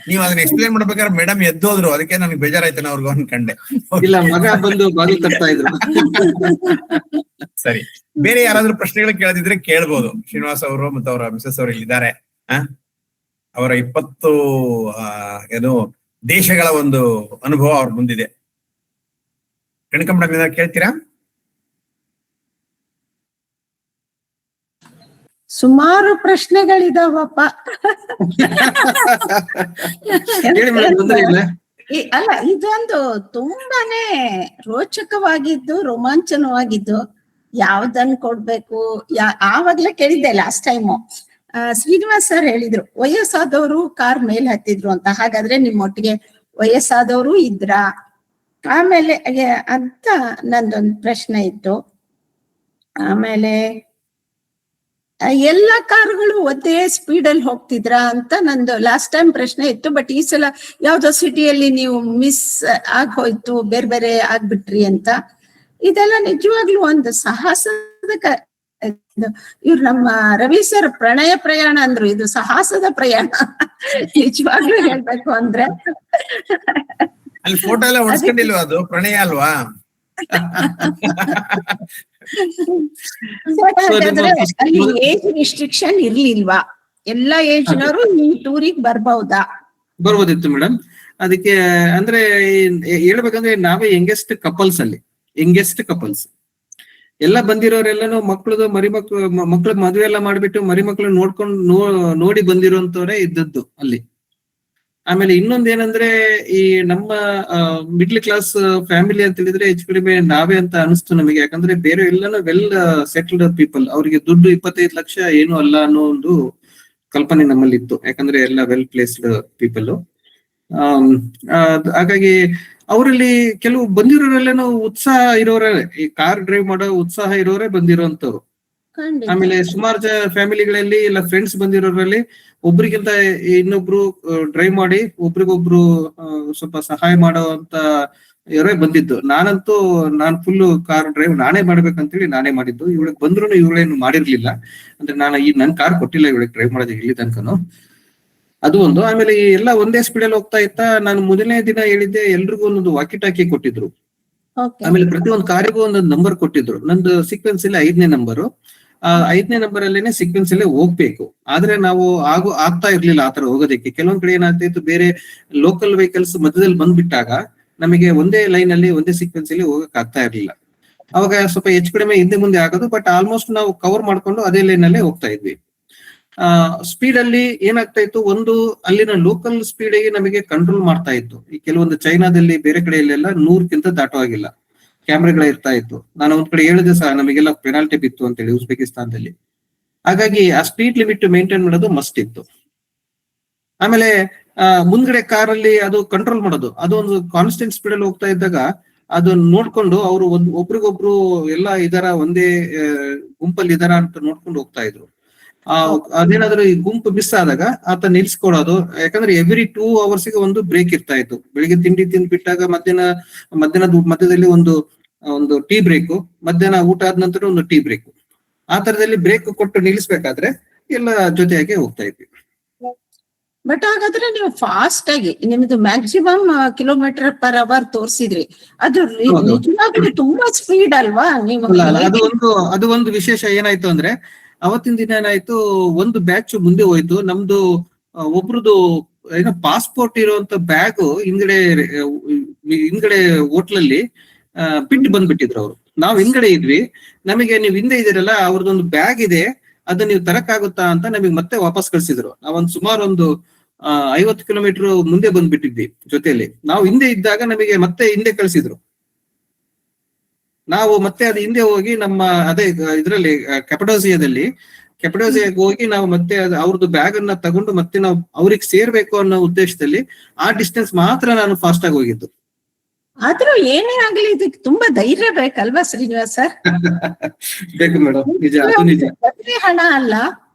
ನೀವು ಅದನ್ನ ಎಕ್ಸ್ಪ್ಲೇನ್ ಮಾಡ್ಬೇಕಾದ್ರೆ ಮೇಡಮ್ ಎದ್ದೋದ್ರು, ಅದಕ್ಕೆ ನನಗೆ ಬೇಜಾರಾಯ್ತಾನೆ ಅವ್ರಿಗೂ ಅನ್ಕಂಡೆ. ಇಲ್ಲ, ಮಗ ಬಂದು ಬಾಗಿಲು ತಟ್ತಾ ಇದ್ರು. ಸರಿ, ಬೇರೆ ಯಾರಾದ್ರೂ ಪ್ರಶ್ನೆಗಳು ಕೇಳದಿದ್ರೆ ಕೇಳ್ಬೋದು. ಶ್ರೀನಿವಾಸ್ ಅವರು ಮತ್ತು ಅವರ ಮಿಸಸ್ ಅವರು ಇಲ್ಲಿದ್ದಾರೆ. ಅವರ 20 ದೇಶಗಳ ಒಂದು ಅನುಭವ ಅವ್ರ ಮುಂದಿದೆ. ಕಣಿಕಾ ಮೇಡಮ್ ಕೇಳ್ತೀರಾ? ಸುಮಾರು ಪ್ರಶ್ನೆಗಳಿದಾವಪ್ಪ. ಅಲ್ಲ, ಇದೊಂದು ತುಂಬಾನೇ ರೋಚಕವಾಗಿದ್ದು ರೋಮಾಂಚನವಾಗಿದ್ದು. ಯಾವ್ದನ್ ಕೊಡ್ಬೇಕು ಆವಾಗ್ಲೇ ಕೇಳಿದ್ದೆ ಲಾಸ್ಟ್ ಟೈಮು. ಶ್ರೀನಿವಾಸ್ ಸರ್ ಹೇಳಿದ್ರು ವಯಸ್ಸಾದವರು ಕಾರ್ ಮೇಲ್ ಹತ್ತಿದ್ರು ಅಂತ. ಹಾಗಾದ್ರೆ ನಿಮ್ಮೊಟ್ಟಿಗೆ ವಯಸ್ಸಾದವರು ಇದ್ರ ಆಮೇಲೆ ಅಂತ ನಂದೊಂದು ಪ್ರಶ್ನೆ ಇತ್ತು. ಆಮೇಲೆ ಎಲ್ಲಾ ಕಾರುಗಳು ಒಂದೇ ಸ್ಪೀಡಲ್ಲಿ ಹೋಗ್ತಿದ್ರ ಅಂತ ನಂದು ಲಾಸ್ಟ್ ಟೈಮ್ ಪ್ರಶ್ನೆ ಇತ್ತು. ಬಟ್ ಈ ಸಲ ಯಾವ್ದೋ ಸಿಟಿಯಲ್ಲಿ ನೀವು ಮಿಸ್ ಆಗೋಯ್ತು, ಬೇರೆ ಬೇರೆ ಆಗ್ಬಿಟ್ರಿ ಅಂತ. ಇದೆಲ್ಲ ನಿಜವಾಗ್ಲೂ ಒಂದು ಸಾಹಸದ ಇವ್ರು ನಮ್ಮ ರವಿ ಸರ್ ಪ್ರಣಯ ಪ್ರಯಾಣ ಅಂದ್ರು, ಇದು ಸಾಹಸದ ಪ್ರಯಾಣ ನಿಜವಾಗ್ಲೂ ಹೇಳ್ಬೇಕು ಅಂದ್ರೆ. ಅಲ್ಲಿ ಫೋಟೋ ಎಲ್ಲ ಹೊಡ್ಸ್ಕೊಂಡಿಲ್ವಾ? ಅದು ಪ್ರಣಯ ಅಲ್ವಾ? ಅಲ್ಲಿ ಏಜ್ ರಿಸ್ಟ್ರಿಕ್ಷನ್ ಇರ್ಲಿಲ್ವಾ? ಎಲ್ಲಾ ಏಜ್ನವರು ಈ ಟೂರಿಗೆ ಬರ್ಬೋದಿತ್ತು ಮೇಡಮ್. ಅದಕ್ಕೆ ಅಂದ್ರೆ ಹೇಳ್ಬೇಕಂದ್ರೆ ನಾವೇ ಯಂಗೆಸ್ಟ್ ಕಪಲ್ಸ್ ಎಲ್ಲ ಬಂದಿರೋರೆಲ್ಲನೂ ಮಕ್ಳದು ಮಕ್ಳ ಮದುವೆ ಎಲ್ಲ ಮಾಡ್ಬಿಟ್ಟು ಮರಿಮಕ್ಳು ನೋಡಿ ಬಂದಿರೋಂತವ್ರೆ ಇದ್ದದ್ದು ಅಲ್ಲಿ. ಆಮೇಲೆ ಇನ್ನೊಂದ್ ಏನಂದ್ರೆ, ಈ ನಮ್ಮ ಮಿಡ್ಲ್ ಕ್ಲಾಸ್ ಫ್ಯಾಮಿಲಿ ಅಂತ ಹೇಳಿದ್ರೆ ಹೆಚ್ಚು ಕಡಿಮೆ ನಾವೇ ಅಂತ ಅನಿಸ್ತು ನಮಗೆ. ಯಾಕಂದ್ರೆ ಬೇರೆ ಎಲ್ಲಾನು ವೆಲ್ ಸೆಟಲ್ಡ್ ಪೀಪಲ್, ಅವ್ರಿಗೆ ದುಡ್ಡು 25 ಲಕ್ಷ ಏನು ಅಲ್ಲ ಅನ್ನೋ ಒಂದು ಕಲ್ಪನೆ ನಮ್ಮಲ್ಲಿ ಇತ್ತು. ಯಾಕಂದ್ರೆ ಎಲ್ಲ ವೆಲ್ ಪ್ಲೇಸ್ಡ್ ಪೀಪಲ್. ಹಾಗಾಗಿ ಅವರಲ್ಲಿ ಕೆಲವು ಬಂದಿರೋರೆಲ್ಲನೂ ಉತ್ಸಾಹ ಇರೋರೇ, ಈ ಕಾರ್ ಡ್ರೈವ್ ಮಾಡೋ ಉತ್ಸಾಹ ಇರೋರೇ ಬಂದಿರೋಂಥವ್ರು. ಆಮೇಲೆ ಸುಮಾರು ಫ್ಯಾಮಿಲಿಗಳಲ್ಲಿ ಇಲ್ಲ ಫ್ರೆಂಡ್ಸ್ ಬಂದಿರೋರಲ್ಲಿ ಒಬ್ರಿಗಿಂತ ಇನ್ನೊಬ್ರು ಡ್ರೈವ್ ಮಾಡಿ ಒಬ್ರಿಗೊಬ್ರು ಸ್ವಲ್ಪ ಸಹಾಯ ಮಾಡುವಂತ ಇವರೇ ಬಂದಿದ್ದು. ನಾನು ಫುಲ್ ಕಾರ್ ಡ್ರೈವ್ ನಾನೇ ಮಾಡ್ಬೇಕಂತೇಳಿ ನಾನೇ ಮಾಡಿದ್ದು. ಇವಳಿಗೆ ಬಂದ್ರು ಇವಳೇನು ಮಾಡಿರ್ಲಿಲ್ಲ. ಅಂದ್ರೆ ನಾನು ನನ್ ಕಾರ್ ಕೊಟ್ಟಿಲ್ಲ ಇವಳಿಗೆ ಡ್ರೈವ್ ಮಾಡೋದು ಇಲ್ಲಿ ತನಕನು. ಅದು ಒಂದು. ಆಮೇಲೆ ಎಲ್ಲ ಒಂದೇ ಸ್ಪೀಡಲ್ಲಿ ಹೋಗ್ತಾ ಇತ್ತಾ. ನಾನು ಮೊದಲನೇ ದಿನ ಹೇಳಿದ್ದೆ ಎಲ್ರಿಗೂ ಒಂದೊಂದು ವಾಕಿ ಟಾಕಿ ಕೊಟ್ಟಿದ್ರು. ಆಮೇಲೆ ಪ್ರತಿಯೊಂದು ಕಾರಿಗೂ ಒಂದೊಂದು ನಂಬರ್ ಕೊಟ್ಟಿದ್ರು. ನಂದು ಸೀಕ್ವೆನ್ಸ್ ಅಲ್ಲಿ 5ನೇ ನಂಬರು. 5ನೇ ನಂಬರ್ ಅಲ್ಲೇನೆ ಸೀಕ್ವೆನ್ಸ್ ಅಲ್ಲೇ ಹೋಗ್ಬೇಕು. ಆದ್ರೆ ನಾವು ಆಗ್ತಾ ಇರ್ಲಿಲ್ಲ ಆತರ ಹೋಗೋದಕ್ಕೆ. ಕೆಲವೊಂದ್ ಕಡೆ ಏನಾಗ್ತಾ ಇತ್ತು, ಬೇರೆ ಲೋಕಲ್ ವೆಹಿಕಲ್ಸ್ ಮಧ್ಯದಲ್ಲಿ ಬಂದ್ಬಿಟ್ಟಾಗ ನಮಗೆ ಒಂದೇ ಲೈನ್ ಅಲ್ಲಿ ಒಂದೇ ಸೀಕ್ವೆನ್ಸ್ ಅಲ್ಲಿ ಹೋಗಕ್ ಆಗ್ತಾ ಇರ್ಲಿಲ್ಲ. ಅವಾಗ ಸ್ವಲ್ಪ ಹೆಚ್ಚು ಕಡಿಮೆ ಹಿಂದೆ ಮುಂದೆ ಆಗೋದು. ಬಟ್ ಆಲ್ಮೋಸ್ಟ್ ನಾವು ಕವರ್ ಮಾಡ್ಕೊಂಡು ಅದೇ ಲೈನ್ ಅಲ್ಲೇ ಹೋಗ್ತಾ ಇದ್ವಿ. ಸ್ಪೀಡ್ ಅಲ್ಲಿ ಏನಾಗ್ತಾ ಇತ್ತು, ಒಂದು ಅಲ್ಲಿನ ಲೋಕಲ್ ಸ್ಪೀಡ್ ನಮಗೆ ಕಂಟ್ರೋಲ್ ಮಾಡ್ತಾ ಇತ್ತು. ಈ ಕೆಲವೊಂದು ಚೈನಾದಲ್ಲಿ ಬೇರೆ ಕಡೆಯಲ್ಲೆಲ್ಲ 100ಕ್ಕಿಂತ ದಾಟವಾಗಿಲ್ಲ, ಕ್ಯಾಮ್ರಾಗಳ ಇರ್ತಾ ಇತ್ತು. ನಾನು ಒಂದ್ ಕಡೆ ಹೇಳಿದೆ ಸಹ, ನಮಗೆಲ್ಲ ಪೆನಾಲ್ಟಿ ಬಿತ್ತು ಅಂತೇಳಿ ಉಜ್ಬೇಕಿಸ್ತಾನದಲ್ಲಿ. ಹಾಗಾಗಿ ಆ ಸ್ಪೀಡ್ ಲಿಮಿಟ್ ಮೇಂಟೈನ್ ಮಾಡೋದು ಮಸ್ಟ್ ಇತ್ತು. ಆಮೇಲೆ ಮುಂದ್ಗಡೆ ಕಾರಲ್ಲಿ ಅದು ಕಂಟ್ರೋಲ್ ಮಾಡೋದು, ಅದು ಒಂದು ಕಾನ್ಸ್ಟೆಂಟ್ ಸ್ಪೀಡ್ ಅಲ್ಲಿ ಹೋಗ್ತಾ ಇದ್ದಾಗ ಅದನ್ನ ನೋಡ್ಕೊಂಡು ಅವರು ಒಬ್ರಿಗೊಬ್ರು ಎಲ್ಲ ಇದರ ಒಂದೇ ಗುಂಪಲ್ಲಿ ಇದಾರ ಅಂತ ನೋಡ್ಕೊಂಡು ಹೋಗ್ತಾ ಇದ್ರು. ಅದೇನಾದ್ರೂ ಈ ಗುಂಪು ಮಿಸ್ ಆದಾಗ ಆತ ನಿಲ್ಸ್ಕೊಡೋದು. ಯಾಕಂದ್ರೆ ಎವ್ರಿ 2 hours ಒಂದು ಬ್ರೇಕ್ ಇರ್ತಾ ಇತ್ತು. ಬೆಳಿಗ್ಗೆ ತಿಂಡಿ ತಿಂದ್ಬಿಟ್ಟಾಗ ಮಧ್ಯಾಹ್ನದ ಮಧ್ಯದಲ್ಲಿ ಒಂದು ಟೀ ಬ್ರೇಕು, ಮಧ್ಯಾಹ್ನ ಊಟ ಆದ ನಂತರ ಒಂದು ಟೀ ಬ್ರೇಕು. ಆ ತರದಲ್ಲಿ ಬ್ರೇಕ್ ಕೊಟ್ಟು ನಿಲ್ಲಿಸ್ಬೇಕಾದ್ರೆ ಎಲ್ಲ ಜೊತೆಯಾಗಿ ಹೋಗ್ತಾ ಇದ್ವಿ. ಬಟ್ ಹಾಗಾದ್ರೆ ನೀವು ಫಾಸ್ಟ್ ಆಗಿ ನಿಮ್ದು ಮ್ಯಾಕ್ಸಿಮಮ್ km/h ತೋರಿಸಿದ್ರಿ, ಅದು ಹೌದು. ನಿಜವಾಗ್ಲೂ ತುಂಬಾ ಸ್ಪೀಡ್ ಅಲ್ವಾ? ನೀವು ಅಲ್ಲ, ಅದು ಒಂದು ವಿಶೇಷ ಏನಾಯ್ತು ಅಂದ್ರೆ, ಅವತ್ತಿನ ದಿನ ಏನಾಯ್ತು, ಒಂದು ಬ್ಯಾಚ್ ಮುಂದೆ ಹೋಯ್ತು. ನಮ್ದು ಒಬ್ರದ್ದು ಏನೋ ಪಾಸ್ಪೋರ್ಟ್ ಇರುವಂತ ಬ್ಯಾಗ್ ಹಿಂದ್ಗಡೆ ಹೋಟ್ಲಲ್ಲಿ ಬಿಟ್ಟು ಬಂದ್ಬಿಟ್ಟಿದ್ರು ಅವರು. ನಾವು ಹಿಂದ್ಗಡೆ ಇದ್ವಿ, ನಮಗೆ ನೀವು ಹಿಂದೆ ಇದೀರಲ್ಲ, ಅವ್ರದ್ದೊಂದು ಬ್ಯಾಗ್ ಇದೆ, ಅದನ್ನ ನೀವು ತರಕ್ಕಾಗುತ್ತಾ ಅಂತ ನಮಗೆ ಮತ್ತೆ ವಾಪಸ್ ಕಳ್ಸಿದ್ರು. ನಾವೊಂದು ಸುಮಾರು ಒಂದು 50 ಕಿಲೋಮೀಟರ್ ಮುಂದೆ ಬಂದ್ಬಿಟ್ಟಿದ್ವಿ ಜೊತೆಯಲ್ಲಿ. ನಾವು ಹಿಂದೆ ಇದ್ದಾಗ ನಮಗೆ ಮತ್ತೆ ಹಿಂದೆ ಕಳ್ಸಿದ್ರು. ನಾವು ಮತ್ತೆ ಅದು ಹಿಂದೆ ಹೋಗಿ ನಮ್ಮ ಅದೇ ಇದರಲ್ಲಿ ಕೆಪಡೋಸಿಯಾಗಿ ಹೋಗಿ ನಾವು ಮತ್ತೆ ಅವ್ರದ್ದು ಬ್ಯಾಗ್ ಅನ್ನ ತಗೊಂಡು ಮತ್ತೆ ನಾವು ಅವ್ರಿಗೆ ಸೇರ್ಬೇಕು ಅನ್ನೋ ಉದ್ದೇಶದಲ್ಲಿ ಆ ಡಿಸ್ಟೆನ್ಸ್ ಮಾತ್ರ ನಾನು ಫಾಸ್ಟ್ ಆಗಿ ಹೋಗಿದ್ದು. ಆದ್ರೂ ಏನೇ ಆಗ್ಲಿ ಇದಕ್ಕೆ ತುಂಬಾ ಧೈರ್ಯ ಬೇಕಲ್ವಾ ಶ್ರೀನಿವಾಸ್ ಸರ್? ಬೇಕು ಮೇಡಮ್, ನಿಜ, ಅದು ನಿಜ. ಬರೀ ಹಣ ಅಲ್ಲ,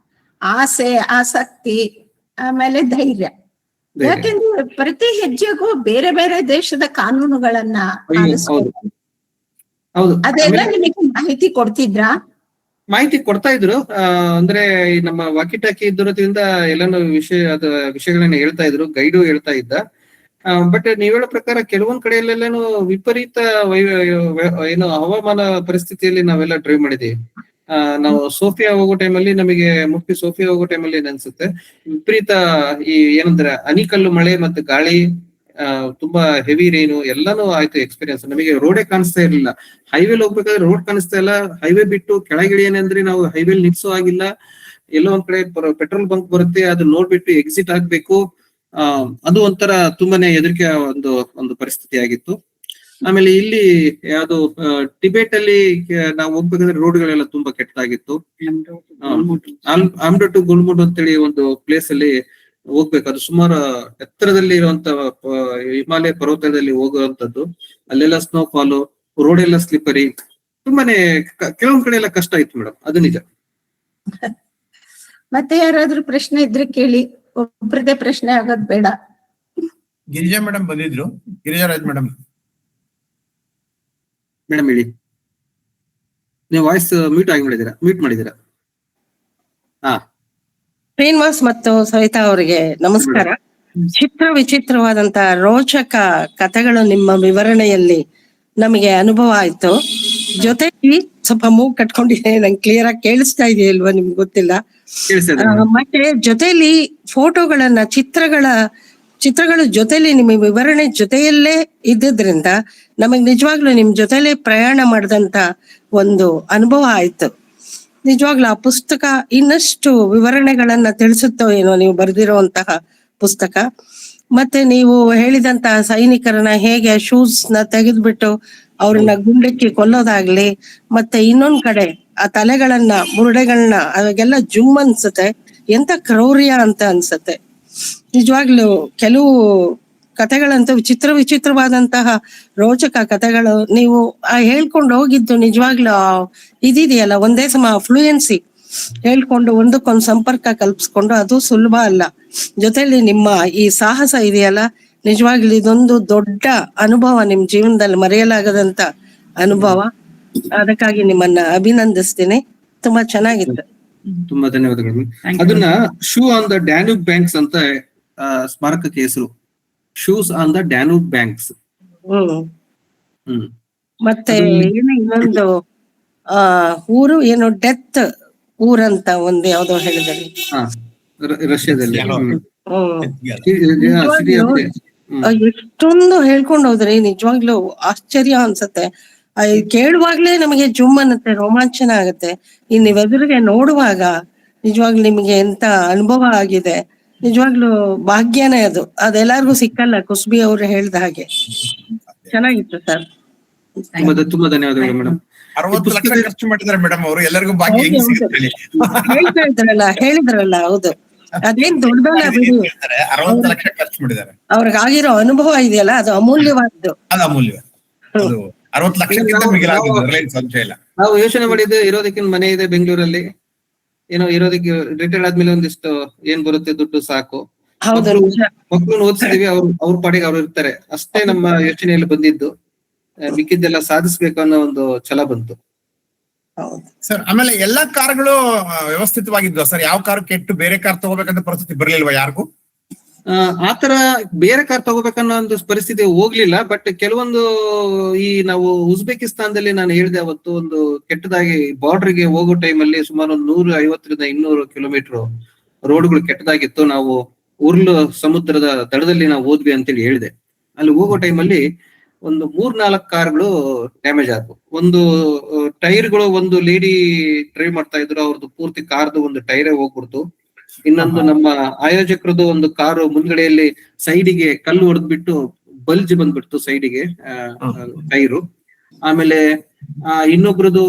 ಆಸೆ, ಆಸಕ್ತಿ, ಆಮೇಲೆ ಧೈರ್ಯ. ಯಾಕೆಂದ್ರೆ ಪ್ರತಿ ಹೆಜ್ಜೆಗೂ ಬೇರೆ ಬೇರೆ ದೇಶದ ಕಾನೂನುಗಳನ್ನ ಪಾಲಿಸ್ಬೇಕು. ಹೌದು, ಅದೆಲ್ಲ ನಿಮಗೆ ಮಾಹಿತಿ ಕೊಡ್ತಿದ್ರಾ? ಮಾಹಿತಿ ಕೊಡ್ತಾ ಇದ್ರು. ಅಂದ್ರೆ ಈ ನಮ್ಮ ವಾಕಿಟಾಕಿ ಇದ್ದಿರೋದ್ರಿಂದ ಎಲ್ಲಾನು ವಿಷಯಗಳನ್ನ ಹೇಳ್ತಾ ಇದ್ರು, ಗೈಡು ಹೇಳ್ತಾ ಇದ್ದ. ಬಟ್ ನೀವ್ ಹೇಳೋ ಪ್ರಕಾರ ಕೆಲವೊಂದ್ ಕಡೆಯಲ್ಲೆಲ್ಲಾನು ವಿಪರೀತ ಏನು ಹವಾಮಾನ ಪರಿಸ್ಥಿತಿಯಲ್ಲಿ ನಾವೆಲ್ಲ ಡ್ರೈವ್ ಮಾಡಿದೀವಿ. ನಾವು ಸೋಫಿಯಾ ಹೋಗೋ ಟೈಮಲ್ಲಿ ಏನ್ ಅನ್ಸುತ್ತೆ, ವಿಪರೀತ ಈ ಏನಂದ್ರೆ ಅನಿಕಲ್ಲು ಮಳೆ ಮತ್ತು ಗಾಳಿ, ತುಂಬಾ ಹೆವಿ ರೈನು ಎಲ್ಲಾನು ಆಯ್ತು ಎಕ್ಸ್ಪೀರಿಯನ್ಸ್. ನಮಗೆ ರೋಡೇ ಕಾಣಿಸ್ತಾ ಇರ್ಲಿಲ್ಲ. ಹೈವೇಲಿ ಹೋಗ್ಬೇಕಾದ್ರೆ ರೋಡ್ ಕಾಣಿಸ್ತಾ ಇಲ್ಲ. ಹೈವೇ ಬಿಟ್ಟು ಕೆಳಗಿಳಿಯೇನಂದ್ರೆ ನಾವು ಹೈವೇಲಿ ನಿಲ್ಸೋ ಆಗಿಲ್ಲ. ಎಲ್ಲೋ ಒಂದ್ ಕಡೆ ಪೆಟ್ರೋಲ್ ಬಂಕ್ ಬರುತ್ತೆ, ಅದು ನೋಡ್ಬಿಟ್ಟು ಎಕ್ಸಿಟ್ ಆಗ್ಬೇಕು. ಅದು ಒಂಥರ ತುಂಬಾನೇ ಹೆದರಿಕೆ ಒಂದು ಪರಿಸ್ಥಿತಿ ಆಗಿತ್ತು. ಆಮೇಲೆ ಇಲ್ಲಿ ಯಾವ್ದು ಟಿಬೇಟ್ ಅಲ್ಲಿ ನಾವು ಹೋಗ್ಬೇಕಾದ್ರೆ ರೋಡ್ಗಳೆಲ್ಲ ತುಂಬಾ ಕೆಟ್ಟದಾಗಿತ್ತು. ಆಮ್ಡೋ ಟು ಗುಲ್ಮುಡ್ ಅಂತೇಳಿ ಒಂದು ಪ್ಲೇಸ್ ಅಲ್ಲಿ ಹೋಗ್ಬೇಕು. ಅದು ಸುಮಾರು ಎತ್ತರದಲ್ಲಿ ಇರುವಂತ ಹಿಮಾಲಯ ಪರ್ವತದಲ್ಲಿ ಹೋಗುವಂತದ್ದು. ಅಲ್ಲೆಲ್ಲ ಸ್ನೋ ಫಾಲು, ರೋಡ್ ಎಲ್ಲ ಸ್ಲಿಪ್ಪರಿ, ತುಂಬಾನೇ ಕೆಲವೊಂದ್ ಕಡೆ ಎಲ್ಲ ಕಷ್ಟ ಇತ್ತು ಮೇಡಮ್, ಅದು ನಿಜ. ಮತ್ತೆ ಯಾರಾದ್ರೂ ಪ್ರಶ್ನೆ ಇದ್ರೆ ಕೇಳಿ, ಒಬ್ರದೇ ಪ್ರಶ್ನೆ ಆಗೋದ್ ಬೇಡ. ಗಿರಿಜಾ ಮೇಡಮ್ ಬಂದಿದ್ರು. ಗಿರಿಜಾರಾಜ್ ಮೇಡಮ್ ಹೇಳಿ. ನೀವು ವಾಯ್ಸ್ ಮ್ಯೂಟ್ ಮಾಡಿದ್ದೀರಾ? ಹಾ, ಶ್ರೀನಿವಾಸ್ ಮತ್ತು ಸವಿತಾ ಅವರಿಗೆ ನಮಸ್ಕಾರ. ವಿಚಿತ್ರವಾದಂತ ರೋಚಕ ಕಥೆಗಳು ನಿಮ್ಮ ವಿವರಣೆಯಲ್ಲಿ ನಮಗೆ ಅನುಭವ ಆಯ್ತು. ಜೊತೆಗೆ ಸ್ವಲ್ಪ ಮೂಗ್ ಕಟ್ಕೊಂಡಿದೆ, ನಂಗೆ ಕ್ಲಿಯರ್ ಆಗಿ ಕೇಳಿಸ್ತಾ ಇದೆಯಲ್ವಾ ನಿಮ್ಗೆ ಗೊತ್ತಿಲ್ಲ. ಮತ್ತೆ ಜೊತೆಲಿ ಫೋಟೋಗಳನ್ನ ಚಿತ್ರಗಳ ಜೊತೆಲಿ ನಿಮ್ಮ ವಿವರಣೆ ಜೊತೆಯಲ್ಲೇ ಇದ್ದಿದ್ರಿಂದ ನಮಗ್ ನಿಜವಾಗ್ಲೂ ನಿಮ್ ಜೊತೆಲೆ ಪ್ರಯಾಣ ಮಾಡಿದಂತ ಒಂದು ಅನುಭವ ಆಯ್ತು. ನಿಜವಾಗ್ಲೂ ಆ ಪುಸ್ತಕ ಇನ್ನಷ್ಟು ವಿವರಣೆಗಳನ್ನ ತಿಳಿಸುತ್ತೋ ಏನೋ, ನೀವು ಬರೆದಿರುವಂತಹ ಪುಸ್ತಕ. ಮತ್ತೆ ನೀವು ಹೇಳಿದಂತಹ ಸೈನಿಕರನ್ನ ಹೇಗೆ ಶೂಸ್ ನ ತೆಗೆದ್ಬಿಟ್ಟು ಅವ್ರನ್ನ ಗುಂಡಕ್ಕಿ ಕೊಲ್ಲೋದಾಗ್ಲಿ, ಮತ್ತೆ ಇನ್ನೊಂದ್ ಕಡೆ ಆ ತಲೆಗಳನ್ನ ಬುರುಡೆಗಳನ್ನ ಅವಾಗೆಲ್ಲ ಜುಮ್ ಅನ್ಸುತ್ತೆ. ಎಂತ ಕ್ರೌರ್ಯ ಅಂತ ಅನ್ಸುತ್ತೆ. ನಿಜವಾಗ್ಲೂ ಕೆಲವು ಕಥೆಗಳಂತೂ ವಿಚಿತ್ರವಾದಂತಹ ರೋಚಕ ಕಥೆಗಳು ನೀವು ಹೇಳ್ಕೊಂಡು ಹೋಗಿದ್ದು. ನಿಜವಾಗ್ಲೂ ಇದಿದೆಯಲ್ಲ, ಒಂದೇ ಸಮ ಫ್ಲೂಯೆನ್ಸಿ ಹೇಳ್ಕೊಂಡು ಒಂದಕ್ಕೊಂದು ಸಂಪರ್ಕ ಕಲ್ಪಿಸ್ಕೊಂಡು ಅದು ಸುಲಭ ಅಲ್ಲ. ಜೊತೆಲಿ ನಿಮ್ಮ ಈ ಸಾಹಸ ಇದೆಯಲ್ಲ, ನಿಜವಾಗ್ಲೂ ಇದೊಂದು ದೊಡ್ಡ ಅನುಭವ, ನಿಮ್ ಜೀವನದಲ್ಲಿ ಮರೆಯಲಾಗದಂತ ಅನುಭವ. ಅದಕ್ಕಾಗಿ ನಿಮ್ಮನ್ನ ಅಭಿನಂದಿಸ್ತೀನಿ. ತುಂಬಾ ಚೆನ್ನಾಗಿತ್ತು. ತುಂಬಾ ಧನ್ಯವಾದಗಳು. ಅದನ್ನ shoe on the Danube banks ಅಂತ ಸ್ಮಾರಕಕ್ಕೆ ಹೆಸರು. Shoes on the Danube banks. ಮತ್ತೆ ಇನ್ನೊಂದು ಊರು ಏನು ಡೆತ್ ಊರಂತ ಒಂದು ಯಾವ್ದೋ ಹೇಳಿದಲ್ಲಿ ರಷ್ಯಾದಲ್ಲಿ. ಎಷ್ಟೊಂದು ಹೇಳ್ಕೊಂಡು ಹೋದ್ರಿ. ನಿಜವಾಗ್ಲೂ ಆಶ್ಚರ್ಯ ಅನ್ಸತ್ತೆ. ಕೇಳುವಾಗ್ಲೇ ನಮಗೆ ಜುಮ್ ಅನ್ನತ್ತೆ, ರೋಮಾಂಚನ ಆಗತ್ತೆ. ಇನ್ ನೀವ್ ಎದುರಿಗೆ ನೋಡುವಾಗ ನಿಜವಾಗ್ಲೂ ನಿಮ್ಗೆ ಎಂತ ಅನುಭವ ಆಗಿದೆ. ನಿಜವಾಗ್ಲೂ ಭಾಗ್ಯನೇ ಅದು. ಅದೆಲ್ಲರಿಗೂ ಸಿಕ್ಕಲ್ಲ. ಕುಸ್ಬಿ ಅವ್ರು ಹೇಳ್ದ ಹಾಗೆ ಚೆನ್ನಾಗಿತ್ತು ಸರ್. ತುಂಬಾ ಧನ್ಯವಾದಗಳು ಮೇಡಮ್. 60 ಲಕ್ಷ ಖರ್ಚು ಮಾಡಿದ್ದಾರೆ ಮೇಡಮ್ ಅವರು. ಎಲ್ಲರಿಗೂ ಭಾಗ್ಯ ಹೆಂಗ್ ಸಿಗುತ್ತೆ ಹೇಳಿದ್ರಲ್ಲ, ಹೌದು. ಅದೇನ್ ದೊಡ್ಡದಲ್ಲ ಬಿಡಿ. 60 ಲಕ್ಷ ಖರ್ಚು ಮಾಡಿದ್ದಾರೆ. ಅವ್ರಿಗಾಗಿರೋ ಅನುಭವ ಇದೆಯಲ್ಲ, ಅದು ಅಮೂಲ್ಯವಾದ್ದು. ಅದು ಅಮೂಲ್ಯ. 60 ಲಕ್ಷಕ್ಕಿಂತ ಮಿಗಿಲಾಗಿದೆ, ಸಂಶಯ ಇಲ್ಲ. ನಾವು ಯೋಚನೆ ಮಾಡಿದ್ದು, ಇರೋದಕ್ಕಿಂತ ಮನೆ ಇದೆ ಬೆಂಗಳೂರಲ್ಲಿ, ಏನೋ ಇರೋದಕ್ಕೆ ರಿಟೈರ್ಡ್ ಆದ್ಮೇಲೆ ಒಂದಿಷ್ಟು ಏನ್ ಬರುತ್ತೆ ದುಡ್ಡು ಸಾಕು, ಮಕ್ಕಳನ್ನ ಓದಿಸಿದೀವಿ, ಅವ್ರ ಪಾಡಿಗೆ ಅವ್ರು ಇರ್ತಾರೆ ಅಷ್ಟೇ ನಮ್ಮ ಯೋಚನೆಯಲ್ಲಿ ಬಂದಿದ್ದು. ಮಿಕ್ಕಿದ್ದೆಲ್ಲ ಸಾಧಿಸ್ಬೇಕು ಅನ್ನೋ ಒಂದು ಛಲ ಬಂತು. ಹೌದು. ಸರ್ ಆಮೇಲೆ ಎಲ್ಲಾ ಕಾರ್ಗಳು ವ್ಯವಸ್ಥಿತವಾಗಿದ್ವು ಸರ್, ಯಾವ ಕಾರು ಕೆಟ್ಟು ಬೇರೆ ಕಾರ್ ತಗೋಬೇಕಂತ ಪರಿಸ್ಥಿತಿ ಬರ್ಲಿಲ್ವಾ ಯಾರಿಗೂ? ಆತರ ಬೇರೆ ಕಾರ್ ತಗೋಬೇಕನ್ನೋ ಒಂದು ಪರಿಸ್ಥಿತಿ ಹೋಗ್ಲಿಲ್ಲ. ಬಟ್ ಕೆಲವೊಂದು ಈ ನಾವು ಉಜ್ಬೇಕಿಸ್ತಾನದಲ್ಲಿ ನಾನು ಹೇಳಿದೆ ಅವತ್ತು, ಒಂದು ಕೆಟ್ಟದಾಗಿ ಬಾರ್ಡರ್ಗೆ ಹೋಗೋ ಟೈಮಲ್ಲಿ ಸುಮಾರು 150 ರಿಂದ 200 ಕಿಲೋಮೀಟರ್ ರೋಡ್ಗಳು ಕೆಟ್ಟದಾಗಿತ್ತು. ನಾವು ಉರ್ಲು ಸಮುದ್ರದ ದಡದಲ್ಲಿ ನಾವು ಹೋದ್ವಿ ಅಂತೇಳಿ ಹೇಳಿದೆ. ಅಲ್ಲಿ ಹೋಗೋ ಟೈಮಲ್ಲಿ ಒಂದು 3-4 ಕಾರ್ಗಳು ಡ್ಯಾಮೇಜ್ ಆದ್ವು. ಒಂದು ಟೈರ್ಗಳು, ಒಂದು ಲೇಡಿ ಡ್ರೈವ್ ಮಾಡ್ತಾ ಇದ್ರು, ಅವ್ರದ್ದು ಪೂರ್ತಿ ಕಾರ್ದು ಒಂದು ಟೈರೇ ಹೋಗ್ಬಿಡ್ತು. ಇನ್ನೊಂದು ನಮ್ಮ ಆಯೋಜಕರದ್ದು ಒಂದು ಕಾರು ಮುಂದ್ಗಡೆಯಲ್ಲಿ ಸೈಡಿಗೆ ಕಲ್ಲು ಹೊಡೆದ್ಬಿಟ್ಟು ಬಲ್ಜ್ ಬಂದ್ಬಿಡ್ತು ಸೈಡಿಗೆ ಟೈರು. ಆಮೇಲೆ ಇನ್ನೊಬ್ರದ್ದು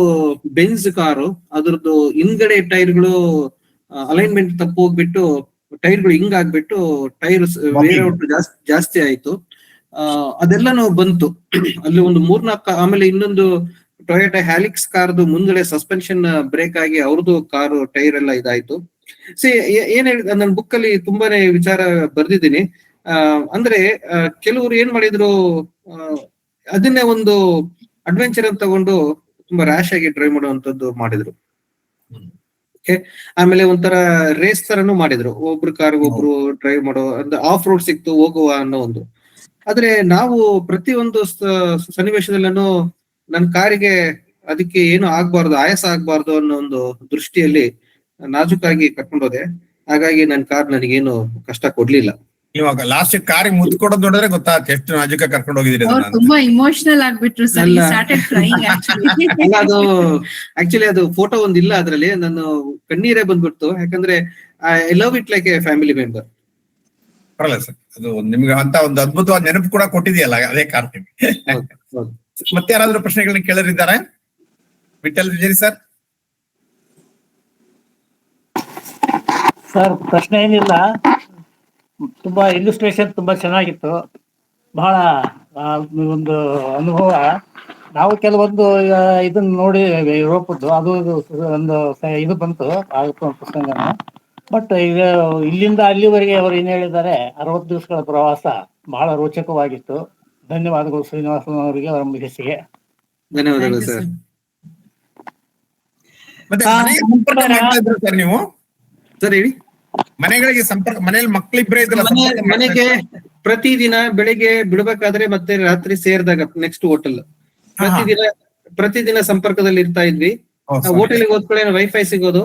ಬೆನ್ಸ್ ಕಾರು, ಅದ್ರದ್ದು ಹಿಂದ್ಗಡೆ ಟೈರ್ಗಳು ಅಲೈನ್ಮೆಂಟ್ ತಪ್ಪು ಹೋಗ್ಬಿಟ್ಟು ಟೈರ್ಗಳು ಹಿಂಗಾಗ್ಬಿಟ್ಟು ಟೈರ್ ವೇರ್ ಔಟ್ ಜಾಸ್ತಿ ಆಯ್ತು. ಅದೆಲ್ಲಾನು ಬಂತು ಅಲ್ಲಿ ಒಂದು 3-4. ಆಮೇಲೆ ಇನ್ನೊಂದು ಟೊಯೋಟಾ ಹ್ಯಾಲಿಕ್ಸ್ ಕಾರ್ದು ಮುಂದ್ಗಡೆ ಸಸ್ಪೆನ್ಷನ್ ಬ್ರೇಕ್ ಆಗಿ ಅವ್ರದ್ದು ಕಾರು ಟೈರ್ ಎಲ್ಲ ಇದಾಯ್ತು. ಏನ್ ಹೇಳಿ ನನ್ನ ಬುಕ್ ಅಲ್ಲಿ ತುಂಬಾನೇ ವಿಚಾರ ಬರ್ದಿದ್ದೀನಿ. ಅಂದ್ರೆ ಕೆಲವರು ಏನ್ ಮಾಡಿದ್ರು, ಅದನ್ನೇ ಒಂದು ಅಡ್ವೆಂಚರ್ ಅಂತ ತಗೊಂಡು ತುಂಬಾ ರ್ಯಾಶ್ ಆಗಿ ಡ್ರೈವ್ ಮಾಡುವಂತದ್ದು ಮಾಡಿದ್ರು. ಆಮೇಲೆ ಒಂಥರ ರೇಸ್ ತರನು ಮಾಡಿದ್ರು, ಒಬ್ರು ಕಾರ್ ಒಬ್ರು ಡ್ರೈವ್ ಮಾಡೋ, ಅಂದ್ರೆ ಆಫ್ ರೋಡ್ ಸಿಕ್ತು ಹೋಗುವ ಅನ್ನೋ ಒಂದು. ಆದ್ರೆ ನಾವು ಪ್ರತಿಯೊಂದು ಸನ್ನಿವೇಶದಲ್ಲೂ ನನ್ನ ಕಾರಿಗೆ ಅದಕ್ಕೆ ಏನು ಆಗ್ಬಾರ್ದು, ಆಯಾಸ ಆಗ್ಬಾರ್ದು ಅನ್ನೋ ಒಂದು ದೃಷ್ಟಿಯಲ್ಲಿ ನಾಜುಕಾಗಿ ಕರ್ಕೊಂಡು ಹೋದೆ. ಹಾಗಾಗಿ ನನ್ನ ಕಾರ್ ನನಗೇನು ಕಷ್ಟ ಕೊಡ್ಲಿಲ್ಲ. ಇವಾಗ ಲಾಸ್ಟ್ ಕಾರಿಗೆ ಮುದ್ದು ಕೊಡೋದು ನೋಡಿದ್ರೆ ಗೊತ್ತಾಗುತ್ತೆ ಎಷ್ಟು ನಾಜುಕ ಕರ್ಕೊಂಡು ಹೋಗಿದ್ದೀರಿ. ತುಂಬಾ ಇಮೋಷನಲ್ ಆಗ್ಬಿಟ್ರು ಸರ್. ಅಲ್ಲ, ಅದು ಆಕ್ಚುಲಿ ಅದು ಫೋಟೋ ಒಂದಿಲ್ಲ ಅದ್ರಲ್ಲಿ, ನಾನು ಕಣ್ಣೀರೇ ಬಂದ್ಬಿಡ್ತು. ಯಾಕಂದ್ರೆ I love it like A family member. ಪರವಾಗಿಲ್ಲ ಸರ್, ಅದು ನಿಮ್ಗೆ ಅಂತ ಒಂದು ಅದ್ಭುತವಾದ ನೆನಪು ಕೂಡ ಕೊಟ್ಟಿದೆಯಲ್ಲ ಅದೇ ಕಾರ್ ನಿಮ್ಗೆ. ಮತ್ತೆ ಯಾರಾದ್ರೂ ಪ್ರಶ್ನೆಗಳನ್ನ ಕೇಳರಿದ್ದಾರೆ? ವಿಠಲ್ ವಿಜಯ್ ಸರ್. ಸರ್ ಪ್ರಶ್ನೆ ಏನಿಲ್ಲ, ತುಂಬಾ ಇಲ್ಲುಸ್ಟ್ರೇಷನ್ ತುಂಬಾ ಚೆನ್ನಾಗಿತ್ತು. ಬಹಳ ಒಂದು ಅನುಭವ. ನಾವು ಕೆಲವೊಂದು ಇದನ್ನ ನೋಡಿ ಯುರೋಪದ್ದು ಅದು ಒಂದು ಇದು ಬಂತು ಪುಸ್ತಕನ. ಬಟ್ ಈಗ ಇಲ್ಲಿಂದ ಅಲ್ಲಿವರೆಗೆ ಅವರು ಏನ್ ಹೇಳಿದ್ದಾರೆ, 60 ದಿವಸಗಳ ಪ್ರವಾಸ ಬಹಳ ರೋಚಕವಾಗಿತ್ತು. ಧನ್ಯವಾದಗಳು ಶ್ರೀನಿವಾಸನ್ ಅವರಿಗೆ, ಅವರ ಮಿಸಸ್ಸಿಗೆ. ಧನ್ಯವಾದಗಳು ಸರ್. ಮತ್ತೆ ಮನೆಗೆ ಸಂಪರ್ಕ ಮಾಡ್ತಾ ಇದ್ರು ಸರ್ ನೀವು? ಸರ್ ಹೇಳಿ. ಮನೆಗಳಿಗೆ ಸಂಪರ್ಕ, ಮನೇಲಿ ಮಕ್ಳಿಬ್ರೇ ಇದ್ರಲ್ಲ, ಮನೆಗೆ ಪ್ರತಿದಿನ ಬೆಳಿಗ್ಗೆ ಬಿಡ್ಬೇಕಾದ್ರೆ ಮತ್ತೆ ರಾತ್ರಿ ಸೇರಿದಾಗ ನೆಕ್ಸ್ಟ್ ಹೋಟೆಲ್ ಪ್ರತಿದಿನ ಸಂಪರ್ಕದಲ್ಲಿ ಇರ್ತಾ ಇದ್ವಿ. ಹೋಟೆಲ್ಗೆ ಹೋದ್ಕೊಳ್ಳೆ ವೈಫೈ ಸಿಗೋದು.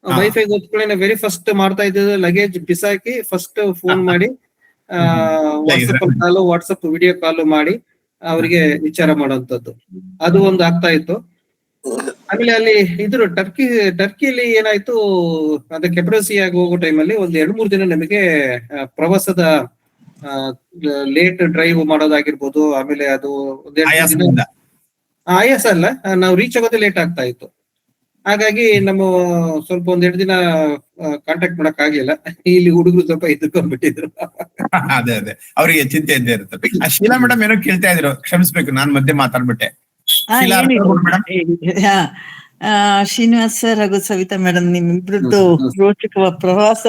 ವೈಫೈ ಹೋದ್ಕೊಳ್ಳೆ ವೆರಿ ಫಸ್ಟ್ ಮಾಡ್ತಾ ಇದ್ದು ಲಗೇಜ್ ಬಿಸಾಕಿ ಫಸ್ಟ್ ಫೋನ್ ಮಾಡಿ ವಾಟ್ಸಪ್ ವಿಡಿಯೋ ಕಾಲ್ ಮಾಡಿ ಅವರಿಗೆ ವಿಚಾರ ಮಾಡುವಂತದ್ದು ಅದು ಒಂದು ಆಗ್ತಾ ಇತ್ತು. ಆಮೇಲೆ ಅಲ್ಲಿ ಇದ್ರು ಟರ್ಕಿಯಲ್ಲಿ ಏನಾಯ್ತು, ಅದ ಕೆಪ್ರೋಸಿಯಾಗಿ ಹೋಗೋ ಟೈಮಲ್ಲಿ ಒಂದು 2-3 ದಿನ ನಮಗೆ ಪ್ರವಾಸದ ಲೇಟ್ ಡ್ರೈವ್ ಮಾಡೋದಾಗಿರ್ಬೋದು. ಆಮೇಲೆ ಅದು ಆಯಾಸ ಅಲ್ಲ, ನಾವು ರೀಚ್ ಆಗೋದೇ ಲೇಟ್ ಆಗ್ತಾ ಇತ್ತು. ಹಾಗಾಗಿ ನಮ್ಮ ಸ್ವಲ್ಪ 1-2 ದಿನ ಕಾಂಟ್ಯಾಕ್ಟ್ ಮಾಡಕ್ ಆಗ್ಲಿಲ್ಲ. ಇಲ್ಲಿ ಹುಡುಗರು ಸ್ವಲ್ಪ ಇದ್ಕೊಂಡ್ಬಿಟ್ಟಿದ್ರು. ಅದೇ ಅವರಿಗೆ ಚಿಂತೆ ಇದ್ದೇ ಇರುತ್ತೆ. ಶೀಲಾ ಮೇಡಮ್ ಏನೋ ಕೇಳ್ತಾ ಇದ್ರು, ಕ್ಷಮಿಸ್ಬೇಕು ನಾನ್ ಮಧ್ಯೆ ಮಾತಾಡ್ಬಿಟ್ಟೆ. ಶ್ರೀನಿವಾಸ್ ಸರ್ ಹಾಗೂ ಸವಿತಾ ಮೇಡಮ್, ನಿಮ್ಮಿಬ್ರದ್ದು ರೋಚಕ ಪ್ರವಾಸ.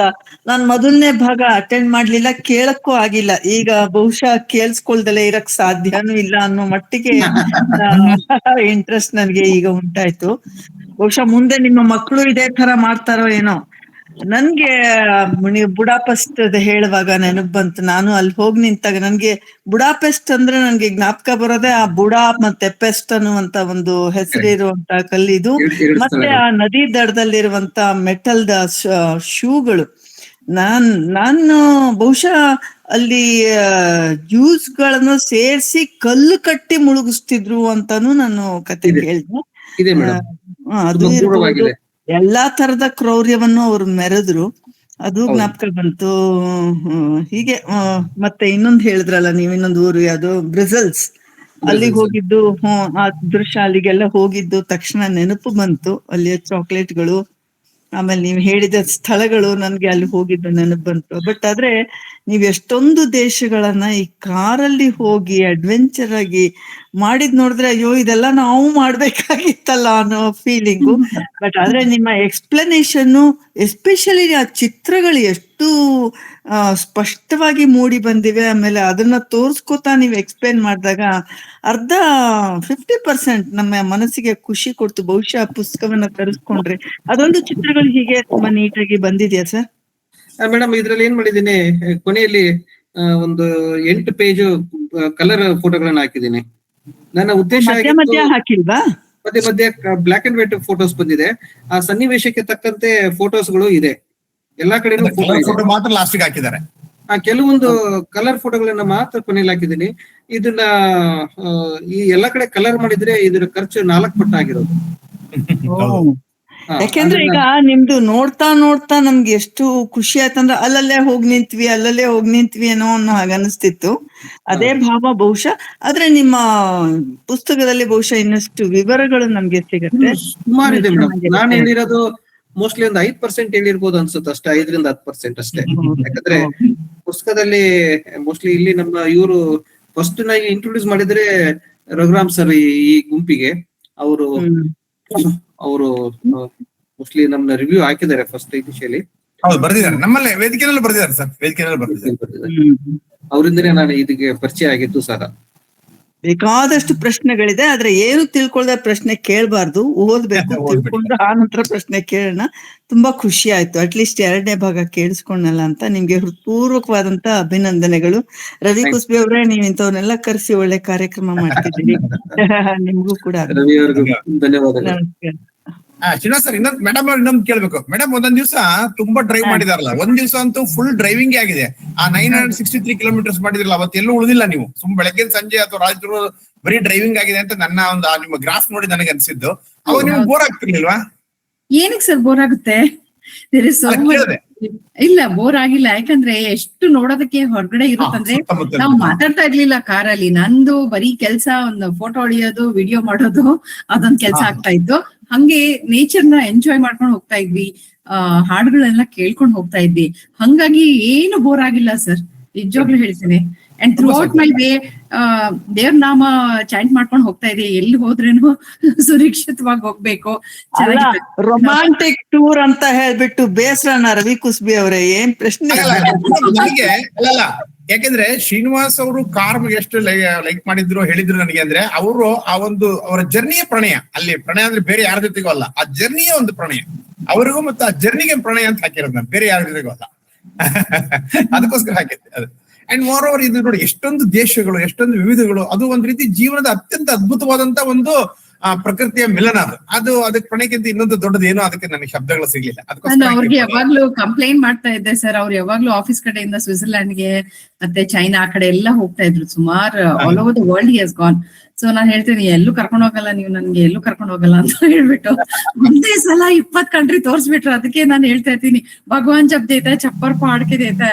ನಾನ್ ಮೊದಲನೇ ಭಾಗ ಅಟೆಂಡ್ ಮಾಡ್ಲಿಲ್ಲ, ಕೇಳಕ್ಕೂ ಆಗಿಲ್ಲ. ಈಗ ಬಹುಶಃ ಕೇಳಿಸ್ಕೊಳ್ದಲೇ ಇರಕ್ ಸಾಧ್ಯನೂ ಇಲ್ಲ ಅನ್ನೋ ಮಟ್ಟಿಗೆ ಇಂಟ್ರೆಸ್ಟ್ ನನ್ಗೆ ಈಗ ಉಂಟಾಯ್ತು. ಬಹುಶಃ ಮುಂದೆ ನಿಮ್ಮ ಮಕ್ಕಳು ಇದೇ ತರ ಮಾಡ್ತಾರೋ ಏನೋ. ನನ್ಗೆ ನೀವು ಬುಡಾಪೆಸ್ಟ್ ಹೇಳುವಾಗ ನೆನಪು ಬಂತು. ನಾನು ಅಲ್ಲಿ ಹೋಗಿ ನಿಂತಾಗ ನನ್ಗೆ ಬುಡಾಪೆಸ್ಟ್ ಅಂದ್ರೆ ನನ್ಗೆ ಜ್ಞಾಪಕ ಬರೋದೇ ಆ ಬುಡಾ ಮತ್ತೆ ಪೆಸ್ಟ್ ಅನ್ನುವಂತ ಒಂದು ಹೆಸರಿರುವಂತ ಕಲ್ಲಿದು, ಮತ್ತೆ ಆ ನದಿ ದಡದಲ್ಲಿರುವಂತ ಮೆಟಲ್ದ ಶೂಗಳು. ನಾನು ಬಹುಶಃ ಅಲ್ಲಿ ಜ್ಯೂಸ್ ಗಳನ್ನು ಸೇರಿಸಿ ಕಲ್ಲು ಕಟ್ಟಿ ಮುಳುಗಿಸ್ತಿದ್ರು ಅಂತಾನು ನಾನು ಕತೆ ಕೇಳಿದೆ. ಅದು ಇರ್ಬೋದು. ಎಲ್ಲಾ ತರದ ಕ್ರೌರ್ಯವನ್ನು ಅವ್ರು ಮೆರೆದ್ರು, ಅದು ಜ್ಞಾಪಕ ಬಂತು. ಹೀಗೆ ಮತ್ತೆ ಇನ್ನೊಂದು ಹೇಳಿದ್ರಲ್ಲ ನೀವು, ಇನ್ನೊಂದು ಊರು ಯಾವ್ದು, ಬ್ರಿಸಲ್ಸ್, ಅಲ್ಲಿಗೆ ಹೋಗಿದ್ದು. ಆ ದೃಶ್ಯ ಅಲ್ಲಿಗೆಲ್ಲ ಹೋಗಿದ್ದು ತಕ್ಷಣ ನೆನಪು ಬಂತು. ಅಲ್ಲಿಯ ಚಾಕ್ಲೇಟ್ಗಳು, ಆಮೇಲೆ ನೀವು ಹೇಳಿದ ಸ್ಥಳಗಳು ನನ್ಗೆ ಅಲ್ಲಿ ಹೋಗಿದ್ದು ನೆನಪು ಬಂತು. ಬಟ್ ಆದ್ರೆ ನೀವ್ ಎಷ್ಟೊಂದು ದೇಶಗಳನ್ನ ಈ ಕಾರಲ್ಲಿ ಹೋಗಿ ಅಡ್ವೆಂಚರ್ ಆಗಿ ಮಾಡಿದ್ ನೋಡಿದ್ರೆ ಅಯ್ಯೋ ಇದೆಲ್ಲ ನಾವು ಮಾಡ್ಬೇಕಾಗಿತ್ತಲ್ಲ ಅನ್ನೋ ಫೀಲಿಂಗು. ಬಟ್ ಆದ್ರೆ ನಿಮ್ಮ ಎಕ್ಸ್ಪ್ಲನೇಷನ್, ಎಸ್ಪೆಷಲಿ ಆ ಚಿತ್ರಗಳು ಎಷ್ಟು ಸ್ಪಷ್ಟವಾಗಿ ಮೂಡಿ ಬಂದಿವೆ. ಆಮೇಲೆ ಅದನ್ನ ತೋರ್ಸ್ಕೊತಾ ನೀವು ಎಕ್ಸ್ಪ್ಲೇನ್ ಮಾಡಿದಾಗ ಅರ್ಧ 50% ನಮ್ಮ ಮನಸ್ಸಿಗೆ ಖುಷಿ ಕೊಡ್ತು. ಬಹುಶಃ ಪುಸ್ತಕವನ್ನ ತರಿಸ್ಕೊಂಡ್ರೆ ಅದೊಂದು ಚಿತ್ರಗಳು ಹೀಗೆ ತುಂಬಾ ನೀಟಾಗಿ ಬಂದಿದೆಯಾ ಸರ್? ಮೇಡಮ್ ಇದ್ರಲ್ಲಿ ಏನ್ ಮಾಡಿದೀನಿ, ಕೊನೆಯಲ್ಲಿ ಒಂದು 8 ಪೇಜ್ ಕಲರ್ ಫೋಟೋಗಳನ್ನ ಹಾಕಿದ್ದೀನಿ. ನನ್ನ ಉದ್ದೇಶ ಮಧ್ಯ ಹಾಕಿಲ್ವಾ? ಮಧ್ಯೆ ಬ್ಲಾಕ್ ಅಂಡ್ ವೈಟ್ ಫೋಟೋಸ್ ಬಂದಿದೆ. ಆ ಸನ್ನಿವೇಶಕ್ಕೆ ತಕ್ಕಂತೆ ಫೋಟೋಸ್ಗಳು ಇದೆ, ಎಲ್ಲಾ ಕಡೆನೂ ಫೋಟೋ ಮಾತ್ರ ಲಾಸ್ಟಿಗೆ ಹಾಕಿದ್ದಾರೆ. ಕೆಲವೊಂದು ಕಲರ್ ಫೋಟೋಗಳನ್ನ ಮಾತ್ರ ಕೊನೆಯಲ್ಲಿ ಹಾಕಿದ್ದೀನಿ. ಇದನ್ನ ಈ ಎಲ್ಲಾ ಕಡೆ ಕಲರ್ ಮಾಡಿದ್ರೆ ಇದರ ಖರ್ಚು 4 ಪಟ್ಟು ಆಗಿರೋದು. ಯಾಕೆಂದ್ರೆ ಈಗ ನಿಮ್ದು ನೋಡ್ತಾ ನೋಡ್ತಾ ನಮ್ಗೆ ಎಷ್ಟು ಖುಷಿ ಆಯ್ತಂದ್ರೆ ಅಲ್ಲಲ್ಲೇ ಹೋಗಿ ನಿಂತ್ವಿ ಏನೋ ಅನ್ನೋ ಹಾಗೆ ಅನಿಸ್ತಿತ್ತು. ಅದೇ ಭಾವ ಬಹುಶಃ. ಆದ್ರೆ ನಿಮ್ಮ ಪುಸ್ತಕದಲ್ಲಿ ಬಹುಶಃ ಇನ್ನಷ್ಟು ವಿವರಗಳು ನಮ್ಗೆ ಸಿಗುತ್ತೆ. ಸುಮಾರಿದೆ ಮೇಡಮ್. ನಾನು ಹೇಳಿರೋದು ಮೋಸ್ಟ್ಲಿ ಒಂದು 5% ಹೇಳಿರ್ಬೋದು ಅನ್ಸುತ್ತೆ ಅಷ್ಟೇ, 5ರಿಂದ 10% ಅಷ್ಟೇ. ಯಾಕಂದ್ರೆ ಪುಸ್ತಕದಲ್ಲಿ ಮೋಸ್ಟ್ಲಿ ಇಲ್ಲಿ ನಮ್ಮ ಇವರು ಫಸ್ಟ್ ನಾಗಿ ಇಂಟ್ರೊಡ್ಯೂಸ್ ಮಾಡಿದ್ರೆ ರಘುರಾಮ್ ಸರ್ ಈ ಗುಂಪಿಗೆ. ಅವರು ಮೋಸ್ಟ್ಲಿ ನಮ್ನ ರಿವ್ಯೂ ಹಾಕಿದ್ದಾರೆ ಫಸ್ಟ್ ಇನಿಷಿಯಲಿ. ಹೌದು, ಬರ್ದಿದ್ದಾರೆ. ನಮ್ಮಲ್ಲೇ ವೇದಿಕೆಯಲ್ಲೂ ಬರ್ದಿದ್ದಾರೆ ಸರ್, ವೇದಿಕೆಯಲ್ಲೂ ಬರ್ದಿದ್ದಾರೆ. ಅವರಿಂದನೇ ನಾನು ಇದಕ್ಕೆ ಪರಿಚಯ ಆಗಿದ್ದು ಸರ್. ಬೇಕಾದಷ್ಟು ಪ್ರಶ್ನೆಗಳಿದೆ, ಆದ್ರೆ ಏನು ತಿಳ್ಕೊಳ್ದ ಪ್ರಶ್ನೆ ಕೇಳಬಾರ್ದು, ಓದ್ಬೇಕು, ತಿಳ್ಕೊಂಡು ಆ ನಂತರ ಪ್ರಶ್ನೆ ಕೇಳೋಣ. ತುಂಬಾ ಖುಷಿ ಆಯ್ತು. ಅಟ್ಲೀಸ್ಟ್ 2ನೇ ಭಾಗ ಕೇಳಿಸ್ಕೊಂಡಲ್ಲ ಅಂತ ನಿಮ್ಗೆ ಹೃತ್ಪೂರ್ವಕವಾದಂತ ಅಭಿನಂದನೆಗಳು. ರವಿ ಕುಸ್ಬಿ ಅವ್ರೆ, ನೀವ್ ಇಂಥವನ್ನೆಲ್ಲ ಕರೆಸಿ ಒಳ್ಳೆ ಕಾರ್ಯಕ್ರಮ ಮಾಡ್ತಿದ್ದೀರಿ. ನಿಮ್ಗೂ ಕೂಡ ಧನ್ಯವಾದಗಳು. ಶ್ರೀನಿವಾಸ್ ಸರ್, ಮೇಡಮ್ ಅವ್ರು ಇನ್ನೊಂದು ಕೇಳ್ಬೇಕು. ಮೇಡಮ್ ಒಂದೊಂದ್ ದಿವಸ ತುಂಬಾ ಡ್ರೈವ್ ಮಾಡಿದಾರಲ್ಲ, ಒಂದ್ ದಿವಸ ಅಂತೂ ಫುಲ್ ಡ್ರೈವಿಂಗ್ ಆಗಿದೆ. ಆ 963 ಕಿಲೋಮೀಟರ್ಸ್ ಮಾಡಿದ್ರಲ್ಲ, ಅವತ್ತೆಲ್ಲೂ ಉಳಿದಿಲ್ಲ ನೀವು. ಬೆಳಗ್ಗೆ ಸಂಜೆ ಅಥವಾ ರಾತ್ರಿ ಬರೀ ಡ್ರೈವಿಂಗ್ ಆಗಿದೆ ಅಂತ ನನ್ನ ಒಂದು ನಿಮ್ಮ ಗ್ರಾಫ್ ನೋಡಿ ನನಗೆ ಅನ್ಸಿದ್ದು. ಅವಾಗ ನಿಮ್ಗೆ ಬೋರ್ ಆಗ್ತಿರ್ಲಿಲ್ವಾ? ಏನಕ್ಕೆ ಸರ್ ಬೋರ್ ಆಗುತ್ತೆ? ಇಲ್ಲ, ಬೋರ್ ಆಗಿಲ್ಲ. ಯಾಕಂದ್ರೆ ಎಷ್ಟು ನೋಡೋದಕ್ಕೆ ಹೊರಗಡೆ ಇರುತ್ತಂದ್ರೆ ನಾವು ಮಾತಾಡ್ತಾ ಇರ್ಲಿಲ್ಲ ಕಾರಲ್ಲಿ. ನಂದು ಬರೀ ಕೆಲ್ಸ ಒಂದು ಫೋಟೋ ಹೊಡಿಯೋದು, ವಿಡಿಯೋ ಮಾಡೋದು, ಅದೊಂದ್ ಕೆಲ್ಸ ಆಗ್ತಾ ಇತ್ತು. ಹಂಗೆ ನೇಚರ್ ನ ಎಂಜಾಯ್ ಮಾಡ್ಕೊಂಡು ಹೋಗ್ತಾ ಇದ್ವಿ, ಹಾಡುಗಳೆಲ್ಲ ಕೇಳ್ಕೊಂಡು ಹೋಗ್ತಾ ಇದ್ವಿ. ಹಂಗಾಗಿ ಏನು ಬೋರ್ ಆಗಿಲ್ಲ ಸರ್, ನಿಜವಾಗ್ಲೂ ಹೇಳ್ತೀನಿ. And through out my way ದೇವ್ರ ನಾಮ ಚಾಂಟ್ ಮಾಡ್ಕೊಂಡು ಹೋಗ್ತಾ ಇದೆ. ಎಲ್ಲಿ ಹೋದ್ರೇನು ಸುರಕ್ಷಿತವಾಗಿ ಹೋಗ್ಬೇಕು. ರೊಮ್ಯಾಂಟಿಕ್ ಟೂರ್ ಅಂತ ಹೇಳ್ಬಿಟ್ಟು ಬೇಸರನ ರವಿ ಕುಸ್ಬಿ ಅವರೇ, ಏನ್ ಪ್ರಶ್ನೆ? ನನಗೆ ಅಲ್ಲ, ಯಾಕೆಂದ್ರೆ ಶ್ರೀನಿವಾಸ್ ಅವರು ಕಾರ್ ಎಷ್ಟು ಲೈಕ್ ಮಾಡಿದ್ರು ಹೇಳಿದ್ರು ನನಗೆ. ಅಂದ್ರೆ ಅವರು ಆ ಒಂದು ಅವರ ಜರ್ನಿಯ ಪ್ರಣಯ, ಅಲ್ಲಿ ಪ್ರಣಯ ಅಂದ್ರೆ ಬೇರೆ ಯಾರ ಜೊತೆಗೂ ಅಲ್ಲ, ಆ ಜರ್ನಿಯ ಒಂದು ಪ್ರಣಯ ಅವರಿಗೂ, ಮತ್ತೆ ಆ ಜರ್ನಿಗೆ ಪ್ರಣಯ ಅಂತ ಹಾಕಿರೋದು ನಾನು, ಬೇರೆ ಯಾರ ಜೊತೆಗೂ ಅಲ್ಲ. ಅದಕ್ಕೋಸ್ಕರ ಹಾಕಿದ್ದೆ ಅದು. ಅಂಡ್ ಮೋರ್ ಓವರ್ ಇದು ನೋಡಿ, ಎಷ್ಟೊಂದು ದೇಶಗಳು, ಎಷ್ಟೊಂದು ವಿವಿಧಗಳು, ಅದು ಒಂದ್ ರೀತಿ ಜೀವನದ ಅತ್ಯಂತ ಅದ್ಭುತವಾದಂತ ಒಂದು ಪ್ರಕೃತಿಯ ಮಿಲನ. ಅದು ಅದಕ್ಕೆ ಪ್ರಣಯಕ್ಕಿಂತ ಇನ್ನೊಂದು ದೊಡ್ಡದು ಏನೋ ಅದಕ್ಕೆ ನನಗೆ ಶಬ್ದಗಳು ಸಿಗ್ಲಿಲ್ಲ. ನಾನು ಅವ್ರಿಗೆ ಯಾವಾಗ್ಲೂ ಕಂಪ್ಲೇಂಟ್ ಮಾಡ್ತಾ ಇದ್ದೆ ಸರ್. ಅವ್ರು ಯಾವಾಗ್ಲೂ ಆಫೀಸ್ ಕಡೆಯಿಂದ ಸ್ವಿಟ್ಜರ್ಲ್ಯಾಂಡ್ಗೆ ಮತ್ತೆ ಚೈನಾ ಆ ಕಡೆ ಎಲ್ಲ ಹೋಗ್ತಾ ಇದ್ರು. ಸುಮಾರು all over the world he has gone. So ನಾನ್ ಹೇಳ್ತೀನಿ, ಎಲ್ಲೂ ಕರ್ಕೊಂಡು ಹೋಗಲ್ಲ ನೀವು, ನನ್ಗೆ ಎಲ್ಲೂ ಕರ್ಕೊಂಡು ಹೋಗಲ್ಲ ಅಂತ ಹೇಳ್ಬಿಟ್ಟು ಒಂದೇ ಸಲ 20 ಕಂಟ್ರಿ ತೋರ್ಸ್ಬಿಟ್ರು. ಅದಕ್ಕೆ ನಾನು ಹೇಳ್ತಾ ಇರ್ತೀನಿ, ಭಗವಾನ್ ಜಬ್ ದೇತಾ ಚಪ್ಪರ್ ಪಾಡ್ಕೆ ದೇತಾ.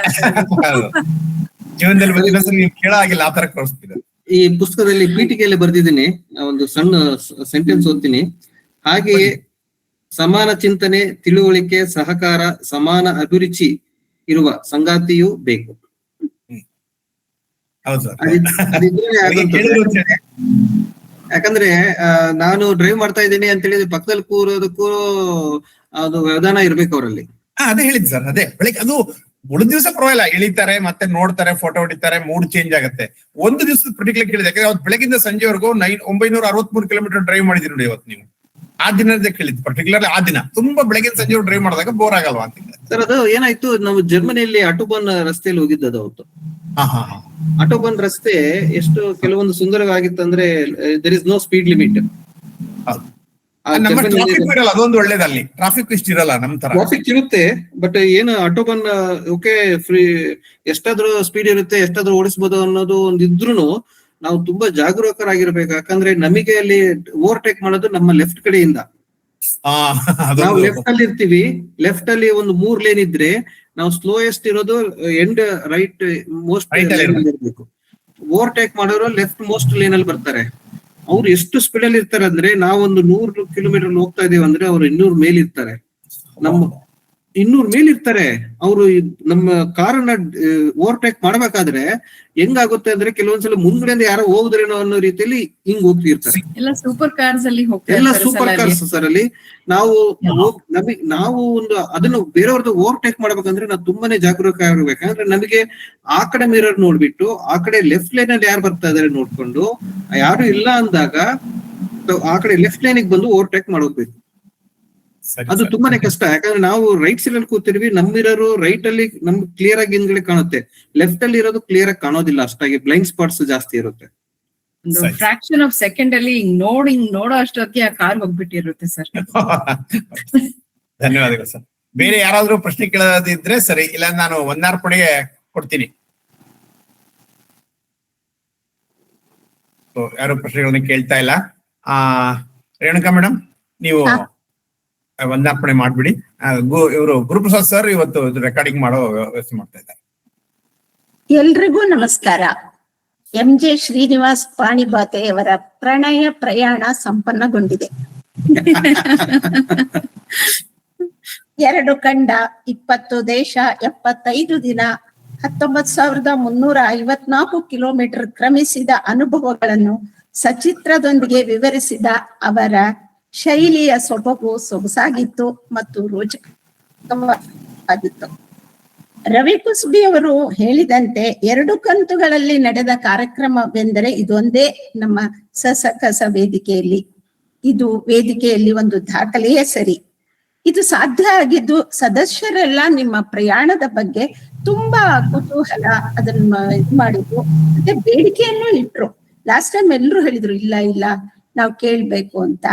ಜೀವನದಲ್ಲಿ ನೀವು ಕೇಳಾಗಿಲ್ಲ, ಆ ತರ ತೋರಿಸ್ತಿದ್ದಾರೆ. ಈ ಪುಸ್ತಕದಲ್ಲಿ ಪೀಠಿಕೆಯಲ್ಲಿ ಬರ್ದಿದ್ದೀನಿ, ಒಂದು ಸಣ್ಣ ಸೆಂಟೆನ್ಸ್ ಓದ್ತೀನಿ. ಹಾಗೆಯೇ ಸಮಾನ ಚಿಂತನೆ, ತಿಳುವಳಿಕೆ, ಸಹಕಾರ, ಸಮಾನ ಅಭಿರುಚಿ ಇರುವ ಸಂಗಾತಿಯೂ ಬೇಕು. ಯಾಕಂದ್ರೆ ನಾನು ಡ್ರೈವ್ ಮಾಡ್ತಾ ಇದ್ದೀನಿ ಅಂತ ಹೇಳಿದ್ರೆ ಪಕ್ಕದಲ್ಲಿ ಕೂರೋದಕ್ಕೂ ಅದು ವ್ಯವಧಾನ ಇರ್ಬೇಕು ಅವರಲ್ಲಿ. ಅದೇ ಹೇಳಿದ್ ಸರ್, ಅದೇ ಬೆಳಿಗ್ಗೆ ಅದು ಉಳಿದ ದಿವಸ ಪರವಾಗಿಲ್ಲ, ಇಳಿತಾರೆ ಮತ್ತೆ ನೋಡ್ತಾರೆ, ಫೋಟೋ ಹೊಡಿತಾರೆ, ಮೂಡ್ ಚೇಂಜ್ ಆಗುತ್ತೆ. ಒಂದು ದಿವಸದ ಪರ್ಟಿಕ್ಯುಲರ್ ಕೇಳಿದೆ, ಯಾಕಂದ್ರೆ ಅವತ್ತು ಬೆಳಗಿಂದ ಸಂಜೆವರೆಗೂ 963 ಕಿಲೋಮೀಟರ್ ಡ್ರೈವ್ ಮಾಡಿದ್ರಿ ನೋಡಿ ಇವತ್ತು ನೀವು. ಆ ದಿನದ ಕೇಳಿದ್ ಪರ್ಟಿಕ್ಯುಲರ್ ಆ ದಿನ ತುಂಬಾ ಬೆಳಗಿನ ಸಂಜೆ ಡ್ರೈವ್ ಮಾಡಿದಾಗ ಬೋರ್ ಆಗಲ್ವಾ ಅಂತ. ಸರ್ ಅದು ಏನಾಯ್ತು, ನಾವು ಜರ್ಮನಿಯಲ್ಲಿ ಆಟೋಬಾನ್ ರಸ್ತೆಯಲ್ಲಿ ಹೋಗಿದ್ದದು ಅವತ್ತು. ಆಟೋಬಾನ್ ರಸ್ತೆ ಎಷ್ಟು ಕೆಲವೊಂದು ಸುಂದರವಾಗಿತ್ತು ಅಂದ್ರೆ, there is no speed limit. ಅದೊಂದು ಒಳ್ಳೇದು, ಅಲ್ಲಿ ಟ್ರಾಫಿಕ್ ಇಷ್ಟ ಇರಲ್ಲ. ನಮ್ ತರ ಟ್ರಾಫಿಕ್ ಇರುತ್ತೆ, ಬಟ್ ಏನು ಆಟೋಬಾನ್ ಓಕೆ ಫ್ರೀ, ಎಷ್ಟಾದ್ರೂ ಸ್ಪೀಡ್ ಇರುತ್ತೆ, ಎಷ್ಟಾದ್ರೂ ಓಡಿಸಬಹುದು ಅನ್ನೋದು ಒಂದ್ ಇದ್ರೂನು ನಾವು ತುಂಬಾ ಜಾಗರೂಕರಾಗಿರ್ಬೇಕು. ಯಾಕಂದ್ರೆ ನಮಗೆ ಅಲ್ಲಿ ಓವರ್ಟೇಕ್ ಮಾಡೋದು ನಮ್ಮ ಲೆಫ್ಟ್ ಕಡೆಯಿಂದ. ನಾವು ಲೆಫ್ಟ್ ಅಲ್ಲಿ ಇರ್ತೀವಿ, ಲೆಫ್ಟ್ ಅಲ್ಲಿ ಒಂದು 3 ಲೇನ್ ಇದ್ರೆ ನಾವು ಸ್ಲೋಯೆಸ್ಟ್ ಇರೋದು ಎಂಡ್ ರೈಟ್ ಮೋಸ್ಟ್ ಇರ್ಬೇಕು. ಓವರ್ಟೇಕ್ ಮಾಡೋರು ಲೆಫ್ಟ್ ಮೋಸ್ಟ್ ಲೇನ್ ಅಲ್ಲಿ ಬರ್ತಾರೆ. ಅವ್ರು ಎಷ್ಟು ಸ್ಪೀಡ್ ಅಲ್ಲಿ ಇರ್ತಾರೆ ಅಂದ್ರೆ, ನಾವೊಂದು 100 ಕಿಲೋಮೀಟರ್ ಹೋಗ್ತಾ ಇದೀವಿ ಅಂದ್ರೆ ಅವ್ರು 200 ಮೇಲೆ ಇರ್ತಾರೆ. 200 ಮೇಲಿರ್ತಾರೆ. ಅವರು ನಮ್ಮ ಕಾರನ್ನ ಓವರ್ಟೇಕ್ ಮಾಡ್ಬೇಕಾದ್ರೆ ಹೆಂಗಾಗುತ್ತೆ ಅಂದ್ರೆ ಕೆಲವೊಂದ್ಸಲ ಮುಂದ್ಗಡೆಯಿಂದ ಯಾರೋ ಹೋಗುದ್ರೇನೋ ಅನ್ನೋ ರೀತಿಯಲ್ಲಿ ಹಿಂಗ್ ಹೋಗ್ತಿರ್ತಾರೆ. ಎಲ್ಲ ಸೂಪರ್ ಕಾರ್ಸ್ ಅಲ್ಲಿ ಹೋಗ್ತಾ ಎಲ್ಲ ಇರ್ತಾರೆ ಸೂಪರ್ ಸಲ ಕಾರ್ಸ್ ಸರ್ ಅಲ್ಲಿ. ನಾವು ಒಂದು ಅದನ್ನು ಬೇರೆಯವ್ರದ್ದು ಓವರ್ಟೇಕ್ ಮಾಡ್ಬೇಕಂದ್ರೆ ನಾವು ತುಂಬಾನೇ ಜಾಗರೂಕ ಆಗಿರ್ಬೇಕಂದ್ರೆ ನಮಗೆ ಆ ಕಡೆ ಮಿರರ್ ನೋಡ್ಬಿಟ್ಟು ಆ ಕಡೆ ಲೆಫ್ಟ್ ಲೈನ್ ಅಲ್ಲಿ ಯಾರು ಬರ್ತಾ ಇದಾರೆ ನೋಡ್ಕೊಂಡು ಯಾರು ಇಲ್ಲ ಅಂದಾಗ ಆ ಕಡೆ ಲೆಫ್ಟ್ ಲೈನ್ ಬಂದು ಓವರ್ಟೇಕ್ ಮಾಡೋಗ್ಬೇಕು. ಅದು ತುಂಬಾನೇ ಕಷ್ಟ. ಯಾಕಂದ್ರೆ ನಾವು ರೈಟ್ ಸೈಡ್ ಅಲ್ಲಿ ಕೂತಿರ್ವಿ, ನಮ್ ಮಿರರ್ ರೈಟ್ ಅಲ್ಲಿ ನಮ್ಗೆ ಕ್ಲಿಯರ್ ಆಗಿ ಹಿಂದ್ಗಡೆ ಕಾಣುತ್ತೆ, ಲೆಫ್ಟ್ ಅಲ್ಲಿ ಇರೋದು ಕ್ಲಿಯರ್ ಆಗಿ ಕಾಣೋದಿಲ್ಲ, ಅಷ್ಟಾಗಿ ಬ್ಲೈಂಡ್ ಸ್ಪಾಟ್ಸ್ ಜಾಸ್ತಿ ಇರುತ್ತೆ. ಫ್ರಾಕ್ಷನ್ ಆಫ್ ಸೆಕೆಂಡ್ ಅಲ್ಲಿ ಹಿಂಗ್ ನೋಡೋ ಅಷ್ಟೊತ್ತಿಗೆ ಆ ಕಾರ್ ಹೋಗ್ಬಿಟ್ಟಿರುತ್ತೆ ಸರ್. ಧನ್ಯವಾದಗಳು ಸರ್. ಬೇರೆ ಯಾರಾದ್ರೂ ಪ್ರಶ್ನೆ ಕೇಳೋದಿದ್ರೆ ಸರಿ, ಇಲ್ಲ ನಾನು ವಂದಾರ್ಪಣೆಗೆ ಕೊಡ್ತೀನಿ. ಯಾರು ಪ್ರಶ್ನೆಗಳನ್ನ ಕೇಳ್ತಾ ಇಲ್ಲ. ರೇಣುಕಾ ಮೇಡಮ್, ನೀವು ವಂದಾರ್ಪಣೆ ಮಾಡ್ಬಿಡಿ. ಇವರು ಗುರುಪ್ರಸಾದ್ ಸರ್ ಇವತ್ತು ರೆಕಾರ್ಡಿಂಗ್ ಮಾಡೋ ವ್ಯವಸ್ಥೆ ಮಾಡ್ತಾ ಇದ್ದಾರೆ. ಎಲ್ರಿಗೂ ನಮಸ್ಕಾರ. MJ ಶ್ರೀನಿವಾಸ್ ಪಾಣಿಬಾತೆಯವರ ಪ್ರಣಯ ಪ್ರಯಾಣ ಸಂಪನ್ನಗೊಂಡಿದೆ. 2 ಖಂಡ, 20 ದೇಶ, 75 ದಿನ, 19,354 ಕಿಲೋಮೀಟರ್ ಕ್ರಮಿಸಿದ ಅನುಭವಗಳನ್ನು ಸಚಿತ್ರದೊಂದಿಗೆ ವಿವರಿಸಿದ ಅವರ ಶೈಲಿಯ ಸೊಬಗು ಸೊಗಸಾಗಿತ್ತು ಮತ್ತು ರೋಚಕವಾಗಿತ್ತು. ರವಿ ಕುಸ್ಬಿ ಅವರು ಹೇಳಿದಂತೆ 2 ಕಂತುಗಳಲ್ಲಿ ನಡೆದ ಕಾರ್ಯಕ್ರಮವೆಂದರೆ ಇದೊಂದೇ ನಮ್ಮ ಸಸಕಸ ವೇದಿಕೆಯಲ್ಲಿ ಒಂದು ದಾಖಲೆಯೇ ಸರಿ. ಇದು ಸಾಧ್ಯ ಆಗಿದ್ದು ಸದಸ್ಯರೆಲ್ಲ ನಿಮ್ಮ ಪ್ರಯಾಣದ ಬಗ್ಗೆ ತುಂಬಾ ಕುತೂಹಲ ಅದನ್ನ ಇದು ಮಾಡಿದ್ರು, ಮತ್ತೆ ಬೇಡಿಕೆಯನ್ನು ಇಟ್ರು. ಲಾಸ್ಟ್ ಟೈಮ್ ಎಲ್ರು ಹೇಳಿದ್ರು ಇಲ್ಲ ನಾವು ಕೇಳ್ಬೇಕು ಅಂತ.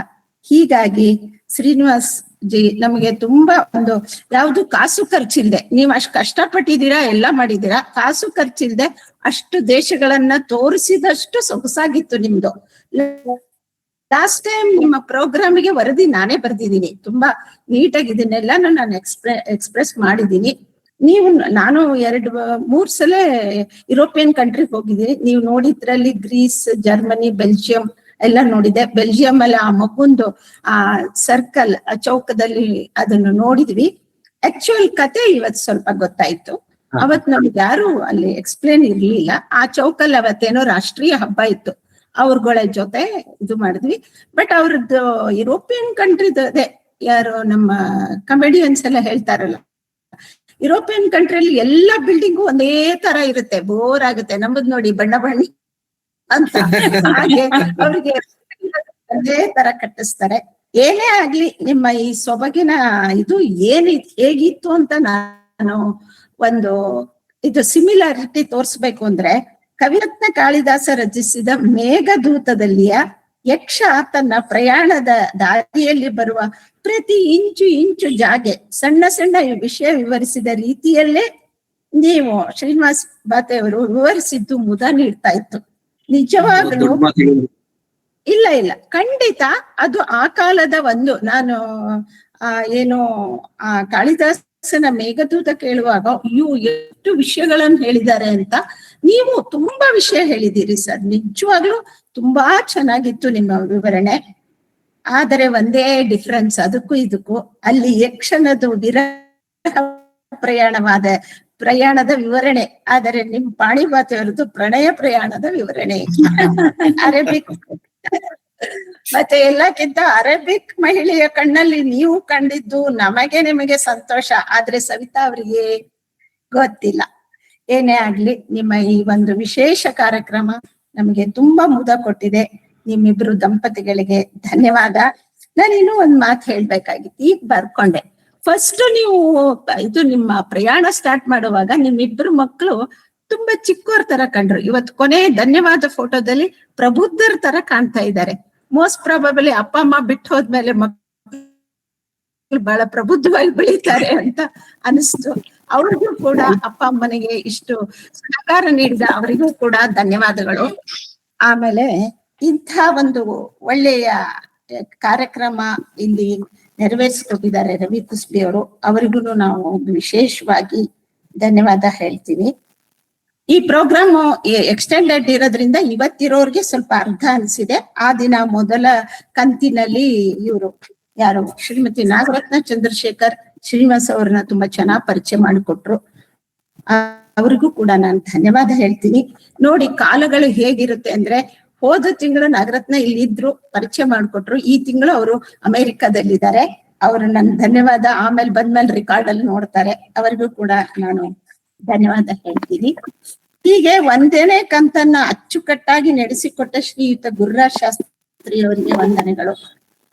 ಹೀಗಾಗಿ ಶ್ರೀನಿವಾಸ್ ಜಿ ನಮಗೆ ತುಂಬಾ ಒಂದು ಯಾವ್ದು ಕಾಸು ಖರ್ಚಿಲ್ದೆ, ನೀವ್ ಅಷ್ಟು ಕಷ್ಟಪಟ್ಟಿದ್ದೀರಾ, ಎಲ್ಲ ಮಾಡಿದ್ದೀರಾ, ಕಾಸು ಖರ್ಚಿಲ್ದೆ ಅಷ್ಟು ದೇಶಗಳನ್ನ ತೋರಿಸಿದಷ್ಟು ಸೊಗಸಾಗಿತ್ತು ನಿಮ್ದು. ಲಾಸ್ಟ್ ಟೈಮ್ ನಿಮ್ಮ ಪ್ರೋಗ್ರಾಮಿಗೆ ವರದಿ ನಾನೇ ಬರ್ದಿದ್ದೀನಿ, ತುಂಬಾ ನೀಟಾಗಿ ಇದನ್ನೆಲ್ಲ ನಾನು ಎಕ್ಸ್ಪ್ರೆಸ್ ಮಾಡಿದ್ದೀನಿ. ನಾನು 2-3 ಸಲ ಯುರೋಪಿಯನ್ ಕಂಟ್ರಿಗೆ ಹೋಗಿದ್ದೀನಿ. ನೀವು ನೋಡಿದ್ರಲ್ಲಿ ಗ್ರೀಸ್, ಜರ್ಮನಿ, ಬೆಲ್ಜಿಯಂ ಎಲ್ಲ ನೋಡಿದೆ. ಬೆಲ್ಜಿಯಂ ಅಲ್ಲಿ ಆ ಮಗುಂದು ಆ ಸರ್ಕಲ್ ಚೌಕದಲ್ಲಿ ಅದನ್ನು ನೋಡಿದ್ವಿ. ಆಕ್ಚುಯಲ್ ಕತೆ ಇವತ್ತು ಸ್ವಲ್ಪ ಗೊತ್ತಾಯ್ತು. ಅವತ್ ನಮ್ಗೆ ಯಾರು ಅಲ್ಲಿ ಎಕ್ಸ್ಪ್ಲೇನ್ ಇರ್ಲಿಲ್ಲ. ಆ ಚೌಕಲ್ಲಿ ಅವತ್ತೇನೋ ರಾಷ್ಟ್ರೀಯ ಹಬ್ಬ ಇತ್ತು, ಅವ್ರಗಳ ಜೊತೆ ಇದು ಮಾಡಿದ್ವಿ. ಬಟ್ ಅವ್ರದ್ದು ಯುರೋಪಿಯನ್ ಕಂಟ್ರಿದು ಅದೇ ಯಾರು ನಮ್ಮ ಕಮೆಡಿಯನ್ಸ್ ಎಲ್ಲ ಹೇಳ್ತಾರಲ್ಲ, ಯುರೋಪಿಯನ್ ಕಂಟ್ರಿಯಲ್ಲಿ ಎಲ್ಲಾ ಬಿಲ್ಡಿಂಗು ಒಂದೇ ತರ ಇರುತ್ತೆ, ಬೋರ್ ಆಗುತ್ತೆ. ನಮ್ಮದ್ ನೋಡಿ ಬಣ್ಣ ಅಂತ, ಹಾಗೆ ಅವ್ರಿಗೆ ಅದೇ ತರ ಕಟ್ಟಿಸ್ತಾರೆ. ಏನೇ ಆಗ್ಲಿ ನಿಮ್ಮ ಈ ಸೊಬಗಿನ ಇದು ಹೇಗಿತ್ತು ಅಂತ ನಾನು ಒಂದು ಇದು ಸಿಮಿಲಾರಿಟಿ ತೋರಿಸ್ಬೇಕು ಅಂದ್ರೆ, ಕವಿರತ್ನ ಕಾಳಿದಾಸ ರಚಿಸಿದ ಮೇಘದೂತದಲ್ಲಿಯ ಯಕ್ಷ ತನ್ನ ಪ್ರಯಾಣದ ದಾರಿಯಲ್ಲಿ ಬರುವ ಪ್ರತಿ ಇಂಚು ಜಾಗೆ ಸಣ್ಣ ವಿಷಯ ವಿವರಿಸಿದ ರೀತಿಯಲ್ಲೇ ನೀವು ಶ್ರೀನಿವಾಸ್ ಬಾತೆಯವರು ವಿವರಿಸಿದ್ದು ಮುದ ನೀಡ್ತಾ ಇತ್ತು. ನಿಜವಾಗ್ಲೂ ಇಲ್ಲ ಖಂಡಿತ ಅದು ಆ ಕಾಲದ ಒಂದು ನಾನು ಏನು ಆ ಕಾಳಿದಾಸನ ಮೇಘದೂತ ಕೇಳುವಾಗ ಎಷ್ಟು ವಿಷಯಗಳನ್ನು ಹೇಳಿದ್ದಾರೆ ಅಂತ. ನೀವು ತುಂಬಾ ವಿಷಯ ಹೇಳಿದ್ದೀರಿ ಸರ್, ನಿಜವಾಗ್ಲೂ ತುಂಬಾ ಚೆನ್ನಾಗಿತ್ತು ನಿಮ್ಮ ವಿವರಣೆ. ಆದರೆ ಒಂದೇ ಡಿಫ್ರೆನ್ಸ್ ಅದಕ್ಕೂ ಇದಕ್ಕೂ, ಅಲ್ಲಿ ಯಕ್ಷಣದು ವಿರಹ ಪ್ರಯಾಣದ ವಿವರಣೆ, ಆದರೆ ನಿಮ್ ಪಾಣಿಬಾತೆಯವರದ್ದು ಪ್ರಣಯ ಪ್ರಯಾಣದ ವಿವರಣೆ. ಅರೇಬಿಕ್ ಮತ್ತೆ ಎಲ್ಲಕ್ಕಿಂತ ಅರೇಬಿಕ್ ಮಹಿಳೆಯ ಕಣ್ಣಲ್ಲಿ ನೀವು ಕಂಡಿದ್ದು ನಿಮಗೆ ಸಂತೋಷ, ಆದ್ರೆ ಸವಿತಾ ಅವರಿಗೆ ಗೊತ್ತಿಲ್ಲ. ಏನೇ ಆಗ್ಲಿ ನಿಮ್ಮ ಈ ಒಂದು ವಿಶೇಷ ಕಾರ್ಯಕ್ರಮ ನಮಗೆ ತುಂಬಾ ಮುದ ಕೊಟ್ಟಿದೆ. ನಿಮ್ಮಿಬ್ರು ದಂಪತಿಗಳಿಗೆ ಧನ್ಯವಾದ. ನಾನು ಇನ್ನೂ ಒಂದ್ ಮಾತು ಹೇಳ್ಬೇಕಾಗಿತ್ತು, ಈಗ ಬರ್ಕೊಂಡೆ. ಫಸ್ಟ್ ನೀವು ಇದು ನಿಮ್ಮ ಪ್ರಯಾಣ ಸ್ಟಾರ್ಟ್ ಮಾಡುವಾಗ ನಿಮ್ಮಿಬ್ರು ಮಕ್ಕಳು ತುಂಬಾ ಚಿಕ್ಕವ್ರ ತರ ಕಂಡ್ರು. ಇವತ್ತು ಕೊನೆ ಧನ್ಯವಾದ ಫೋಟೋದಲ್ಲಿ ಪ್ರಬುದ್ಧರ ತರ ಕಾಣ್ತಾ ಇದ್ದಾರೆ. ಮೋಸ್ಟ್ ಪ್ರಾಬಬಲಿ ಅಪ್ಪ ಅಮ್ಮ ಬಿಟ್ಟು ಹೋದ್ಮೇಲೆ ಮಕ್ಕಳು ಬಹಳ ಪ್ರಬುದ್ಧವಾಗಿ ಬೆಳೀತಾರೆ ಅಂತ ಅನಿಸ್ತು. ಅವ್ರಿಗೂ ಕೂಡ ಅಪ್ಪ ಅಮ್ಮನಿಗೆ ಇಷ್ಟು ಸಹಕಾರ ನೀಡಿದ ಅವರಿಗೂ ಕೂಡ ಧನ್ಯವಾದಗಳು. ಆಮೇಲೆ ಇಂಥ ಒಂದು ಒಳ್ಳೆಯ ಕಾರ್ಯಕ್ರಮ ಇಲ್ಲಿ ನೆರವೇರಿಸಿಕೊಟ್ಟಿದ್ದಾರೆ ರವಿ ಕುಸ್ಬಿ ಅವರು, ಅವರಿಗೂ ನಾವು ವಿಶೇಷವಾಗಿ ಧನ್ಯವಾದ ಹೇಳ್ತೀವಿ. ಈ ಪ್ರೋಗ್ರಾಮ್ ಎಕ್ಸ್ಟೆಂಡೆಡ್ ಇರೋದ್ರಿಂದ ಇವತ್ತಿರೋರ್ಗೆ ಸ್ವಲ್ಪ ಅರ್ಧ ಅನ್ಸಿದೆ. ಆ ದಿನ ಮೊದಲ ಕಂತಿನಲ್ಲಿ ಇವರು ಯಾರು ಶ್ರೀಮತಿ ನಾಗರತ್ನ ಚಂದ್ರಶೇಖರ್ ಶ್ರೀನಿವಾಸ್ ಅವ್ರನ್ನ ತುಂಬಾ ಚೆನ್ನಾಗಿ ಪರಿಚಯ ಮಾಡಿಕೊಟ್ರು. ಅವ್ರಿಗೂ ಕೂಡ ನಾನು ಧನ್ಯವಾದ ಹೇಳ್ತೀನಿ. ನೋಡಿ ಕಾಲಗಳು ಹೇಗಿರುತ್ತೆ ಅಂದ್ರೆ, ಹೋದ ತಿಂಗಳು ನಾಗರತ್ನ ಇಲ್ಲಿದ್ರು, ಪರಿಚಯ ಮಾಡಿಕೊಟ್ರು. ಈ ತಿಂಗಳು ಅವರು ಅಮೆರಿಕದಲ್ಲಿದ್ದಾರೆ. ಅವ್ರು ನನ್ ಧನ್ಯವಾದ ಆಮೇಲೆ ಬಂದ್ಮೇಲೆ ರೆಕಾರ್ಡ್ ಅಲ್ಲಿ ನೋಡ್ತಾರೆ. ಅವರಿಗೂ ಕೂಡ ನಾನು ಧನ್ಯವಾದ ಹೇಳ್ತೀನಿ. ಹೀಗೆ ಒಂದೇನೇ ಕಂತನ್ನ ಅಚ್ಚುಕಟ್ಟಾಗಿ ನಡೆಸಿಕೊಟ್ಟ ಶ್ರೀಯುತ ಗುರುರಾಜ್ ಶಾಸ್ತ್ರಿ ಅವರಿಗೆ ವಂದನೆಗಳು.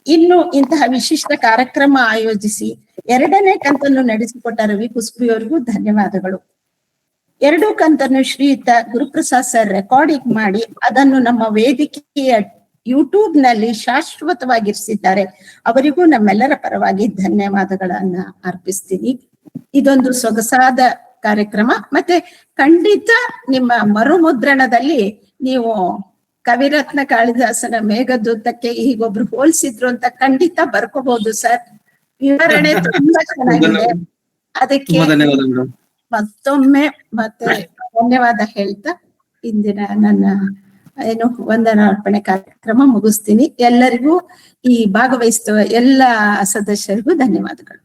ಇನ್ನು ಇಂತಹ ವಿಶಿಷ್ಟ ಕಾರ್ಯಕ್ರಮ ಆಯೋಜಿಸಿ 2ನೇ ಕಂತನ್ನು ನಡೆಸಿಕೊಟ್ಟ ರವಿ ಕುಸ್ಬಿ ಅವರಿಗೂ ಧನ್ಯವಾದಗಳು. 2 ಕಂತನ್ನು ಶ್ರೀಯುತ ಗುರುಪ್ರಸಾದ್ ಸರ್ ರೆಕಾರ್ಡಿಂಗ್ ಮಾಡಿ ಅದನ್ನು ನಮ್ಮ ವೇದಿಕೆಯ ಯೂಟ್ಯೂಬ್ ನಲ್ಲಿ ಶಾಶ್ವತವಾಗಿರಿಸಿದ್ದಾರೆ. ಅವರಿಗೂ ನಮ್ಮೆಲ್ಲರ ಪರವಾಗಿ ಧನ್ಯವಾದಗಳನ್ನ ಅರ್ಪಿಸ್ತೀನಿ. ಇದೊಂದು ಸೊಗಸಾದ ಕಾರ್ಯಕ್ರಮ. ಮತ್ತೆ ಖಂಡಿತ ನಿಮ್ಮ ಮರುಮುದ್ರಣದಲ್ಲಿ ನೀವು ಕವಿರತ್ನ ಕಾಳಿದಾಸನ ಮೇಘದೂತಕ್ಕೆ ಹೀಗೊಬ್ರು ಹೋಲಿಸಿದ್ರು ಅಂತ ಖಂಡಿತ ಬರ್ಕೋಬಹುದು ಸರ್. ವಿವರಣೆ ತುಂಬಾ ಚೆನ್ನಾಗಿದೆ. ಅದಕ್ಕೆ ತುಂಬಾ ಧನ್ಯವಾದಗಳು. ಮತ್ತೊಮ್ಮೆ ಮತ್ತೆ ಧನ್ಯವಾದ ಹೇಳ್ತಾ ಇಂದಿನ ನನ್ನ ವಂದನಾರ್ಪಣೆ ಕಾರ್ಯಕ್ರಮ ಮುಗಿಸ್ತೀನಿ. ಎಲ್ಲರಿಗೂ ಈ ಭಾಗವಹಿಸುವ ಎಲ್ಲ ಸದಸ್ಯರಿಗೂ ಧನ್ಯವಾದಗಳು.